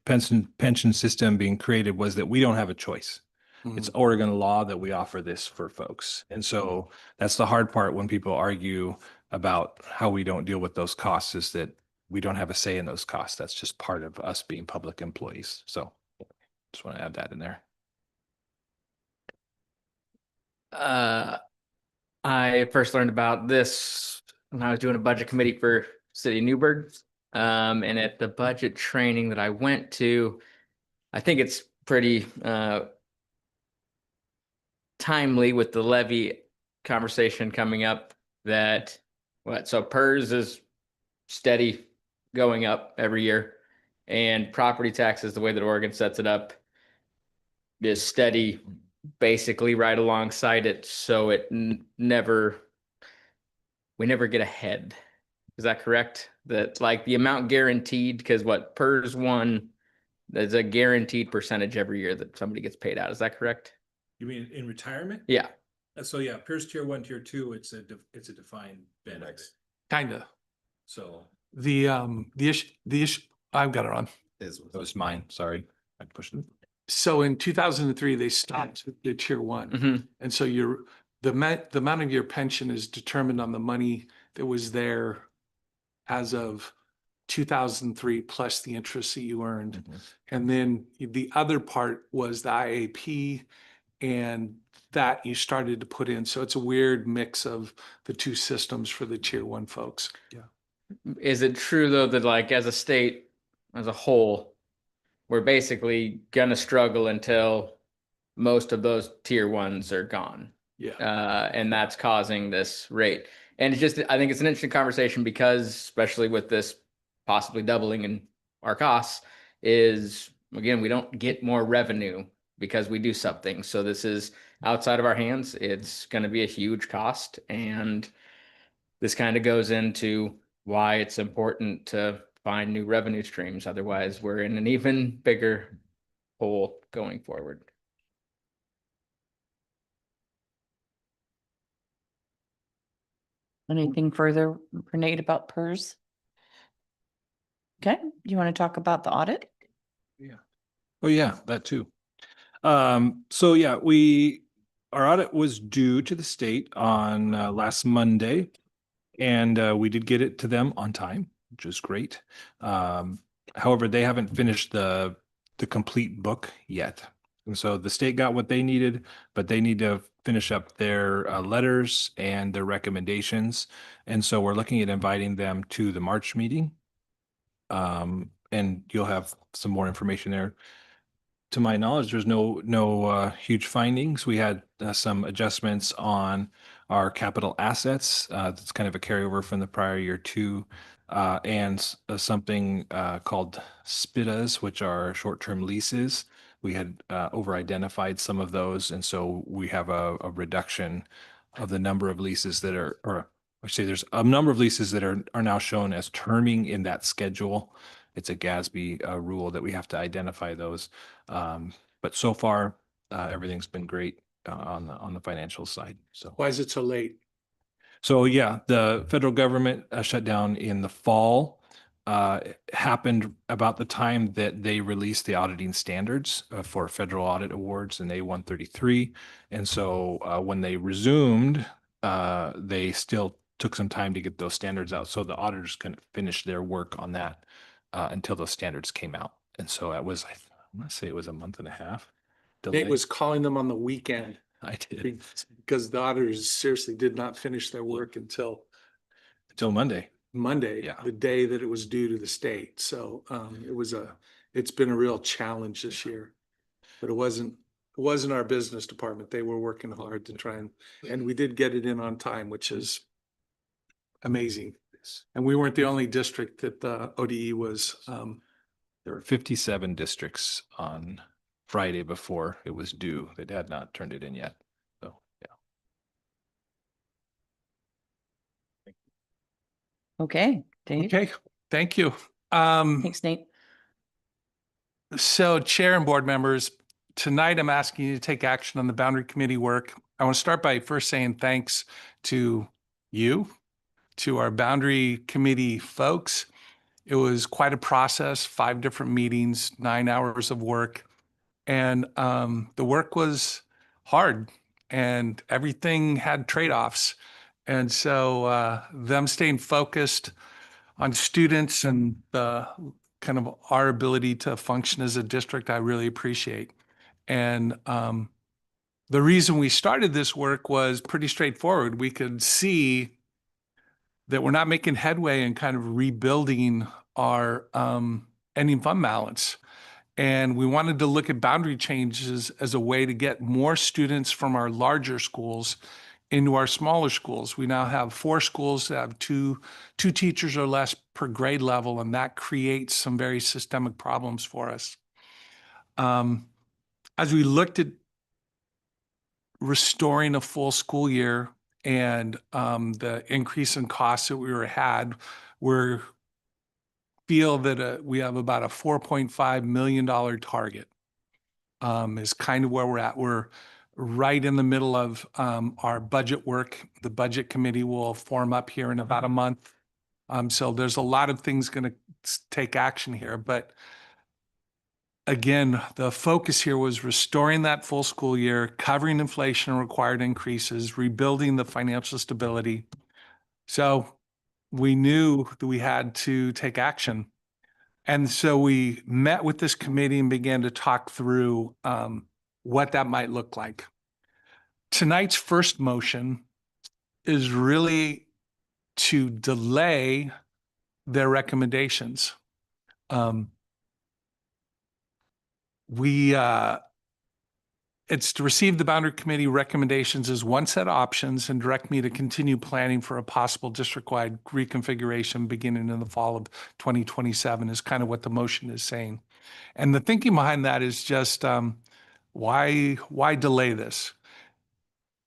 pension system being created was that we don't have a choice. It's Oregon law that we offer this for folks. And so that's the hard part when people argue about how we don't deal with those costs, is that we don't have a say in those costs. That's just part of us being public employees. So just want to add that in there. I first learned about this when I was doing a budget committee for City of Newberg. And at the budget training that I went to, I think it's pretty timely with the levy conversation coming up that so PERS is steady going up every year, and property taxes, the way that Oregon sets it up, is steady basically right alongside it. So it we never get ahead. Is that correct? That like the amount guaranteed, because what PERS 1, there's a guaranteed percentage every year that somebody gets paid out. Is that correct? You mean in retirement? Yeah. So yeah, PERS tier 1, tier 2, it's a defined benefit. Kinda. So The issue, I've got it on. that was mine. Sorry, I pushed it. So in 2003, they stopped the tier 1. And so the amount of your pension is determined on the money that was there as of 2003 plus the interest that you earned. And then the other part was the IAP, and that you started to put in. So it's a weird mix of the two systems for the tier 1 folks. Yeah. Is it true though that like as a state as a whole, we're basically gonna struggle until most of those tier 1s are gone? Yeah. And that's causing this rate. And it's just, I think it's an interesting conversation because, especially with this possibly doubling in our costs, is again, we don't get more revenue because we do something. So this is outside of our hands. It's going to be a huge cost. And this kind of goes into why it's important to find new revenue streams. Otherwise, we're in an even bigger hole going forward. Anything further, Renee, about PERS? Okay, you want to talk about the audit? Yeah. Oh yeah, that too. So yeah, our audit was due to the state on last Monday, and we did get it to them on time, which is great. However, they haven't finished the complete book yet. And so the state got what they needed, but they need to finish up their letters and their recommendations. And so we're looking at inviting them to the March meeting. And you'll have some more information there. To my knowledge, there's no huge findings. We had some adjustments on our capital assets. That's kind of a carryover from the prior year too. And something called SPITAs, which are short-term leases. We had over-identified some of those, and so we have a reduction of the number of leases that are, or I say there's a number of leases that are now shown as terming in that schedule. It's a GASB rule that we have to identify those. But so far, everything's been great on the financial side. So Why is it so late? So yeah, the federal government shutdown in the fall happened about the time that they released the auditing standards for federal audit awards in A133. And so when they resumed, they still took some time to get those standards out. So the auditors couldn't finish their work on that until those standards came out. And so that was, I want to say it was a month and a half. Nate was calling them on the weekend I did. because the auditors seriously did not finish their work until Till Monday. Monday, Yeah. the day that it was due to the state. So it's been a real challenge this year. But it wasn't our business department. They were working hard to try and we did get it in on time, which is amazing. And we weren't the only district that the ODE was, There were 57 districts on Friday before it was due that had not turned it in yet. So, yeah. Okay, Dave. Okay, thank you. Thanks, Nate. So Chair and board members, tonight I'm asking you to take action on the boundary committee work. I want to start by first saying thanks to you, to our boundary committee folks. It was quite a process, 5 different meetings, 9 hours of work. And the work was hard and everything had trade-offs. And so them staying focused on students and the kind of our ability to function as a district, I really appreciate. And the reason we started this work was pretty straightforward. We could see that we're not making headway in kind of rebuilding our ending fund balance. And we wanted to look at boundary changes as a way to get more students from our larger schools into our smaller schools. We now have 4 schools that have two teachers or less per grade level, and that creates some very systemic problems for us. As we looked at restoring a full school year and the increase in costs that we had, we feel that we have about a $4.5 million target is kind of where we're at. We're right in the middle of our budget work. The budget committee will form up here in about a month. So there's a lot of things going to take action here. But again, the focus here was restoring that full school year, covering inflation and required increases, rebuilding the financial stability. So we knew that we had to take action. And so we met with this committee and began to talk through what that might look like. Tonight's first motion is really to delay their recommendations. It's to receive the boundary committee recommendations as one set of options and direct me to continue planning for a possible district-wide reconfiguration beginning in the fall of 2027 is kind of what the motion is saying. And the thinking behind that is just why delay this?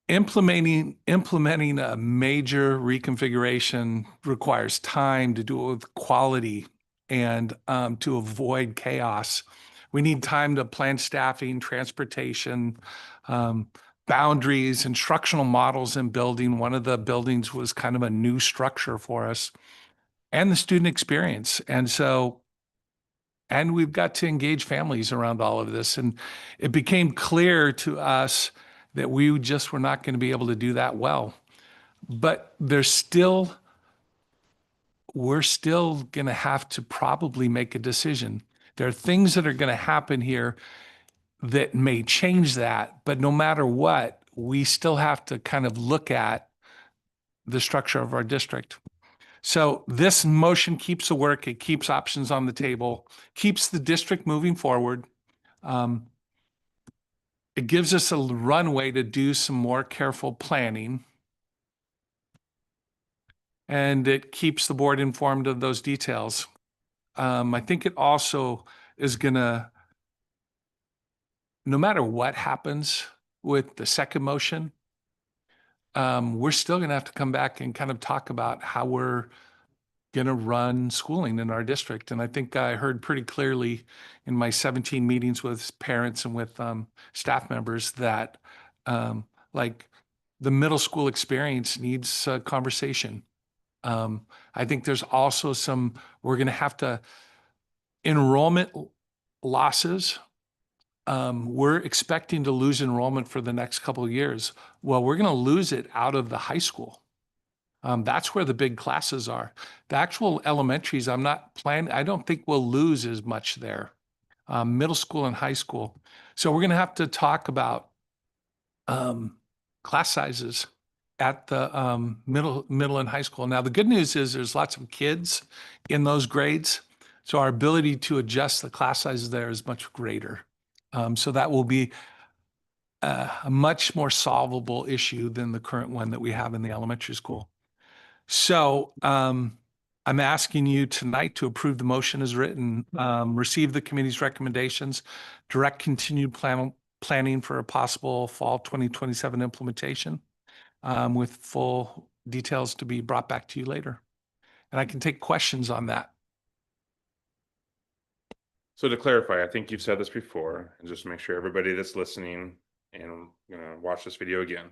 Implementing a major reconfiguration requires time to do it with quality and to avoid chaos. We need time to plan staffing, transportation, boundaries, instructional models in building. One of the buildings was kind of a new structure for us, and the student experience. And we've got to engage families around all of this. And it became clear to us that we just were not going to be able to do that well. But we're still going to have to probably make a decision. There are things that are going to happen here that may change that, but no matter what, we still have to kind of look at the structure of our district. So this motion keeps the work, it keeps options on the table, keeps the district moving forward. It gives us a runway to do some more careful planning. And it keeps the board informed of those details. I think it also is going to, no matter what happens with the second motion, we're still going to have to come back and kind of talk about how we're going to run schooling in our district. And I think I heard pretty clearly in my 17 meetings with parents and with staff members that like the middle school experience needs a conversation. I think there's also we're going to have to, enrollment losses. We're expecting to lose enrollment for the next couple of years. Well, we're going to lose it out of the high school. That's where the big classes are. The actual elementaries, I don't think we'll lose as much there. Middle school and high school. So we're going to have to talk about class sizes at the middle and high school. Now, the good news is there's lots of kids in those grades. So our ability to adjust the class sizes there is much greater. So that will be a much more solvable issue than the current one that we have in the elementary school. So I'm asking you tonight to approve the motion as written, receive the committee's recommendations, direct continued planning for a possible fall 2027 implementation with full details to be brought back to you later. And I can take questions on that. So to clarify, I think you've said this before, and just to make sure everybody that's listening and watch this video again.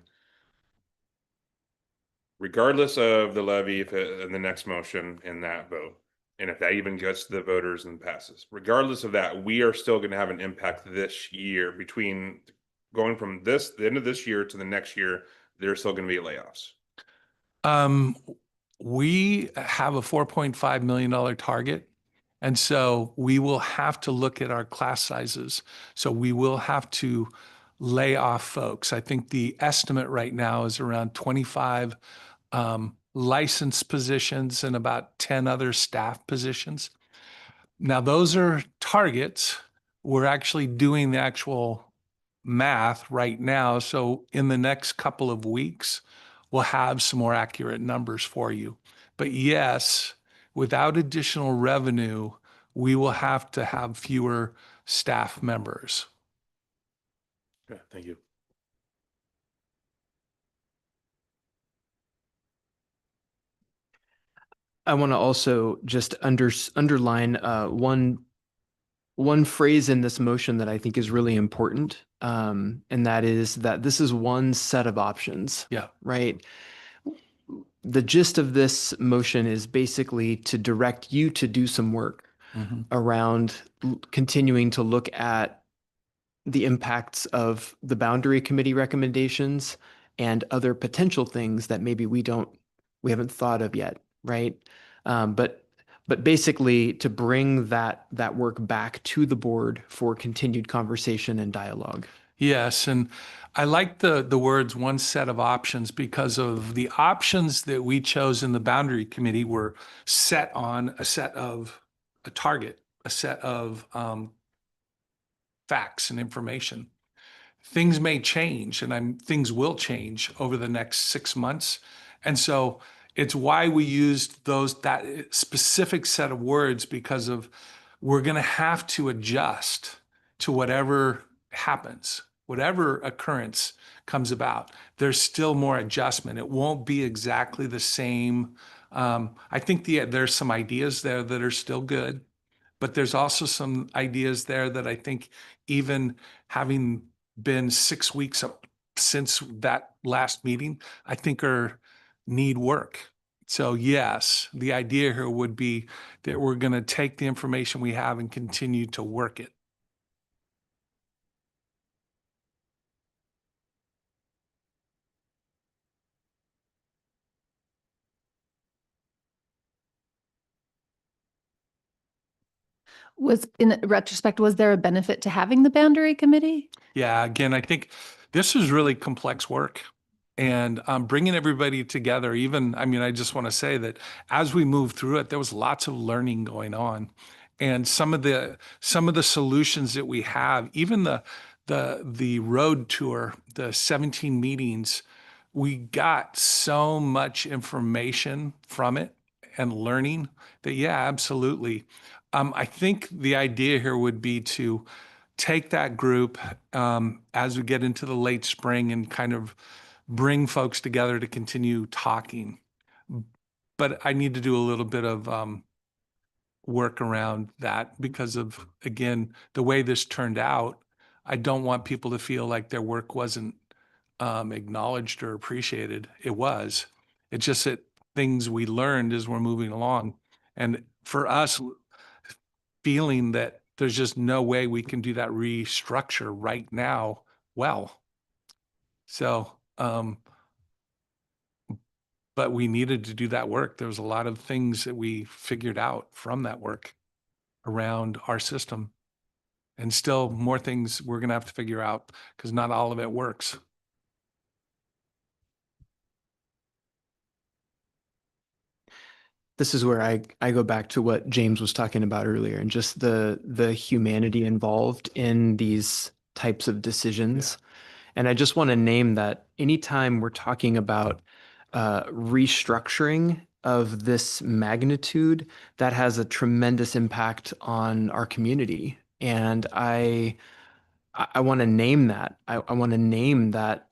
Regardless of the levy, if in the next motion in that vote, and if that even gets to the voters and passes, regardless of that, we are still going to have an impact this year between going from the end of this year to the next year. There's still going to be layoffs. We have a $4.5 million target. And so we will have to look at our class sizes. So we will have to lay off folks. I think the estimate right now is around 25 licensed positions and about 10 other staff positions. Now, those are targets. We're actually doing the actual math right now. So in the next couple of weeks, we'll have some more accurate numbers for you. But yes, without additional revenue, we will have to have fewer staff members. Okay, thank you. I want to also just underline one phrase in this motion that I think is really important, and that is that this is one set of options. Yeah. Right. The gist of this motion is basically to direct you to do some work around continuing to look at the impacts of the boundary committee recommendations and other potential things that maybe we haven't thought of yet, right? But basically to bring that work back to the board for continued conversation and dialogue. Yes, and I like the words one set of options because of the options that we chose in the boundary committee were set on a target, a set of facts and information. Things may change and things will change over the next 6 months. And so it's why we used that specific set of words, because we're going to have to adjust to whatever happens, whatever occurrence comes about. There's still more adjustment. It won't be exactly the same. I think there's some ideas there that are still good, but there's also some ideas there that I think, even having been 6 weeks since that last meeting, I think need work. So yes, the idea here would be that we're going to take the information we have and continue to work it. In retrospect, was there a benefit to having the boundary committee? Yeah, again, I think this is really complex work, and bringing everybody together. I just want to say that as we moved through it, there was lots of learning going on, and some of the solutions that we have, even the road tour, the 17 meetings, we got so much information from it and learning that, yeah, absolutely. I think the idea here would be to take that group as we get into the late spring and kind of bring folks together to continue talking. But I need to do a little bit of work around that because of, again, the way this turned out. I don't want people to feel like their work wasn't acknowledged or appreciated. It was. It's just that things we learned as we're moving along. And for us, feeling that there's just no way we can do that restructure right now well. So, but we needed to do that work. There was a lot of things that we figured out from that work around our system. And still more things we're going to have to figure out because not all of it works. this is where I go back to what James was talking about earlier, and just the humanity involved in these types of decisions. And I just want to name that anytime we're talking about restructuring of this magnitude, that has a tremendous impact on our community. And I want to name that. I want to name that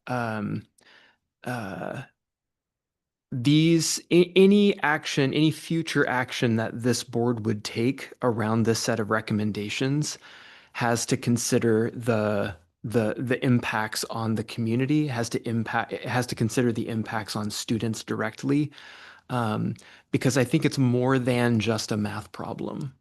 any action, any future action that this board would take around this set of recommendations has to consider the impacts on the community, it has to consider the impacts on students directly, because I think it's more than just a math problem,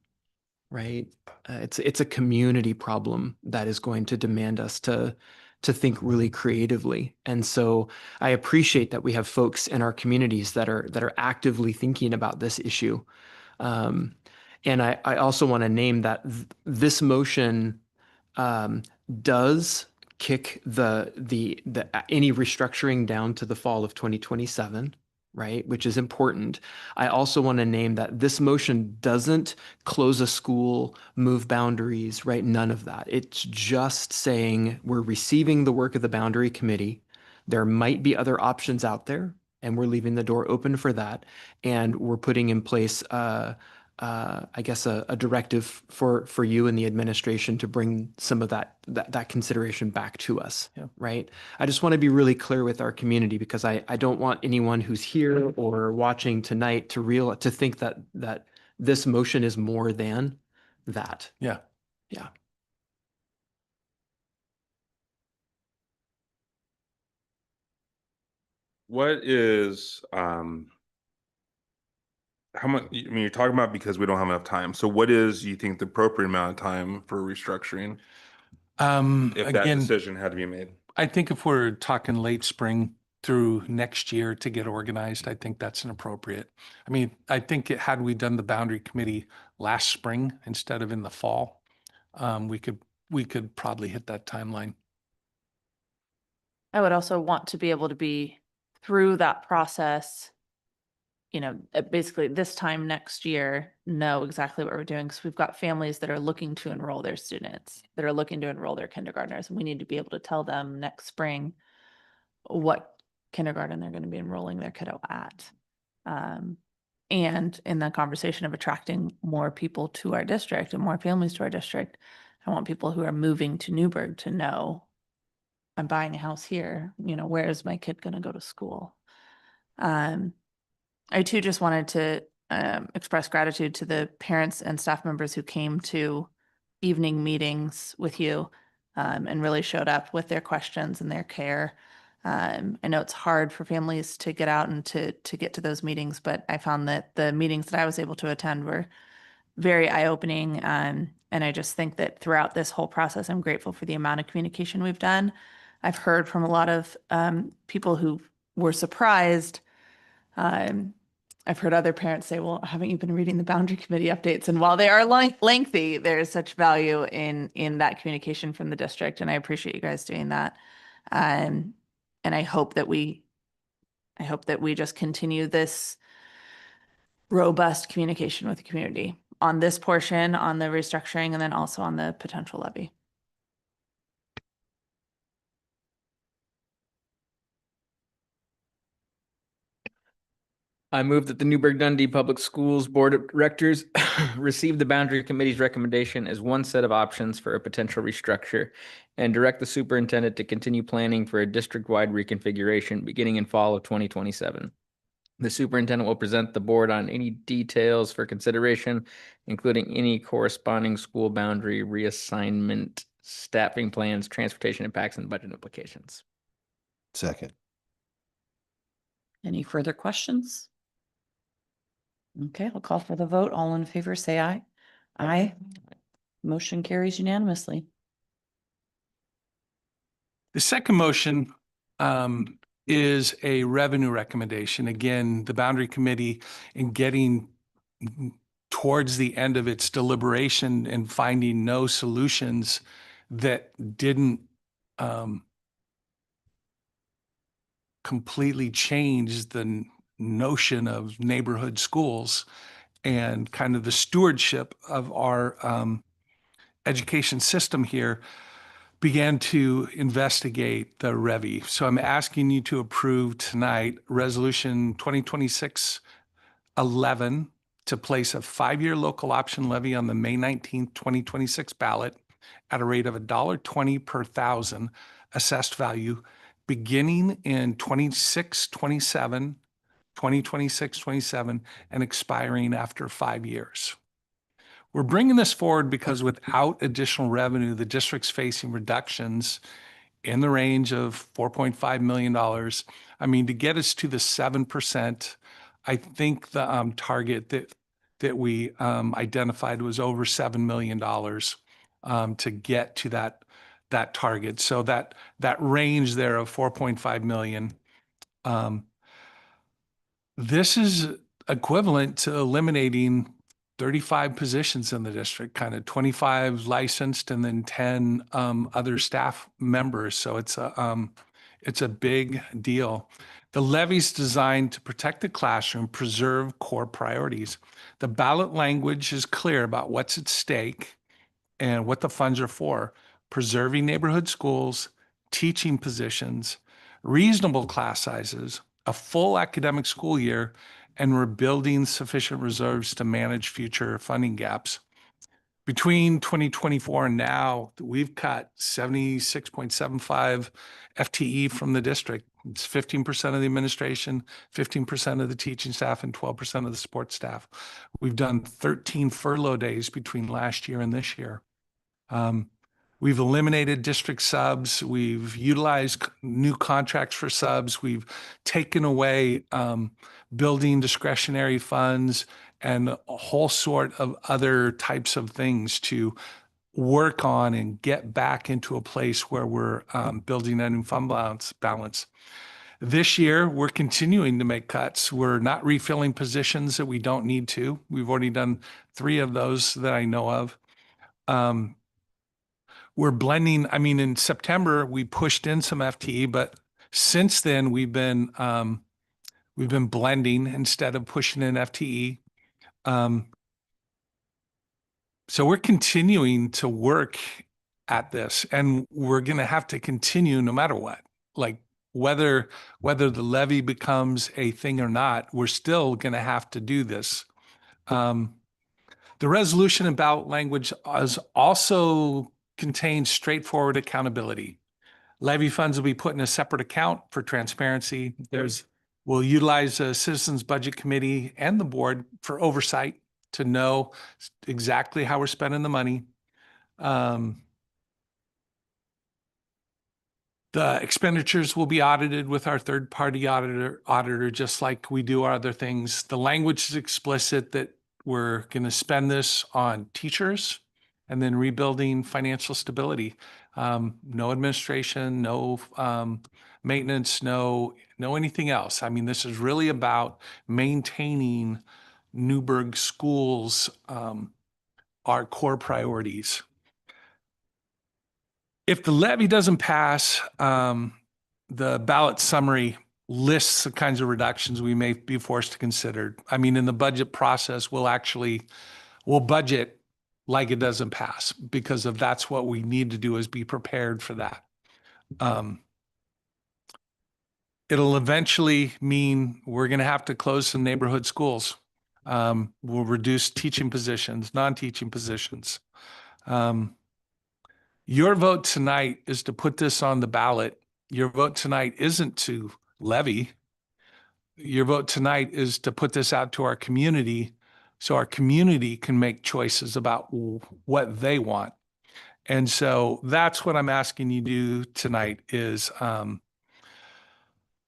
right? It's a community problem that is going to demand us to think really creatively. And so I appreciate that we have folks in our communities that are actively thinking about this issue. And I also want to name that this motion does kick the any restructuring down to the fall of 2027, right? Which is important. I also want to name that this motion doesn't close a school, move boundaries, right? None of that. It's just saying we're receiving the work of the boundary committee. There might be other options out there, and we're leaving the door open for that. And we're putting in place I guess a directive for you and the administration to bring some of that consideration back to us, right? I just want to be really clear with our community, because I don't want anyone who's here or watching tonight to think that this motion is more than that. Yeah. Yeah. What is, how much, I mean, you're talking about because we don't have enough time. So what is, you think, the appropriate amount of time for restructuring? If that Again, decision had to be made? I think if we're talking late spring through next year to get organized, I think that's an appropriate. I mean, I think had we done the boundary committee last spring instead of in the fall, we could probably hit that timeline. I would also want to be able to be through that process, basically this time next year, know exactly what we're doing. Because we've got families that are looking to enroll their students, that are looking to enroll their kindergartners. And we need to be able to tell them next spring what kindergarten they're going to be enrolling their kiddo at. And in the conversation of attracting more people to our district and more families to our district, I want people who are moving to Newberg to know, I'm buying a house here, where is my kid going to go to school? I too just wanted to express gratitude to the parents and staff members who came to evening meetings with you and really showed up with their questions and their care. I know it's hard for families to get out and to get to those meetings, but I found that the meetings that I was able to attend were very eye-opening. And I just think that throughout this whole process, I'm grateful for the amount of communication we've done. I've heard from a lot of people who were surprised. I've heard other parents say, well, haven't you been reading the boundary committee updates? And while they are lengthy, there is such value in that communication from the district. And I appreciate you guys doing that. And I hope that we just continue this robust communication with the community on this portion, on the restructuring, and then also on the potential levy. I move that the Newberg Dundee Public Schools Board of Directors receive the Boundary Committee's recommendation as one set of options for a potential restructure and direct the superintendent to continue planning for a district-wide reconfiguration beginning in fall of 2027. The superintendent will present the board on any details for consideration, including any corresponding school boundary reassignment, staffing plans, transportation impacts, and budget implications. Second. Any further questions? Okay, I'll call for the vote. All in favor, say aye. Aye. Motion carries unanimously. The second motion is a revenue recommendation. Again, the boundary committee, in getting towards the end of its deliberation and finding no solutions that didn't completely change the notion of neighborhood schools and kind of the stewardship of our education system here, began to investigate the levy. So I'm asking you to approve tonight Resolution 2026-11 to place a 5-year local option levy on the May 19th, 2026 ballot at a rate of $1.20 per thousand assessed value, beginning in 26-27, 2026-27, and expiring after 5 years. We're bringing this forward because without additional revenue, the district's facing reductions in the range of $4.5 million. I mean, to get us to the 7%, I think the target that we identified was over $7 million to get to that target. So that range there of 4.5 million, this is equivalent to eliminating 35 positions in the district, kind of 25 licensed and then 10 other staff members. So it's a big deal. The levy's designed to protect the classroom, preserve core priorities. The ballot language is clear about what's at stake and what the funds are for: preserving neighborhood schools, teaching positions, reasonable class sizes, a full academic school year, and rebuilding sufficient reserves to manage future funding gaps. Between 2024 and now, we've cut 76.75 FTE from the district. It's 15% of the administration, 15% of the teaching staff, and 12% of the support staff. We've done 13 furlough days between last year and this year. We've eliminated district subs. We've utilized new contracts for subs. We've taken away building discretionary funds and a whole sort of other types of things to work on and get back into a place where we're building a new fund balance. This year, we're continuing to make cuts. We're not refilling positions that we don't need to. We've already done 3 of those that I know of. We're blending. I mean, in September, we pushed in some FTE, but since then we've been blending instead of pushing in FTE. So we're continuing to work at this, and we're going to have to continue no matter what. Like whether the levy becomes a thing or not, we're still going to have to do this. The resolution and ballot language also contains straightforward accountability. Levy funds will be put in a separate account for transparency. We'll utilize a Citizens Budget Committee and the board for oversight to know exactly how we're spending the money. The expenditures will be audited with our third-party auditor, just like we do our other things. The language is explicit that we're going to spend this on teachers and then rebuilding financial stability. No administration, no maintenance, no anything else. I mean, this is really about maintaining Newberg schools, our core priorities. If the levy doesn't pass, the ballot summary lists the kinds of reductions we may be forced to consider. I mean, in the budget process, we'll budget like it doesn't pass, because that's what we need to do, is be prepared for that. It'll eventually mean we're going to have to close some neighborhood schools. We'll reduce teaching positions, non-teaching positions. Your vote tonight is to put this on the ballot. Your vote tonight isn't to levy. Your vote tonight is to put this out to our community so our community can make choices about what they want. And so that's what I'm asking you to do tonight, is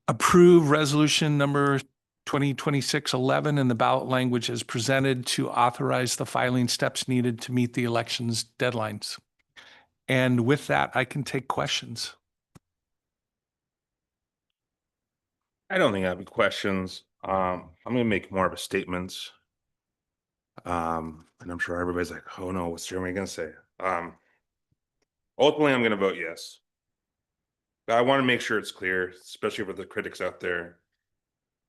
approve resolution number 2026-11 in the ballot language as presented to authorize the filing steps needed to meet the election's deadlines. And with that, I can take questions. I don't think I have any questions. I'm going to make more of a statement. And I'm sure everybody's like, oh no, what's Jeremy going to say? Ultimately, I'm going to vote yes. But I want to make sure it's clear, especially for the critics out there.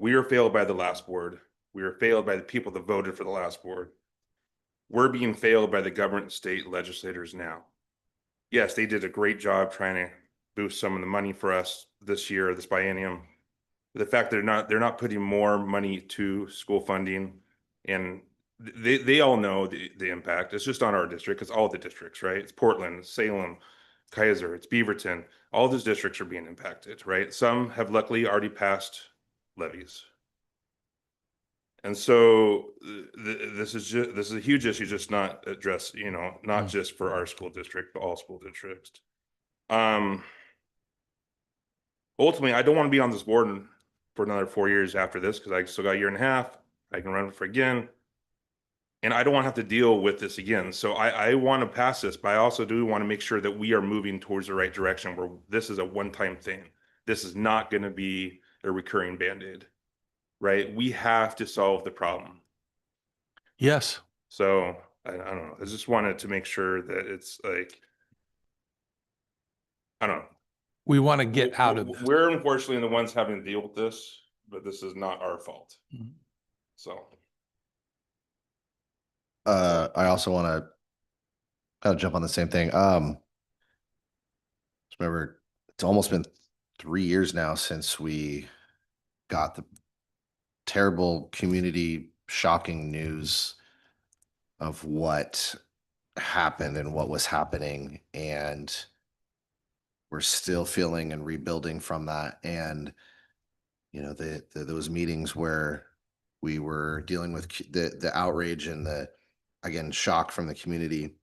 We were failed by the last board. We were failed by the people that voted for the last board. We're being failed by the government state legislators now. Yes, they did a great job trying to boost some of the money for us this year, this biennium. The fact that they're not putting more money to school funding, and they all know the impact. It's just on our district. It's all the districts, right? It's Portland, Salem, Kaiser, it's Beaverton. All those districts are being impacted, right? Some have luckily already passed levies. And so this is a huge issue, just not addressed, not just for our school district, but all school districts. Ultimately, I don't want to be on this board for another 4 years after this, because I still got a year and a half. I can run for again. And I don't want to have to deal with this again. So I want to pass this, but I also do want to make sure that we are moving towards the right direction, where this is a one-time thing. This is not going to be a recurring Band-Aid, right? We have to solve the problem. Yes. So I don't know. I just wanted to make sure that it's like, I don't know. We want to get out of this. We're unfortunately the ones having to deal with this, but this is not our fault. Mhm. So. I also want to kind of jump on the same thing. Remember, it's almost been 3 years now since we got the terrible community shocking news of what happened and what was happening, and we're still feeling and rebuilding from that. And those meetings where we were dealing with the outrage and the, again, shock from the community,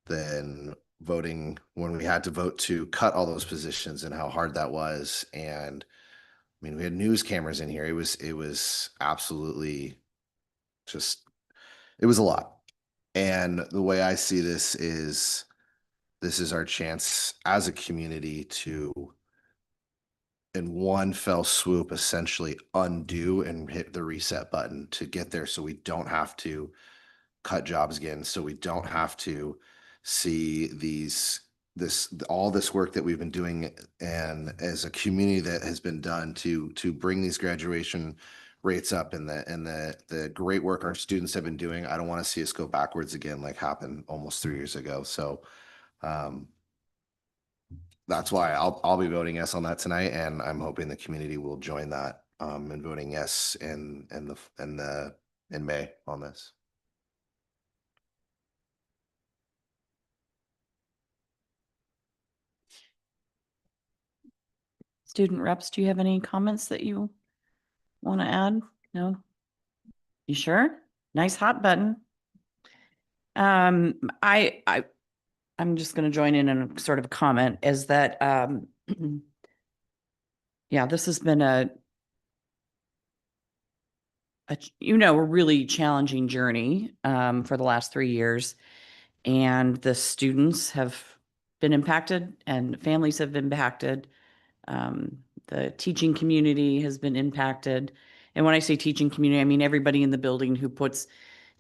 then voting when we had to vote to cut all those positions and how hard that was. And I mean, we had news cameras in here. It was absolutely just, it was a lot. And the way I see this is our chance as a community to, in one fell swoop, essentially undo and hit the reset button to get there, so we don't have to cut jobs again, so we don't have to see all this work that we've been doing, and as a community that has been done to bring these graduation rates up, and the great work our students have been doing. I don't want to see us go backwards again, like happened almost 3 years ago. So that's why I'll be voting yes on that tonight, and I'm hoping the community will join that in voting yes in May on this. Student reps, do you have any comments that you want to add? No? You sure? Nice hot button. I'm just going to join in a sort of a comment, is that, yeah, this has been a really challenging journey for the last 3 years, and the students have been impacted and families have been impacted. The teaching community has been impacted. And when I say teaching community, I mean everybody in the building who puts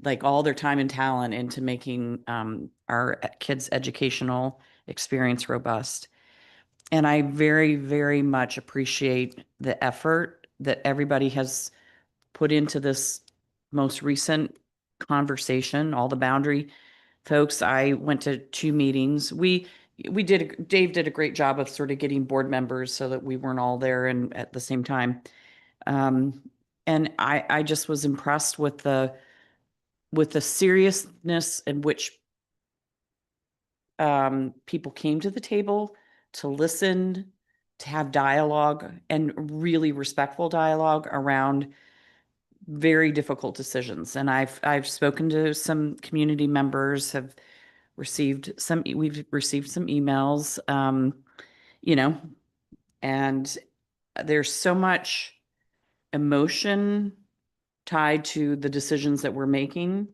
like all their time and talent into making our kids' educational experience robust. And I very, very much appreciate the effort that everybody has put into this most recent conversation, all the boundary folks. I went to 2 meetings. Dave did a great job of sort of getting board members so that we weren't all there and at the same time. And I just was impressed with the seriousness in which people came to the table to listen, to have dialogue, and really respectful dialogue around very difficult decisions. And I've spoken to some community members, we've received some emails, and there's so much emotion tied to the decisions that we're making.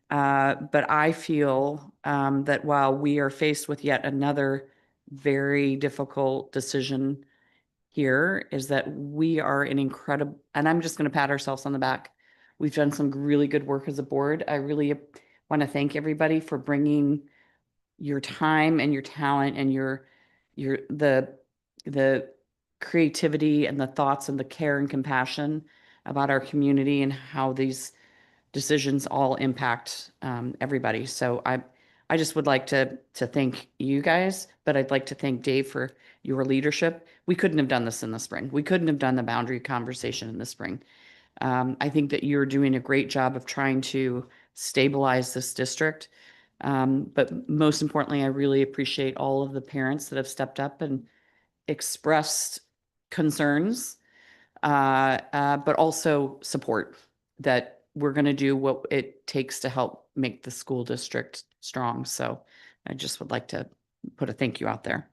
But I feel that while we are faced with yet another very difficult decision here, is that we are an incredible, and I'm just going to pat ourselves on the back. We've done some really good work as a board. I really want to thank everybody for bringing your time and your talent and the creativity and the thoughts and the care and compassion about our community and how these decisions all impact everybody. So I just would like to thank you guys, but I'd like to thank Dave for your leadership. We couldn't have done this in the spring. We couldn't have done the boundary conversation in the spring. I think that you're doing a great job of trying to stabilize this district. But most importantly, I really appreciate all of the parents that have stepped up and expressed concerns, but also support that we're going to do what it takes to help make the school district strong. So I just would like to put a thank you out there.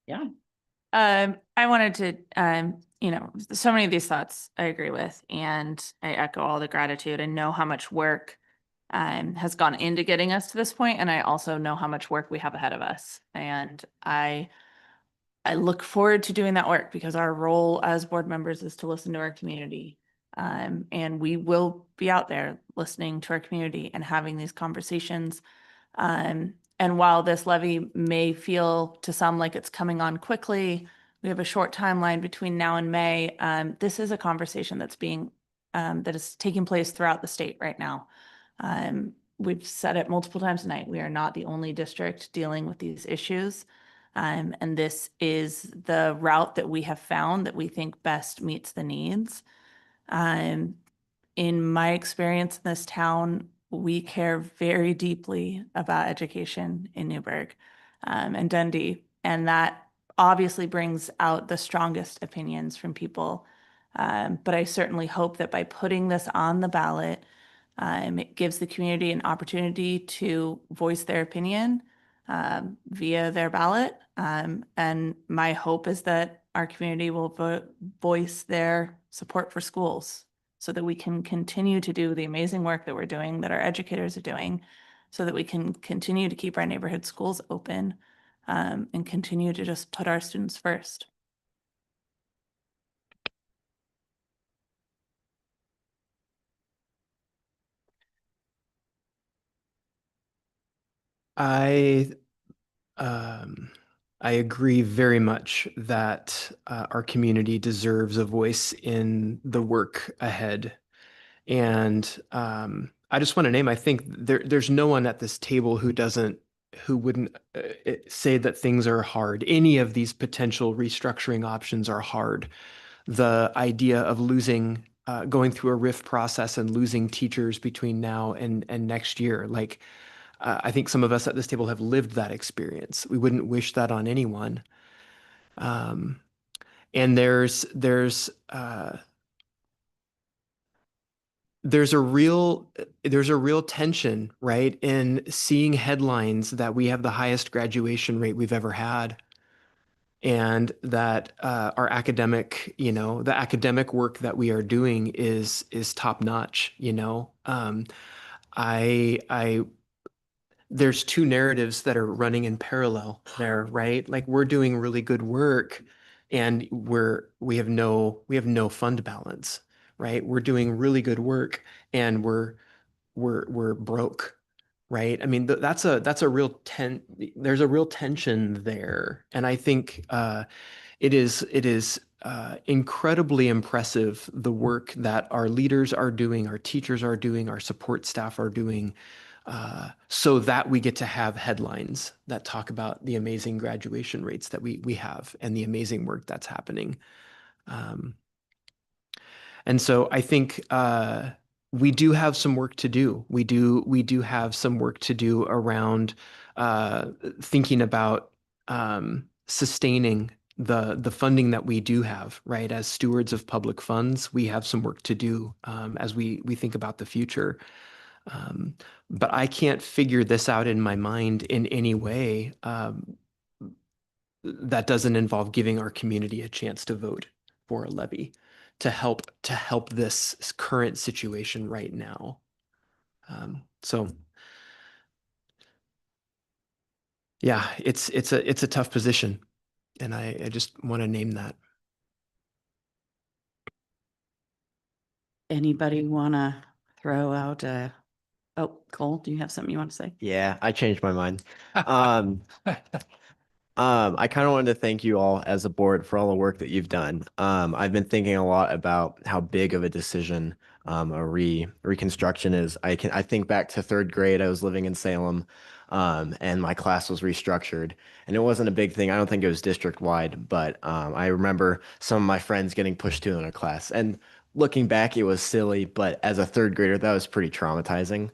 Yeah. I wanted to, so many of these thoughts I agree with, and I echo all the gratitude and know how much work has gone into getting us to this point, and I also know how much work we have ahead of us. And I look forward to doing that work because our role as board members is to listen to our community. And we will be out there listening to our community and having these conversations. And while this levy may feel to some like it's coming on quickly, we have a short timeline between now and May. This is a conversation that is taking place throughout the state right now. We've said it multiple times tonight. We are not the only district dealing with these issues. And this is the route that we have found that we think best meets the needs. In my experience in this town, we care very deeply about education in Newberg and Dundee, and that obviously brings out the strongest opinions from people. But I certainly hope that by putting this on the ballot, it gives the community an opportunity to voice their opinion via their ballot. And my hope is that our community will voice their support for schools so that we can continue to do the amazing work that we're doing, that our educators are doing, so that we can continue to keep our neighborhood schools open and continue to just put our students first. I agree very much that our community deserves a voice in the work ahead. And I just want to name, I think there's no one at this table who wouldn't say that things are hard. Any of these potential restructuring options are hard. The idea of going through a RIF process and losing teachers between now and next year, I think some of us at this table have lived that experience. We wouldn't wish that on anyone. And there's a real tension, right, in seeing headlines that we have the highest graduation rate we've ever had, and that our academic, the academic work that we are doing is top notch. There's two narratives that are running in parallel there, right? Like, we're doing really good work and we have no fund balance, right? We're doing really good work and we're broke, right? I mean, that's a real there's a real tension there. And I think it is incredibly impressive, the work that our leaders are doing, our teachers are doing, our support staff are doing, so that we get to have headlines that talk about the amazing graduation rates that we have and the amazing work that's happening. And so I think we do have some work to do. We do have some work to do around thinking about sustaining the funding that we do have, right? As stewards of public funds, we have some work to do as we think about the future. But I can't figure this out in my mind in any way that doesn't involve giving our community a chance to vote for a levy to help this current situation right now. So yeah, it's a tough position, and I just want to name that. Anybody want to throw out Oh, Cole, do you have something you want to say? Yeah, I changed my mind. I kind of wanted to thank you all as a board for all the work that you've done. I've been thinking a lot about how big of a decision a reconstruction is. I think back to third grade. I was living in Salem, and my class was restructured, and it wasn't a big thing. I don't think it was district wide, but I remember some of my friends getting pushed to in a class. And looking back, it was silly, but as a third grader, that was pretty traumatizing.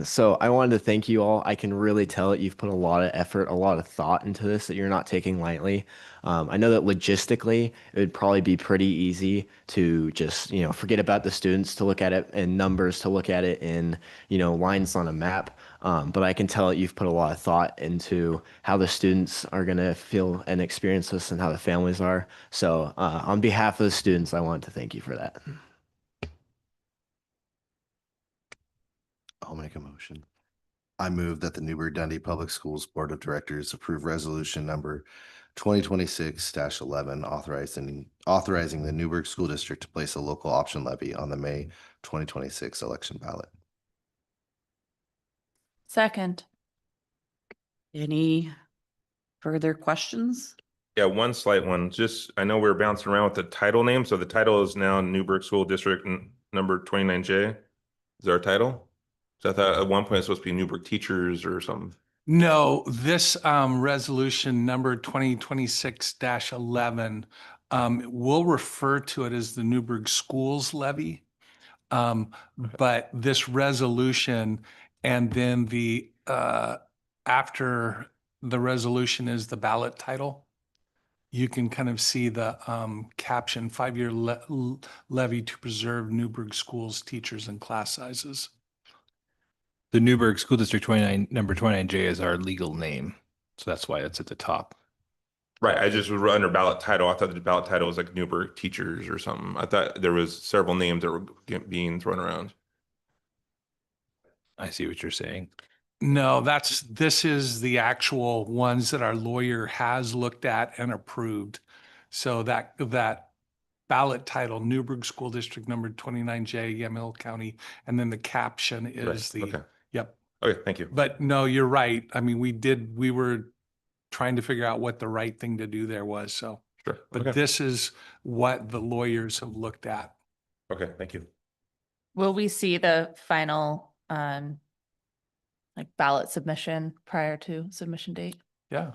So I wanted to thank you all. I can really tell that you've put a lot of effort, a lot of thought into this that you're not taking lightly. I know that logistically, it would probably be pretty easy to just, forget about the students, to look at it in numbers, to look at it in, lines on a map. But I can tell that you've put a lot of thought into how the students are going to feel and experience this and how the families are. So on behalf of the students, I want to thank you for that. I'll make a motion. I move that the Newberg Dundee Public Schools Board of Directors approve resolution number 2026-11 authorizing the Newberg School District to place a local option levy on the May 2026 election ballot. Second. Any further questions? Yeah, one slight one. Just, I know we were bouncing around with the title name. So the title is now Newberg School District number 29J. Is our title? So I thought at one point it's supposed to be Newberg Teachers or something. No, this resolution number 2026-11 will refer to it as the Newberg Schools Levy. But this resolution and then the after the resolution is the ballot title. You can kind of see the caption, 5-year levy to preserve Newberg schools, teachers, and class sizes. The Newberg School District 29, number 29J is our legal name. So that's why it's at the top. Right. I just was under ballot title. I thought the ballot title was like Newberg Teachers or something. I thought there was several names that were being thrown around. I see what you're saying. No, this is the actual ones that our lawyer has looked at and approved. So that ballot title, Newberg School District number 29J, Yamhill County, and then the caption is Right. Okay. Yep. Okay, thank you. But no, you're right. I mean, we were trying to figure out what the right thing to do there was. So, Sure. but Okay. this is what the lawyers have looked at. Okay, thank you. Will we see the final like ballot submission prior to submission date? Yeah.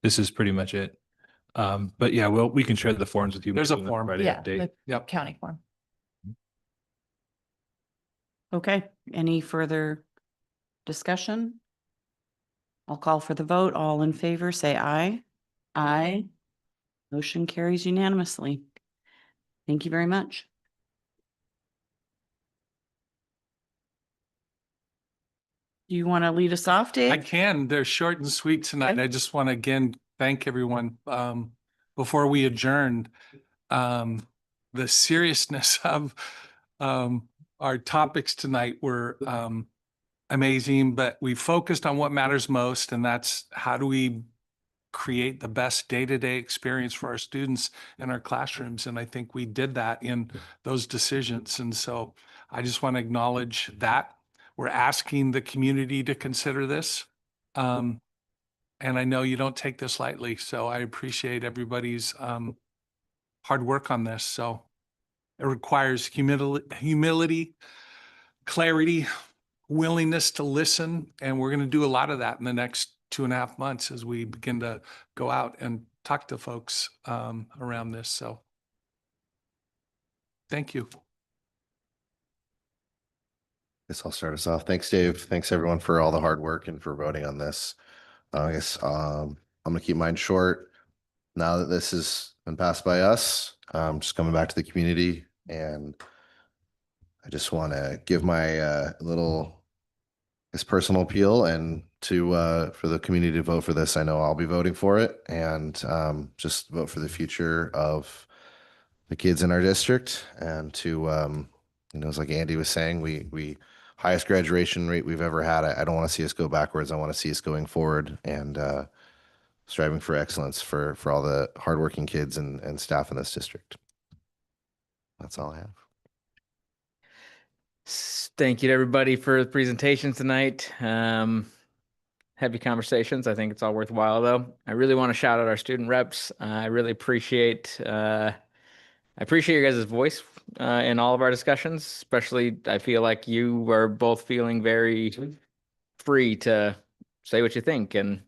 This is pretty much it. But yeah, well, we can share the forms with you. There's a maybe on the form. Friday Yeah, update. the Yep. county form. Okay, any further discussion? I'll call for the vote. All in favor, say aye. Aye. Motion carries unanimously. Thank you very much. Do you want to lead us off, I Dave? can. They're short and sweet tonight. Okay. I just want to again thank everyone before we adjourn. The seriousness of our topics tonight were amazing, but we focused on what matters most, and that's how do we create the best day-to-day experience for our students in our classrooms. And I think we did that in those decisions. And so I just want to acknowledge that. We're asking the community to consider this. And I know you don't take this lightly, so I appreciate everybody's hard work on this. So it requires humility, clarity, willingness to listen, and we're going to do a lot of that in the next 2.5 months as we begin to go out and talk to folks around this. So thank you. Guess I'll start us off. Thanks, Dave. Thanks everyone for all the hard work and for voting on this. I guess I'm gonna keep mine short. Now that this has been passed by us, just coming back to the community, and I just want to give my little personal appeal and to for the community to vote for this. I know I'll be voting for it, and just vote for the future of the kids in our district, and to as like Andy was saying, we highest graduation rate we've ever had. I don't want to see us go backwards. I want to see us going forward and striving for excellence for all the hardworking kids and staff in this district. That's all I have. Thank you to everybody for the presentations tonight. Heavy conversations. I think it's all worthwhile though. I really want to shout out our student reps. I really appreciate I appreciate your guys' voice in all of our discussions. Especially, I feel like you are both feeling very free to say what you think, and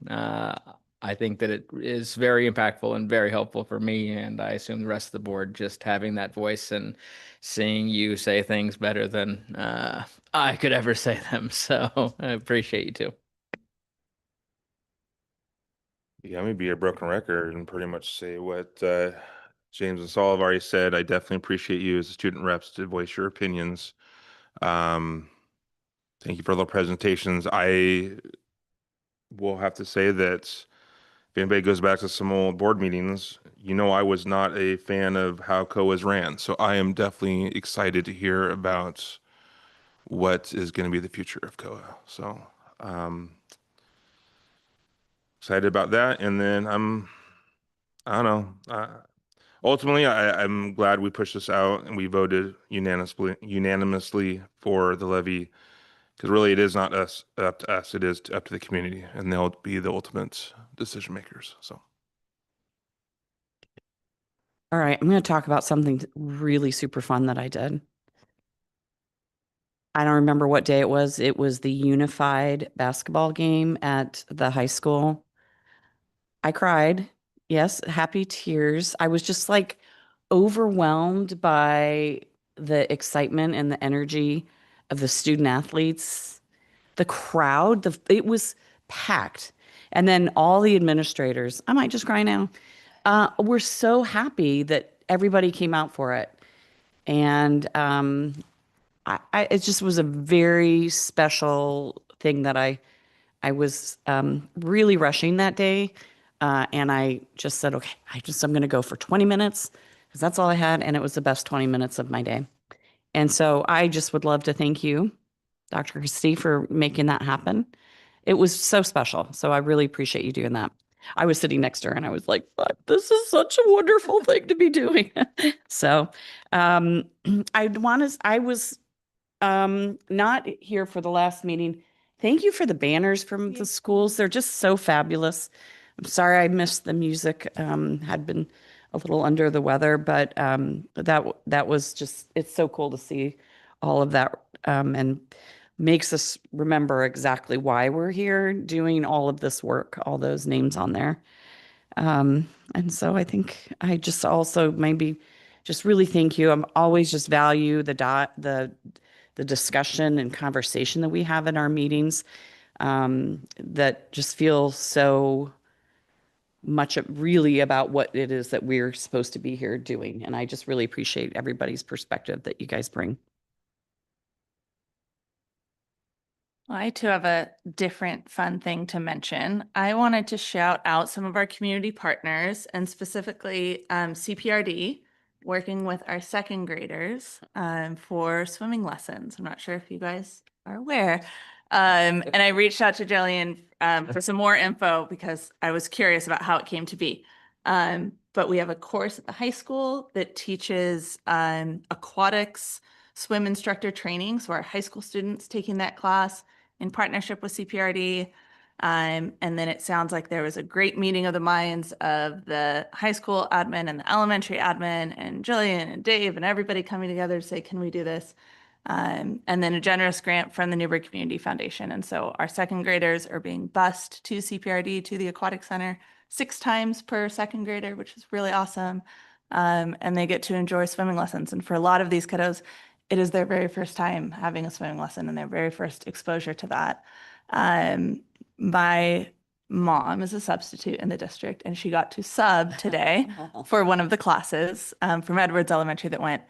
I think that it is very impactful and very helpful for me, and I assume the rest of the board, just having that voice and seeing you say things better than I could ever say them. So I appreciate you too. Yeah, I'm gonna be a broken record and pretty much say what James and Saul have already said. I definitely appreciate you as a student reps to voice your opinions. Thank you for the presentations. I will have to say that if anybody goes back to some old board meetings, you know I was not a fan of how COAs ran. So I am definitely excited to hear about what is going to be the future of COA. So excited about that. And then I don't know. Ultimately, I'm glad we pushed this out and we voted unanimously for the levy, because really it is not up to us, it is up to the community, and they'll be the ultimate decision makers. So. All right, I'm going to talk about something really super fun that I did. I don't remember what day it was. It was the unified basketball game at the high school. I cried. Yes, happy tears. I was just like overwhelmed by the excitement and the energy of the student athletes, the crowd. It was packed. And then all the administrators, I might just cry now, were so happy that everybody came out for it. And it just was a very special thing that I was really rushing that day. And I just said, okay, I'm going to go for 20 minutes because that's all I had. And it was the best 20 minutes of my day. And so I just would love to thank you, Dr. Christie, for making that happen. It was so special. So I really appreciate you doing that. I was sitting next to her and I was like, this is such a wonderful thing to be doing. So I was not here for the last meeting. Thank you for the banners from the schools. They're just so fabulous. I'm sorry I missed the music. Had been a little under the weather, but that was just, it's so cool to see all of that, and makes us remember exactly why we're here doing all of this work, all those names on there. And so I think I just also maybe just really thank you. I'm always just value the discussion and conversation that we have in our meetings, that just feel so much really about what it is that we're supposed to be here doing. And I just really appreciate everybody's perspective that you guys bring. Well, I too have a different fun thing to mention. I wanted to shout out some of our community partners, and specifically CPRD, working with our second graders for swimming lessons. I'm not sure if you guys are aware. And I reached out to Jillian for some more info because I was curious about how it came to be. But we have a course at the high school that teaches aquatics swim instructor training. So our high school students taking that class in partnership with CPRD. And then it sounds like there was a great meeting of the minds of the high school admin and the elementary admin and Jillian and Dave and everybody coming together to say, can we do this? And then a generous grant from the Newberg Community Foundation. And so our second graders are being bused to CPRD, to the Aquatic Center, 6 times per second grader, which is really awesome. And they get to enjoy swimming lessons. And for a lot of these kiddos, it is their very first time having a swimming lesson and their very first exposure to that. My mom is a substitute in the district, and she got to sub today for one of the classes from Edwards Elementary that went.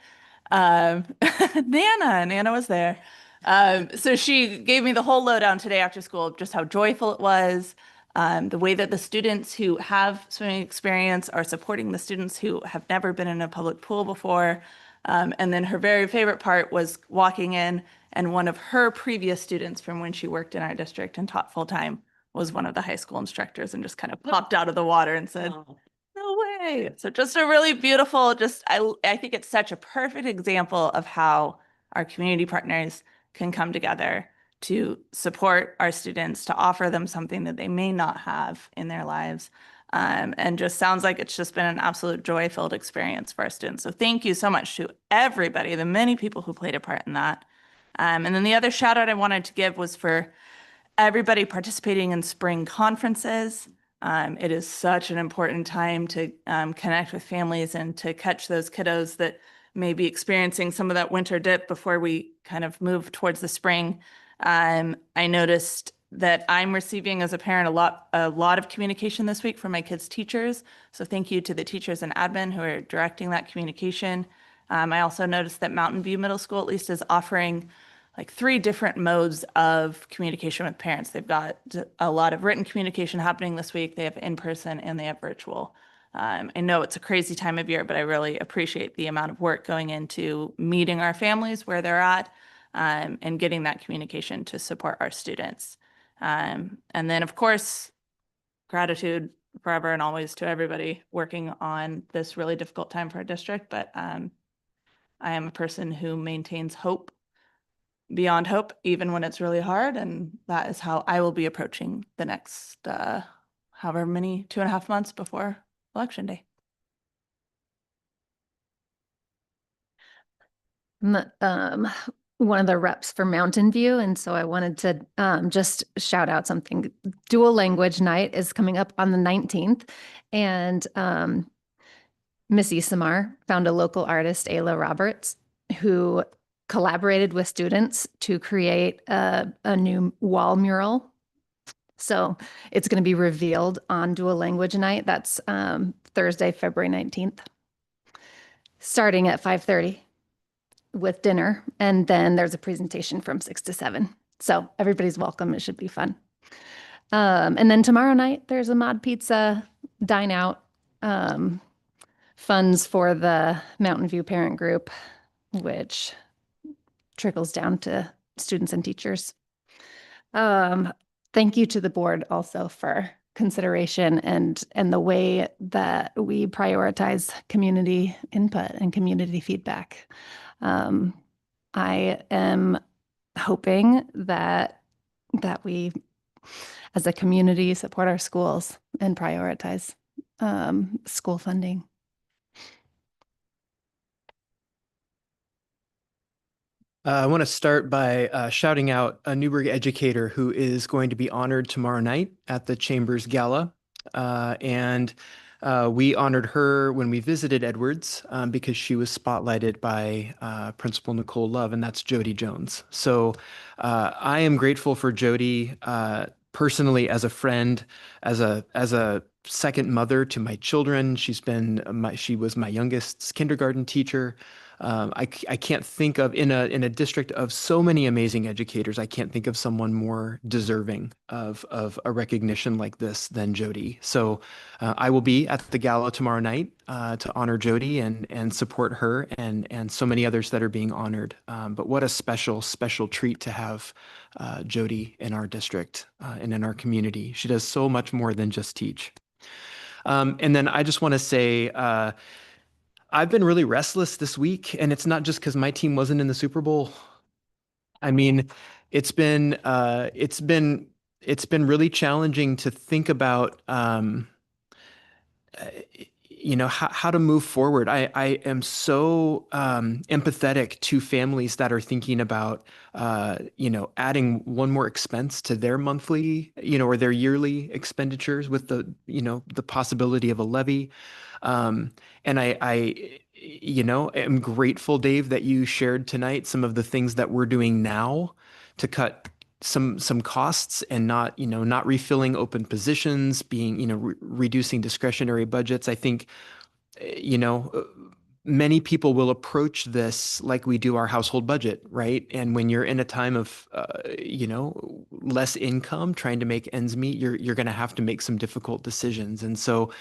Nana was there. So she gave me the whole lowdown today after school, just how joyful it was. The way that the students who have swimming experience are supporting the students who have never been in a public pool before. And then her very favorite part was walking in, and one of her previous students from when she worked in our district and taught full time was one of the high school instructors, and just kind of popped out of the water and said, no way. So just a really beautiful, I think it's such a perfect example of how our community partners can come together to support our students, to offer them something that they may not have in their lives. And just sounds like it's just been an absolute joy-filled experience for our students. So thank you so much to everybody, the many people who played a part in that. And then the other shout out I wanted to give was for everybody participating in spring conferences. It is such an important time to connect with families and to catch those kiddos that may be experiencing some of that winter dip before we kind of move towards the spring. I noticed that I'm receiving as a parent a lot of communication this week from my kids' teachers. So thank you to the teachers and admin who are directing that communication. I also noticed that Mountain View Middle School at least is offering like 3 different modes of communication with parents. They've got a lot of written communication happening this week. They have in-person and they have virtual. I know it's a crazy time of year, but I really appreciate the amount of work going into meeting our families where they're at, and getting that communication to support our students. And then, of course, gratitude forever and always to everybody working on this really difficult time for our district. But I am a person who maintains hope beyond hope, even when it's really hard. And that is how I will be approaching the next, however many, 2.5 months before Election Day. One of the reps for Mountain View, and so I wanted to just shout out something. Dual Language Night is coming up on the 19th, and Missy Samar found a local artist, Ayla Roberts, who collaborated with students to create a new wall mural. So it's going to be revealed on Dual Language Night. That's Thursday, February 19th, starting at 5:30 with dinner. And then there's a presentation from 6 to 7. So everybody's welcome. It should be fun. And then tomorrow night, there's a Mod Pizza dine out, funds for the Mountain View parent group, which trickles down to students and teachers. Thank you to the board also for consideration and the way that we prioritize community input and community feedback. I am hoping that we, as a community, support our schools and prioritize school funding. I want to start by shouting out a Newberg educator who is going to be honored tomorrow night at the Chambers Gala. We honored her when we visited Edwards because she was spotlighted by Principal Nicole Love, and that's Jody Jones. So I am grateful for Jody personally as a friend, as a second mother to my children. She was my youngest's kindergarten teacher. I can't think of in a district of so many amazing educators, I can't think of someone more deserving of a recognition like this than Jody. So I will be at the gala tomorrow night to honor Jody and support her and so many others that are being honored. But what a special treat to have Jody in our district and in our community. She does so much more than just teach. And then I just want to say, I've been really restless this week, and it's not just because my team wasn't in the Super Bowl. I mean, it's been really challenging to think about, how to move forward. I am so empathetic to families that are thinking about, adding one more expense to their monthly, or their yearly expenditures with the possibility of a levy. And I am grateful, Dave, that you shared tonight some of the things that we're doing now to cut some costs and not refilling open positions, being, reducing discretionary budgets. I think, many people will approach this like we do our household budget, right? And when you're in a time of, less income, trying to make ends meet, you're going to have to make some difficult decisions. And so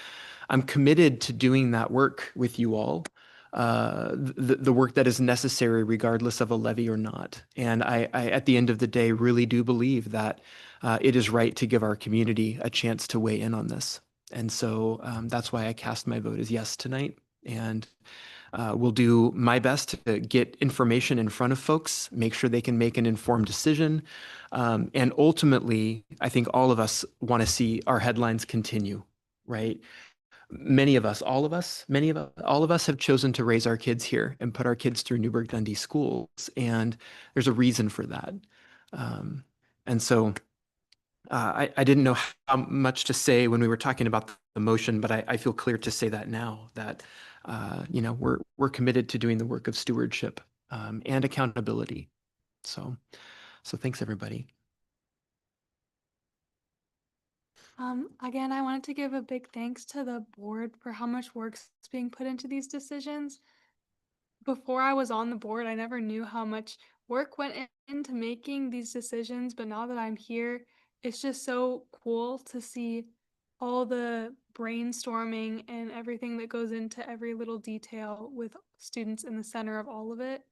I'm committed to doing that work with you all, the work that is necessary regardless of a levy or not. And I at the end of the day, really do believe that it is right to give our community a chance to weigh in on this. And so that's why I cast my vote as yes tonight. And Will do my best to get information in front of folks, make sure they can make an informed decision. And ultimately, I think all of us want to see our headlines continue, right? Many of us, all of us, all of us have chosen to raise our kids here and put our kids through Newberg Dundee schools. And there's a reason for that. And so I didn't know how much to say when we were talking about the motion, but I feel clear to say that now that, you know, we're committed to doing the work of stewardship and accountability. So thanks, everybody. Again, I wanted to give a big thanks to the board for how much work's being put into these decisions. Before I was on the board, I never knew how much work went into making these decisions, but now that I'm here, it's just so cool to see all the brainstorming and everything that goes into every little detail with students in the center of all of it.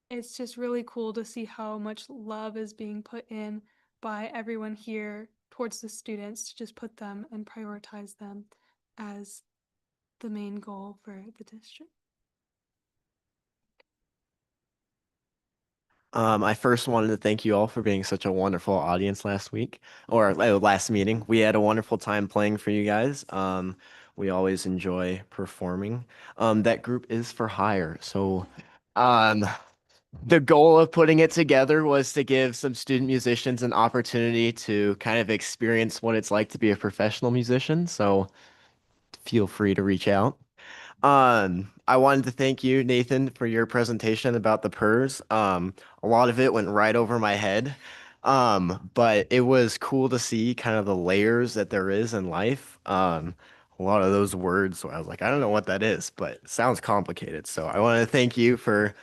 It's just really cool to see how much love is being put in by everyone here towards the students to just put them and prioritize them as the main goal for the district. I first wanted to thank you all for being such a wonderful audience last week or last meeting. We had a wonderful time playing for you guys. We always enjoy performing. That group is for hire. So, the goal of putting it together was to give some student musicians an opportunity to kind of experience what it's like to be a professional musician. So feel free to reach out. I wanted to thank you, Nathan, for your presentation about the PERS. A lot of it went right over my head. But it was cool to see kind of the layers that there is in life. A lot of those words where I was like, I don't know what that is, but it sounds complicated. So I want to thank you for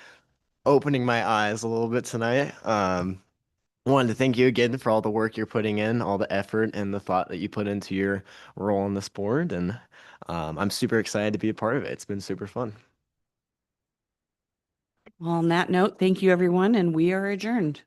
opening my eyes a little bit tonight. I wanted to thank you again for all the work you're putting in, all the effort and the thought that you put into your role on this board. And I'm super excited to be a part of it. It's been super fun. Well, on that note, thank you, everyone, and we are adjourned.